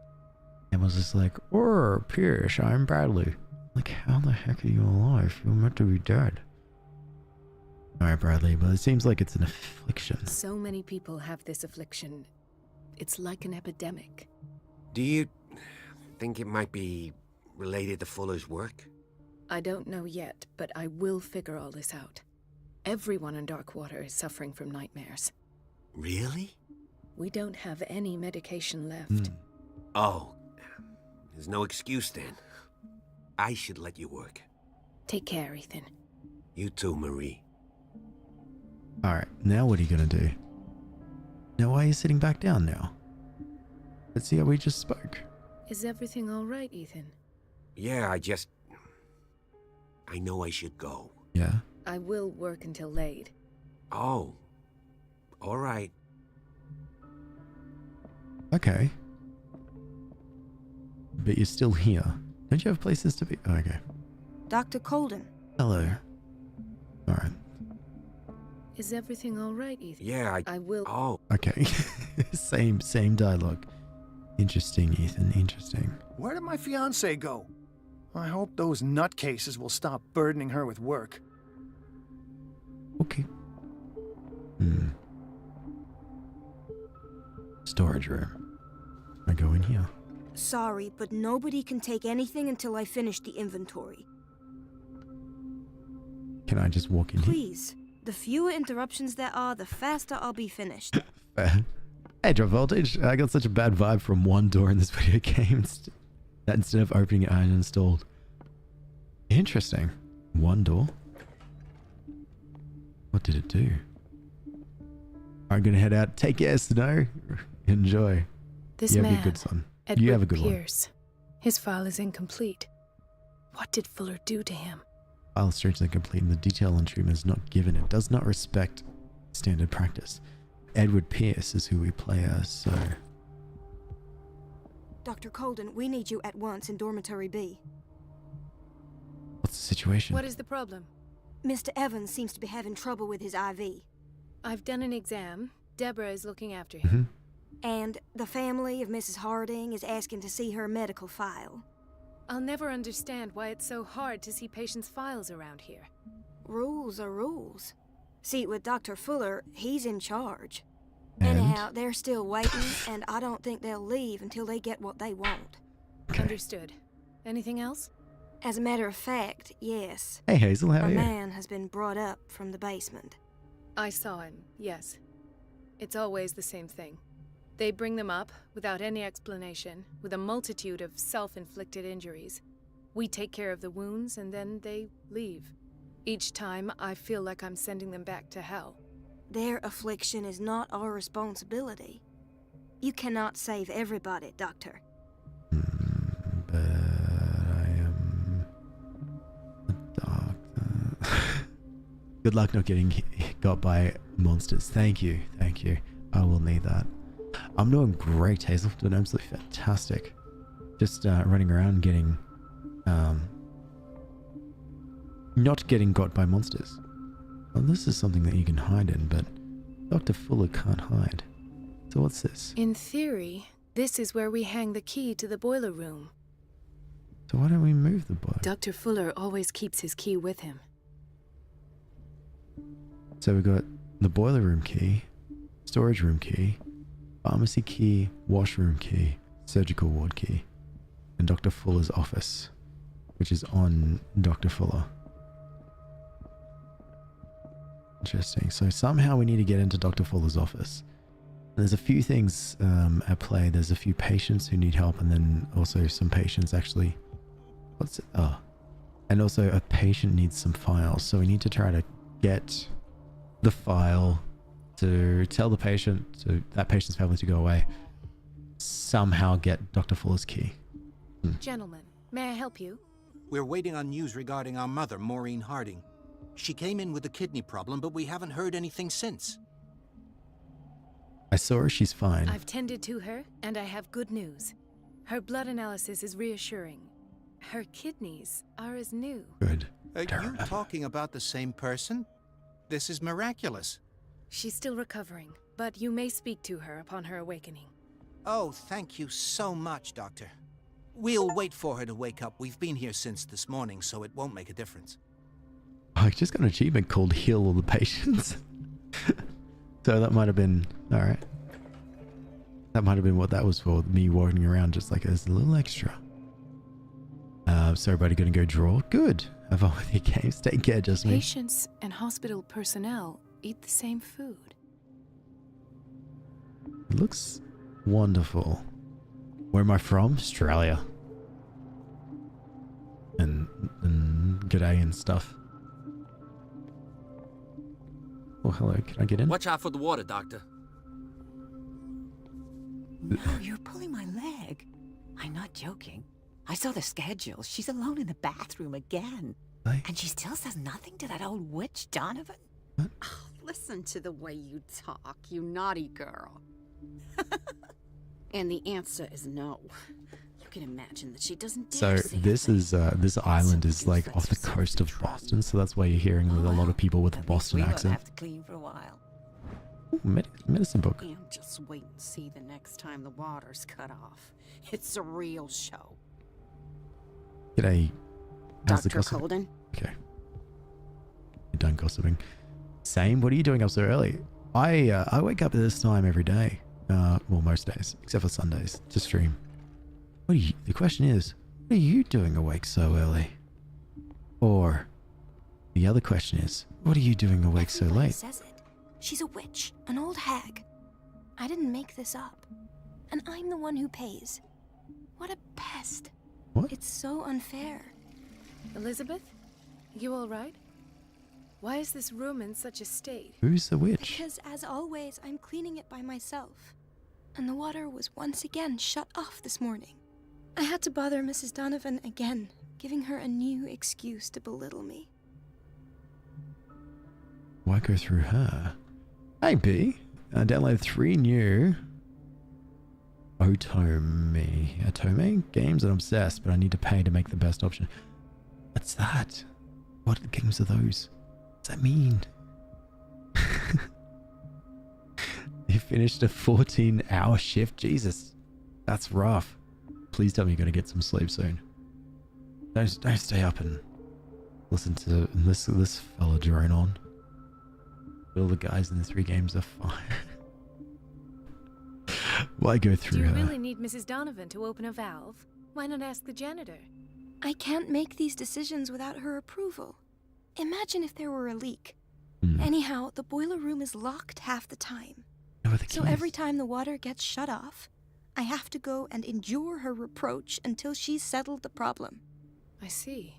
and was just like, "Oh, Pierce, I'm Bradley." Like, how the heck are you alive? You're meant to be dead. Alright, Bradley, but it seems like it's an affliction. So many people have this affliction. It's like an epidemic. Do you think it might be related to Fuller's work? I don't know yet, but I will figure all this out. Everyone in Darkwater is suffering from nightmares. Really? We don't have any medication left. Oh, there's no excuse then. I should let you work. Take care, Ethan. You too, Marie. Alright, now what are you gonna do? Now why are you sitting back down now? Let's see how we just spoke. Is everything all right, Ethan? Yeah, I know I should go. Yeah? I will work until late. Oh. All right. Okay. But you're still here. Don't you have places to be? Oh, okay. Dr. Colden. Hello. Alright. Is everything all right, Ethan? Yeah, I will. Oh. Okay. same dialogue. Interesting, Ethan. Interesting. Where did my fiancé go? I hope those nutcases will stop burdening her with work. Okay. Storage room. I go in here. Sorry, but nobody can take anything until I finish the inventory. Can I just walk in here? Please. The fewer interruptions there are, the faster I'll be finished. Hey, drop voltage. I got such a bad vibe from one door in this video game that instead of opening it, I uninstalled. Interesting. One door. What did it do? I'm gonna head out. Take care, Snow. Enjoy. This you man, have a good son. Edward You have a good Pierce. His file is incomplete. What did Fuller do to him? File is strangely incomplete and the detail on treatment is not given. It does not respect standard practice. Edward Pierce is who we play as, so... Dr. Colden, we need you at once in Dormitory B. What's the situation? What is the problem? Mr. Evans seems to be having trouble with his IV. I've done an exam. Deborah is looking after him. And the family of Mrs. Harding is asking to see her medical file. I'll never understand why it's so hard to see patients' files around here. Rules are rules. See, with Dr. Fuller, he's in charge. And? Anyhow, they're still waiting, and I don't think they'll leave until they get what they want. Okay. Understood. Anything else? As a matter of fact, yes. Hey Hazel, how are A you? man has been brought up from the basement. I saw him, yes. It's always the same thing. They bring them up without any explanation, with a multitude of self-inflicted injuries. We take care of the wounds and then they leave. Each time, I feel like I'm sending them back to hell. Their affliction is not our responsibility. You cannot save everybody, Doctor. But I am a doctor. Good luck not getting got by monsters. Thank you. Thank you. I will need that. I'm doing great, Hazel. Doing absolutely fantastic. Just running around getting... not getting got by monsters. Well, this is something that you can hide in, but Dr. Fuller can't hide. So what's this? In theory, this is where we hang the key to the boiler room. So why don't we move the boiler? Dr. Fuller always keeps his key with him. So we've got the boiler room key, storage room key, pharmacy key, washroom key, surgical ward key, and Dr. Fuller's office, which is on Dr. Fuller. Interesting. So somehow we need to get into Dr. Fuller's office. And there's a few things at play. There's a few patients who need help, and then also some patients actually... What's it? Oh. And also a patient needs some files. So we need to try to get the file to tell the patient, to that patient's family to go away. Somehow get Dr. Fuller's key. Gentlemen, may I help you? We're waiting on news regarding our mother, Maureen Harding. She came in with a kidney problem, but we haven't heard anything since. I saw her, she's fine. I've tended to her, and I have good news. Her blood analysis is reassuring. Her kidneys are as new. Good. Are you talking about the same person? This is miraculous. She's still recovering, but you may speak to her upon her awakening. Oh, thank you so much, Doctor. We'll wait for her to wake up. We've been here since this morning, so it won't make a difference. I just got an achievement called Heal All the Patients. So that might have been... Alright. That might have been what that was for. Me walking around just like as a little extra. So everybody gonna go draw? Good. Have fun with your games. Take care, just me. Patients and hospital personnel eat the same food. It looks wonderful. Where am I from? Australia. And g'day and stuff. Oh, hello. Can I get in? Watch out for the water, Doctor. No, you're pulling my leg. I'm not joking. I saw the schedule. She's alone in the bathroom again. And she still says nothing to that old witch, Donovan. What? Oh, listen to the way you talk, you naughty girl. And the answer is no. You can imagine that she doesn't dare So say this is this island is like off the coast of Boston, so that's why you're hearing a lot of people with a Boston accent. Have to clean for a while. Ooh, medicine book. And just wait and see the next time the water's cut off. It's a real show. G'day. How's the Dr. gossip? Colden? Okay. You're done gossiping. Same. What are you doing up so early? I wake up at this time every day. Well, most days, except for Sundays, to stream. What are you? The question is, what are you doing awake so early? Or the other question is, what are you doing awake so Everybody late? says it. She's a witch, an old hag. I didn't make this up. And I'm the one who pays. What a pest. What? It's so unfair. Elizabeth? You all right? Why is this room in such a state? Who's the witch? Because, as always, I'm cleaning it by myself. And the water was once again shut off this morning. I had to bother Mrs. Donovan again, giving her a new excuse to belittle me. Why go through her? Hey B, download 3 new Otome games. I'm obsessed, but I need to pay to make the best option. What's that? What games are those? What's that mean? You finished a 14-hour shift? Jesus, that's rough. Please tell me you're going to get some sleep soon. Don't stay up and listen to this fella drone on. All the guys in the 3 games are fine. Why go through Do you her? really need Mrs. Donovan to open a valve? Why not ask the janitor? I can't make these decisions without her approval. Imagine if there were a leak. Anyhow, the boiler room is locked half the time. So every time the water gets shut off, I have to go and endure her reproach until she's settled the problem. I see.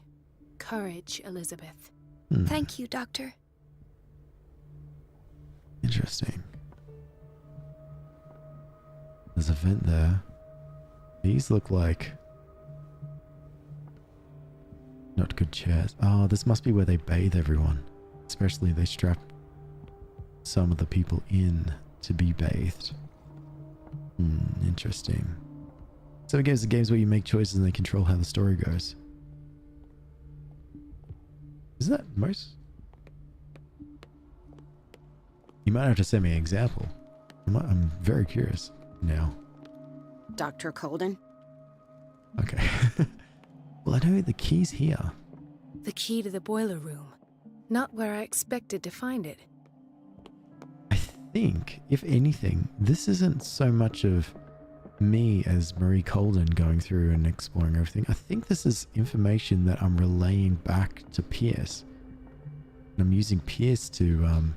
Courage, Elizabeth. Thank you, Doctor. Interesting. There's a vent there. These look like not good chairs. Oh, this must be where they bathe everyone. Especially they strap some of the people in to be bathed. Interesting. So games are games where you make choices and they control how the story goes. Is that most? You might have to send me an example. I'm very curious now. Dr. Colden? Okay. Well, I know the key's here. The key to the boiler room. Not where I expected to find it. I think, if anything, this isn't so much of me as Marie Colden going through and exploring everything. I think this is information that I'm relaying back to Pierce. And I'm using Pierce to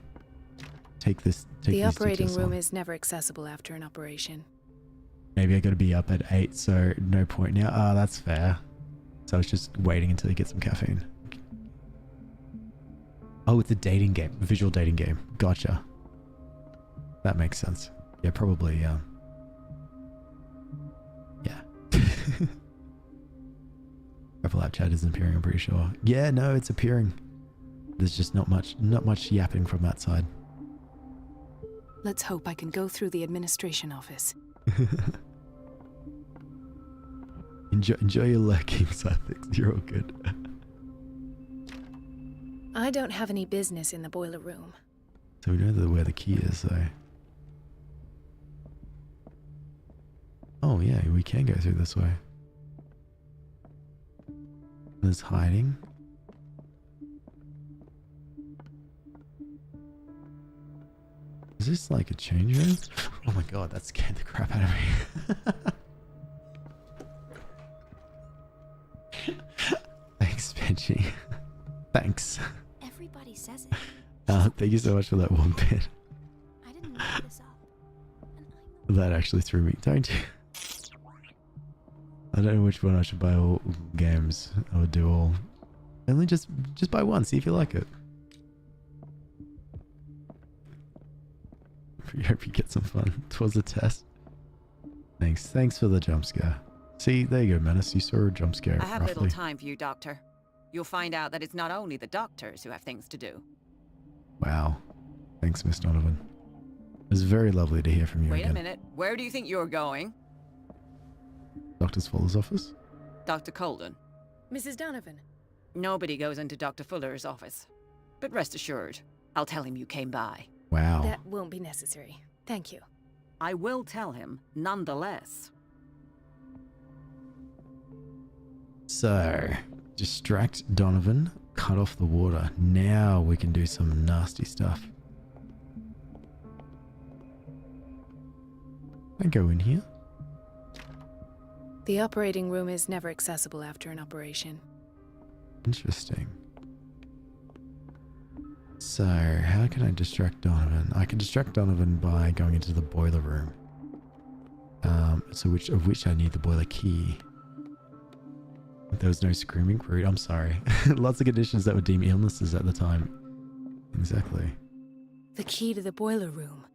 take this. The operating room is never accessible after an operation. Maybe I got to be up at 8, so no point now. Ah, that's fair. So I was just waiting until you get some caffeine. Oh, it's a dating game, a visual dating game. Gotcha. That makes sense. Yeah, probably. Yeah. Purple app chat isn't appearing, I'm pretty sure. Yeah, no, it's appearing. There's just not much yapping from that side. Let's hope I can go through the administration office. Enjoy your lurkings, I think. You're all good. I don't have any business in the boiler room. So we know where the key is, though. Oh, yeah, we can go through this way. There's hiding. Is this like a change room? Oh my god, that scared the crap out of me. Thanks, Benji. Thanks. Everybody says it. Thank you so much for that one bit. I didn't make this up. That actually threw me. Don't you? I don't know which one I should buy all games. I would do all. Only just buy one, see if you like it. I hope you get some fun. Twas a test. Thanks for the jump scare. See, there you go, Menace. You saw a jump scare. I have roughly. little time for you, Doctor. You'll find out that it's not only the doctors who have things to do. Wow. Thanks, Miss Donovan. It was very lovely to hear from you Wait again. a minute. Where do you think you're going? Dr. Fuller's office? Dr. Colden. Mrs. Donovan. Nobody goes into Dr. Fuller's office. But rest assured, I'll tell him you came by. Wow. That won't be necessary. Thank you. I will tell him, nonetheless. So, distract Donovan, cut off the water. Now we can do some nasty stuff. I go in here. The operating room is never accessible after an operation. Interesting. So, how can I distract Donovan? I can distract Donovan by going into the boiler room. So of which I need the boiler key. There was no screaming rude. I'm sorry. Lots of conditions that would deem illnesses at the time. Exactly. The key to the boiler room.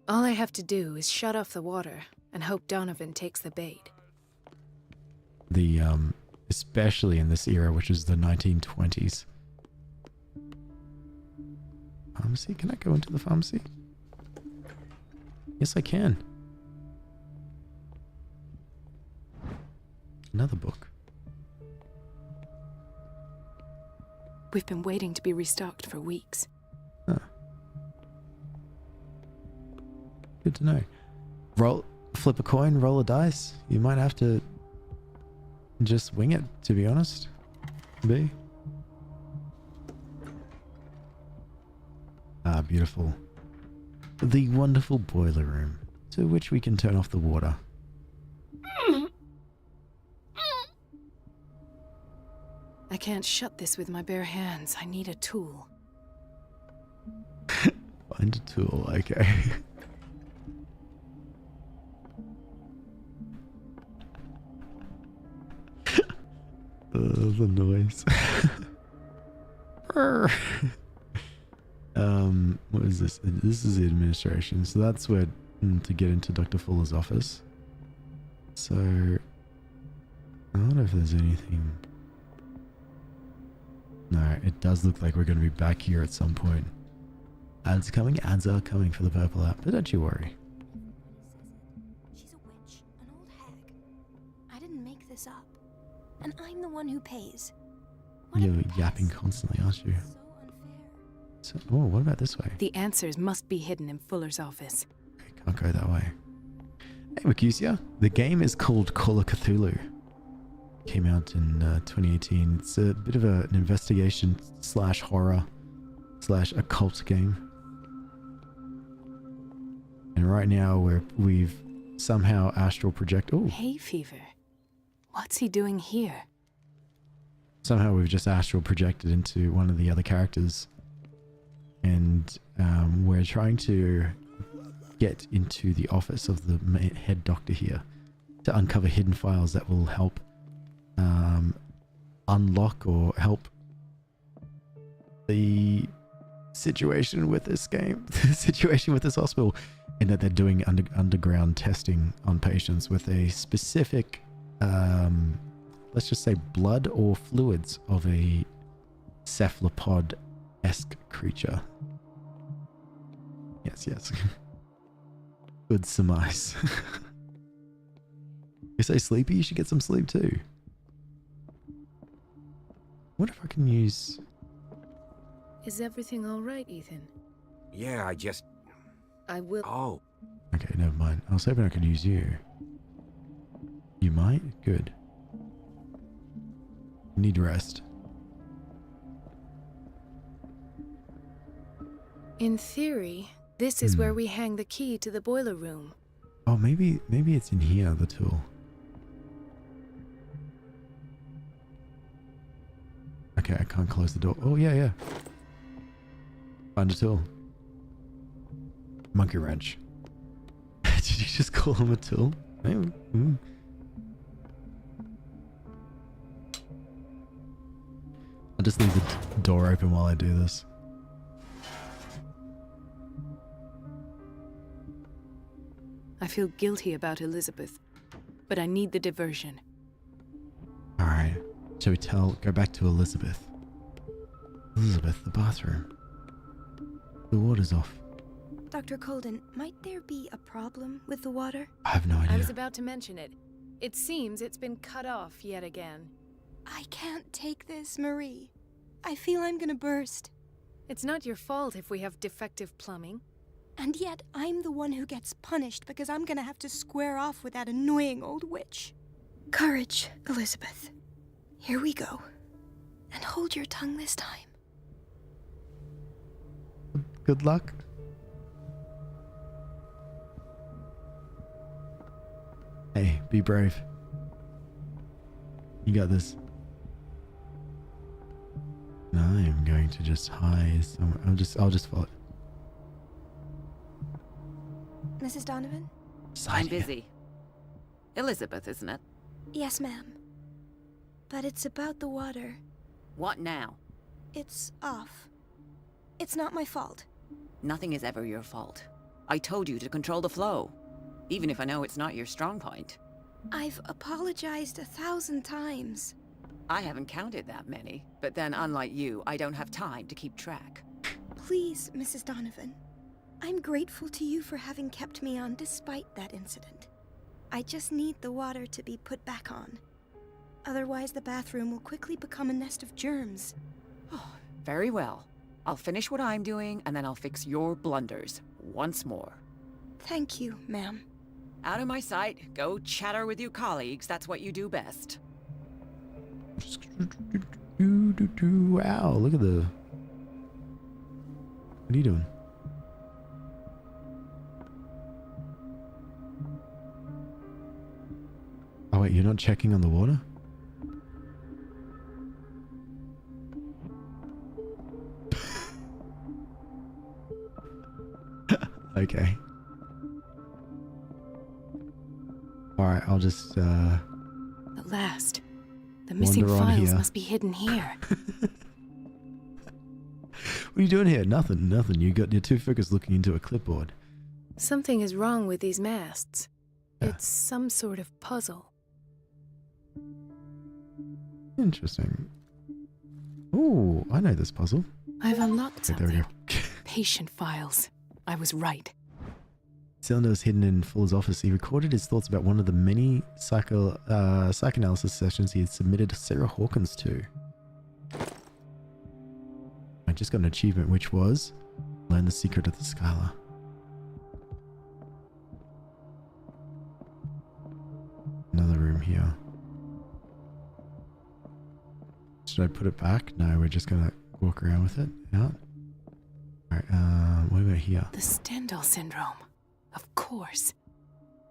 All I have to do is shut off the water and hope Donovan takes the bait. The, especially in this era, which is the 1920s. Pharmacy? Can I go into the pharmacy? Yes, I can. Another book. We've been waiting to be restocked for weeks. Huh. Good to know. Flip a coin, roll a dice. You might have to just wing it, to be honest. B. Ah, beautiful. The wonderful boiler room, to which we can turn off the water. I can't shut this with my bare hands. I need a tool. Find a tool, okay. The noise. What is this? This is the administration. So that's where to get into Dr. Fuller's office. So I wonder if there's anything. No, it does look like we're going to be back here at some point. Ads coming. Ads are coming for the purple app, but don't you worry. She's a witch, an old hag. I didn't make this up. And I'm the one who pays. You're yapping constantly, aren't you? So, oh, what about this way? The answers must be hidden in Fuller's office. Okay, can't go that way. Hey, Mercusia. The game is called Call of Cthulhu. Came out in 2018. It's a bit of an investigation / horror / occult game. And right now we've somehow astral project. Oh, Hay fever. What's he doing here? Somehow we've just astral projected into one of the other characters. And we're trying to get into the office of the head doctor here to uncover hidden files that will help unlock or help the situation with this game, the situation with this hospital, in that they're doing underground testing on patients with a specific, let's just say blood or fluids of a cephalopod-esque creature. Yes. Good surmise. You say sleepy? You should get some sleep too. What if I can use... Is everything all right, Ethan? Yeah, I will... Oh. Okay, never mind. I was hoping I could use you. You might? Good. Need rest. In theory, this is where we hang the key to the boiler room. Oh, maybe it's in here, the tool. Okay, I can't close the door. Oh, yeah. Find a tool. Monkey wrench. Did you just call him a tool? Maybe. I'll just leave the door open while I do this. I feel guilty about Elizabeth, but I need the diversion. Alright. Shall we go back to Elizabeth? Elizabeth, the bathroom. The water's off. Dr. Colden, might there be a problem with the water? I have no idea. I was about to mention it. It seems it's been cut off yet again. I can't take this, Marie. I feel I'm gonna burst. It's not your fault if we have defective plumbing. And yet, I'm the one who gets punished because I'm gonna have to square off with that annoying old witch. Courage, Elizabeth. Here we go. And hold your tongue this time. Good luck. Hey, be brave. You got this. And I am going to just hide somewhere. I'll just follow. Mrs. Donovan? I'm busy. Elizabeth, isn't it? Yes, ma'am. But it's about the water. What now? It's off. It's not my fault. Nothing is ever your fault. I told you to control the flow, even if I know it's not your strong point. I've apologized 1,000 times. I haven't counted that many, but then unlike you, I don't have time to keep track. Please, Mrs. Donovan. I'm grateful to you for having kept me on despite that incident. I just need the water to be put back on. Otherwise, the bathroom will quickly become a nest of germs. Oh, very well. I'll finish what I'm doing, and then I'll fix your blunders once more. Thank you, ma'am. Out of my sight. Go chatter with your colleagues. That's what you do best. Wow, look at the... What are you doing? Oh wait, you're not checking on the water? Okay. Alright, I'll just, At last. The missing wander on files here. must be hidden here. What are you doing here? Nothing. You got your two fingers looking into a clipboard. Something is wrong with these masts. It's some sort of puzzle. Interesting. Ooh, I know this puzzle. I've unlocked Okay, there we something. go. Patient files. I was right. Cylinder was hidden in Fuller's office. He recorded his thoughts about one of the many psychoanalysis sessions he had submitted Sarah Hawkins to. I just got an achievement, which was learn the secret of the Skylar. Another room here. Should I put it back? No, we're just gonna walk around with it. Out. Alright, what about here? The Stendhal syndrome. Of course.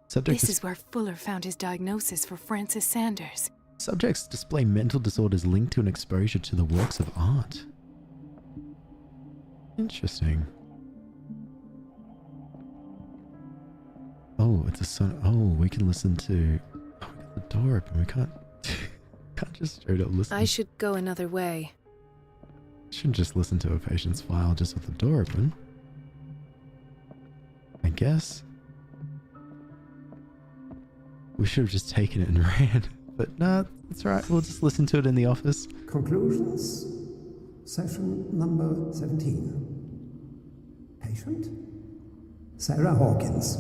Subject This is where Fuller found his diagnosis for Francis Sanders. Subjects display mental disorders linked to an exposure to the works of art. Interesting. Oh, it's a son. Oh, we can listen to. Oh, we got the door open. We can't. Can't just straight up listen. I should go another way. Shouldn't just listen to a patient's file just with the door open. I guess. We should have just taken it and ran. But no, that's right. We'll just listen to it in the office. Conclusions. Session number 17. Patient? Sarah Hawkins.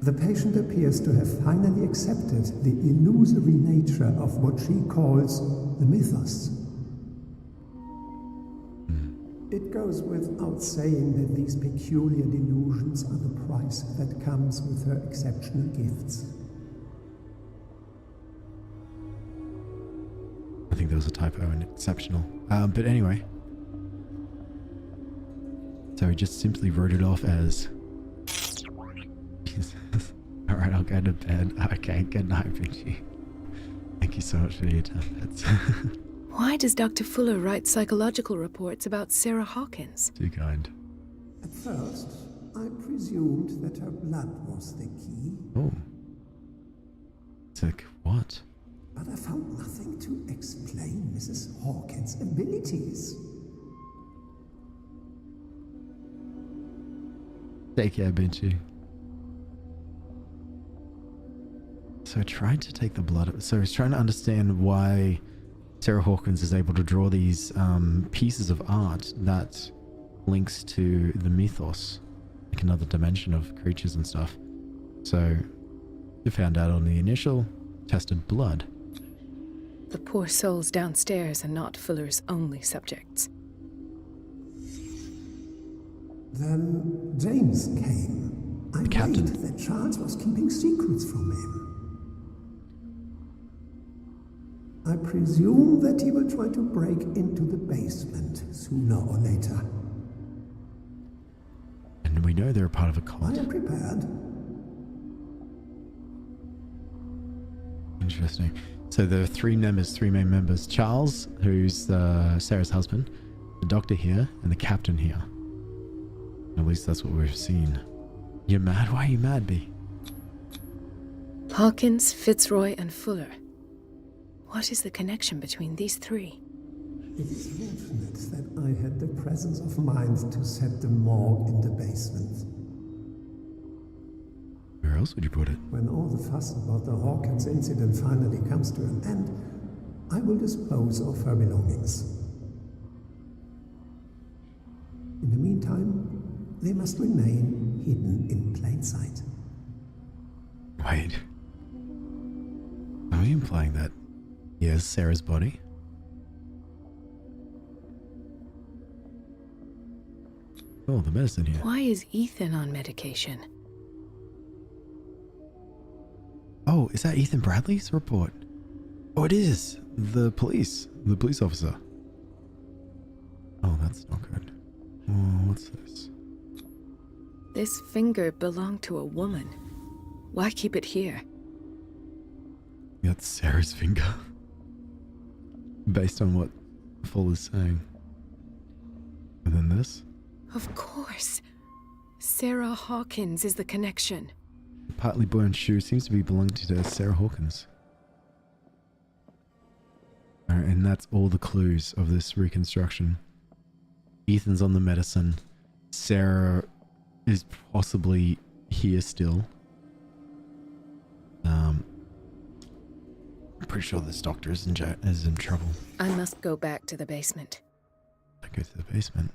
The patient appears to have finally accepted the illusory nature of what she calls the mythos. It goes without saying that these peculiar delusions are the price that comes with her exceptional gifts. I think there was a typo in exceptional. But anyway. So he just simply wrote it off as... Alright, I'll go to bed. Okay, good night, Pinchy. Thank you so much for your time, pets. Why does Dr. Fuller write psychological reports about Sarah Hawkins? Too kind. At first, I presumed that her blood was the key. Oh. Sick. What? But I found nothing to explain Mrs. Hawkins' abilities. Take care, Pinchy. So I tried to take the blood. So he's trying to understand why Sarah Hawkins is able to draw these pieces of art that links to the mythos, like another dimension of creatures and stuff. So you found out on the initial tested blood. The poor souls downstairs are not Fuller's only subjects. Then James came. I worried that Charles was keeping secrets from him. I presume that he will try to break into the basement sooner or later. And we know they're a part of a cult. I am prepared. Interesting. So there are three main members. Charles, who's Sarah's husband, the doctor here, and the captain here. At least that's what we've seen. You're mad? Why are you mad, B? Hawkins, Fitzroy, and Fuller. What is the connection between these three? It is fortunate that I had the presence of mind to set the morgue in the basement. Where else would you put it? When all the fuss about the Hawkins incident finally comes to an end, I will dispose of her belongings. In the meantime, they must remain hidden in plain sight. Wait. Are you implying that here's Sarah's body? Oh, the medicine here. Why is Ethan on medication? Oh, is that Ethan Bradley's report? Oh, it is. The police officer. Oh, that's not good. Oh, what's this? This finger belonged to a woman. Why keep it here? That's Sarah's finger. Based on what Fuller's saying. And then this? Of course. Sarah Hawkins is the connection. The partly burned shoe seems to be belonging to Sarah Hawkins. Alright, and that's all the clues of this reconstruction. Ethan's on the medicine. Sarah is possibly here still. I'm pretty sure this doctor is in trouble. I must go back to the basement. I go to the basement.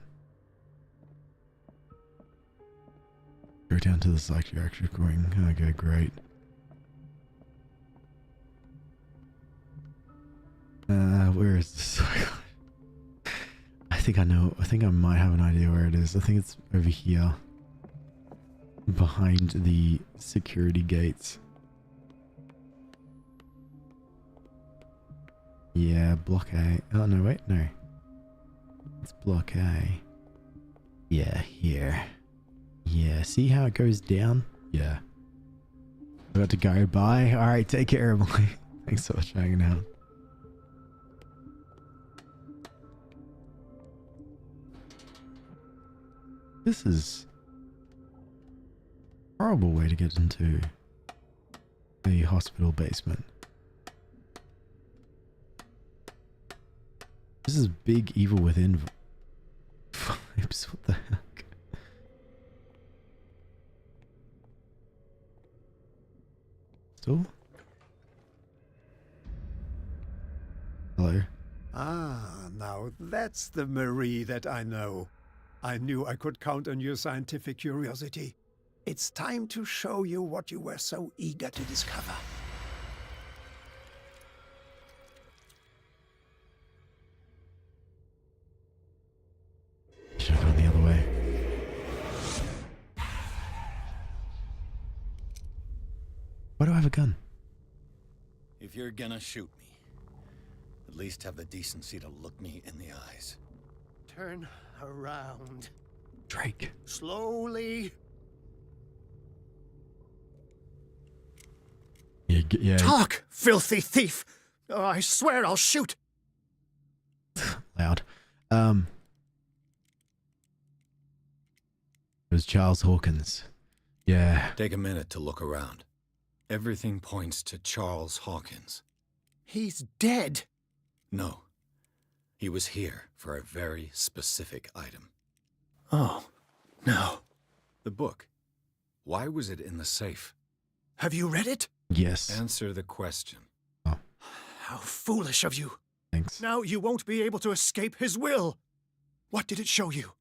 Go down to the psychiatric wing. Okay, great. Where is this? I think I know. I think I might have an idea where it is. I think it's over here. Behind the security gates. Yeah, block A. Oh, no, wait, no. It's block A. Yeah, here. Yeah, see how it goes down? Yeah. I got to go. Bye. Alright, take care, Emily. Thanks so much for hanging out. This is a horrible way to get into the hospital basement. This is big evil within vibes. What the heck? Still? Hello? Ah, now that's the Marie that I know. I knew I could count on your scientific curiosity. It's time to show you what you were so eager to discover. Should have gone the other way. Why do I have a gun? If you're gonna shoot me, at least have the decency to look me in the eyes. Turn around. Drake. Slowly. Yeah. Talk, filthy thief! Oh, I swear I'll shoot. Loud. It was Charles Hawkins. Yeah. Take a minute to look around. Everything points to Charles Hawkins. He's dead. No. He was here for a very specific item. Oh, no. The book. Why was it in the safe? Have you read it? Yes. Answer the question. Oh. How foolish of you. Thanks. Now you won't be able to escape his will. What did it show you?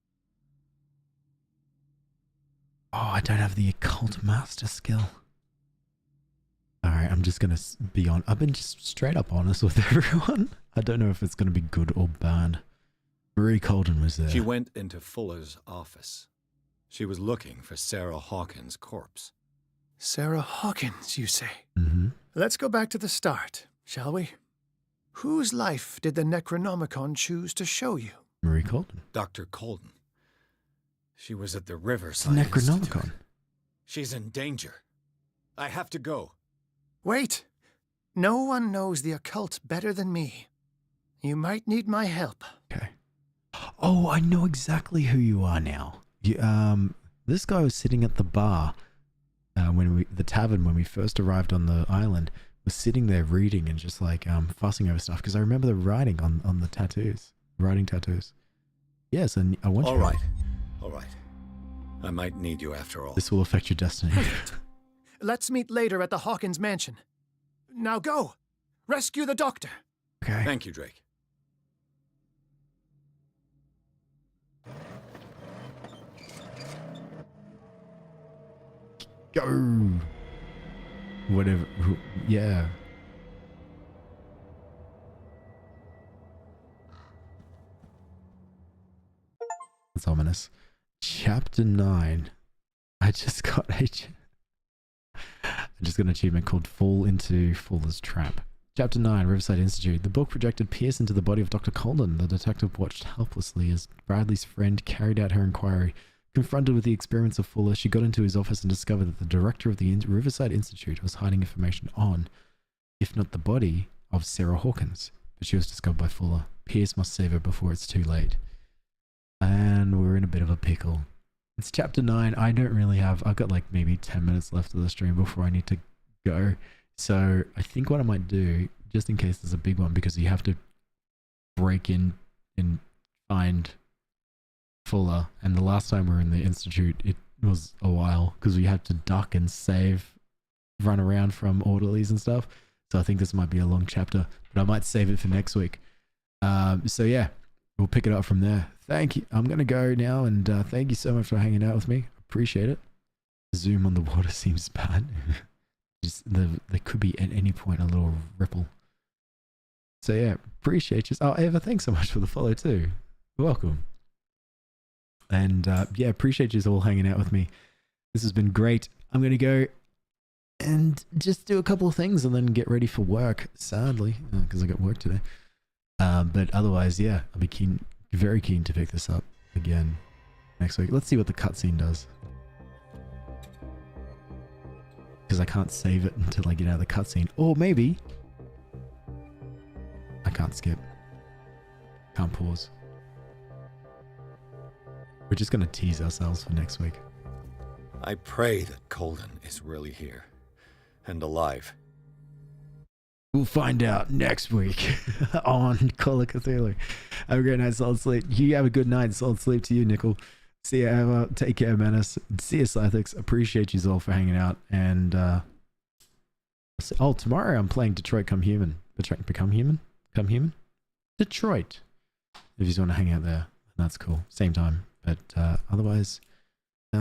Oh, I don't have the occult master skill. Alright, I'm just gonna be on. I've been just straight up honest with everyone. I don't know if it's gonna be good or bad. Marie Colden was there. She went into Fuller's office. She was looking for Sarah Hawkins' corpse. Sarah Hawkins, you say? Mm-hmm. Let's go back to the start, shall we? Whose life did the Necronomicon choose to show you? Marie Colden. Dr. Colden. She was at the It's Riverside Necronomicon. Institute. She's in danger. I have to go. Wait. No one knows the occult better than me. You might need my help. Okay. Oh, I know exactly who you are now. This guy was sitting at the bar the tavern when we first arrived on the island, was sitting there reading and just like fussing over stuff because I remember the writing on the tattoos, writing tattoos. Yes, and I want you. All right. I might need you after all. This will affect your destiny. Let's meet later at the Hawkins mansion. Now go. Rescue the doctor. Okay. Thank you, Drake. Go. Whatever. Yeah. That's ominous. Chapter 9. I just got an achievement called Fall into Fuller's Trap. Chapter 9, Riverside Institute. The book projected Pierce into the body of Dr. Colden. The detective watched helplessly as Bradley's friend carried out her inquiry. Confronted with the experiments of Fuller, she got into his office and discovered that the director of the Riverside Institute was hiding information on, if not the body, of Sarah Hawkins. But she was discovered by Fuller. Pierce must save her before it's too late. And we're in a bit of a pickle. It's chapter 9. I don't really have... I've got like maybe 10 minutes left of the stream before I need to go. So I think what I might do, just in case there's a big one, because you have to break in and find Fuller. And the last time we were in the Institute, it was a while because we had to duck and save, run around from orderlies and stuff. So I think this might be a long chapter, but I might save it for next week. So yeah, we'll pick it up from there. Thank you. I'm going to go now, and thank you so much for hanging out with me. Appreciate it. Zoom on the water seems bad. Just there could be at any point a little ripple. So yeah, appreciate you. Oh, Eva, thanks so much for the follow too. Welcome. And yeah, appreciate you all hanging out with me. This has been great. I'm going to go and just do a couple of things and then get ready for work, sadly, because I got work today. But otherwise, yeah, I'll be keen, very keen to pick this up again next week. Let's see what the cutscene does. Because I can't save it until I get out of the cutscene. Or maybe I can't skip. Can't pause. We're just going to tease ourselves for next week. I pray that Colden is really here and alive. We'll find out next week on Call of Cthulhu. Have a great night, solid sleep. You have a good night, solid sleep to you, Nickel. See you, Eva. Take care, Menace. See you, Scythix. Appreciate you all for hanging out. And tomorrow I'm playing Detroit Become Human. Become Human? Come Human? Detroit. If you just want to hang out there, that's cool. Same time. But otherwise, bye.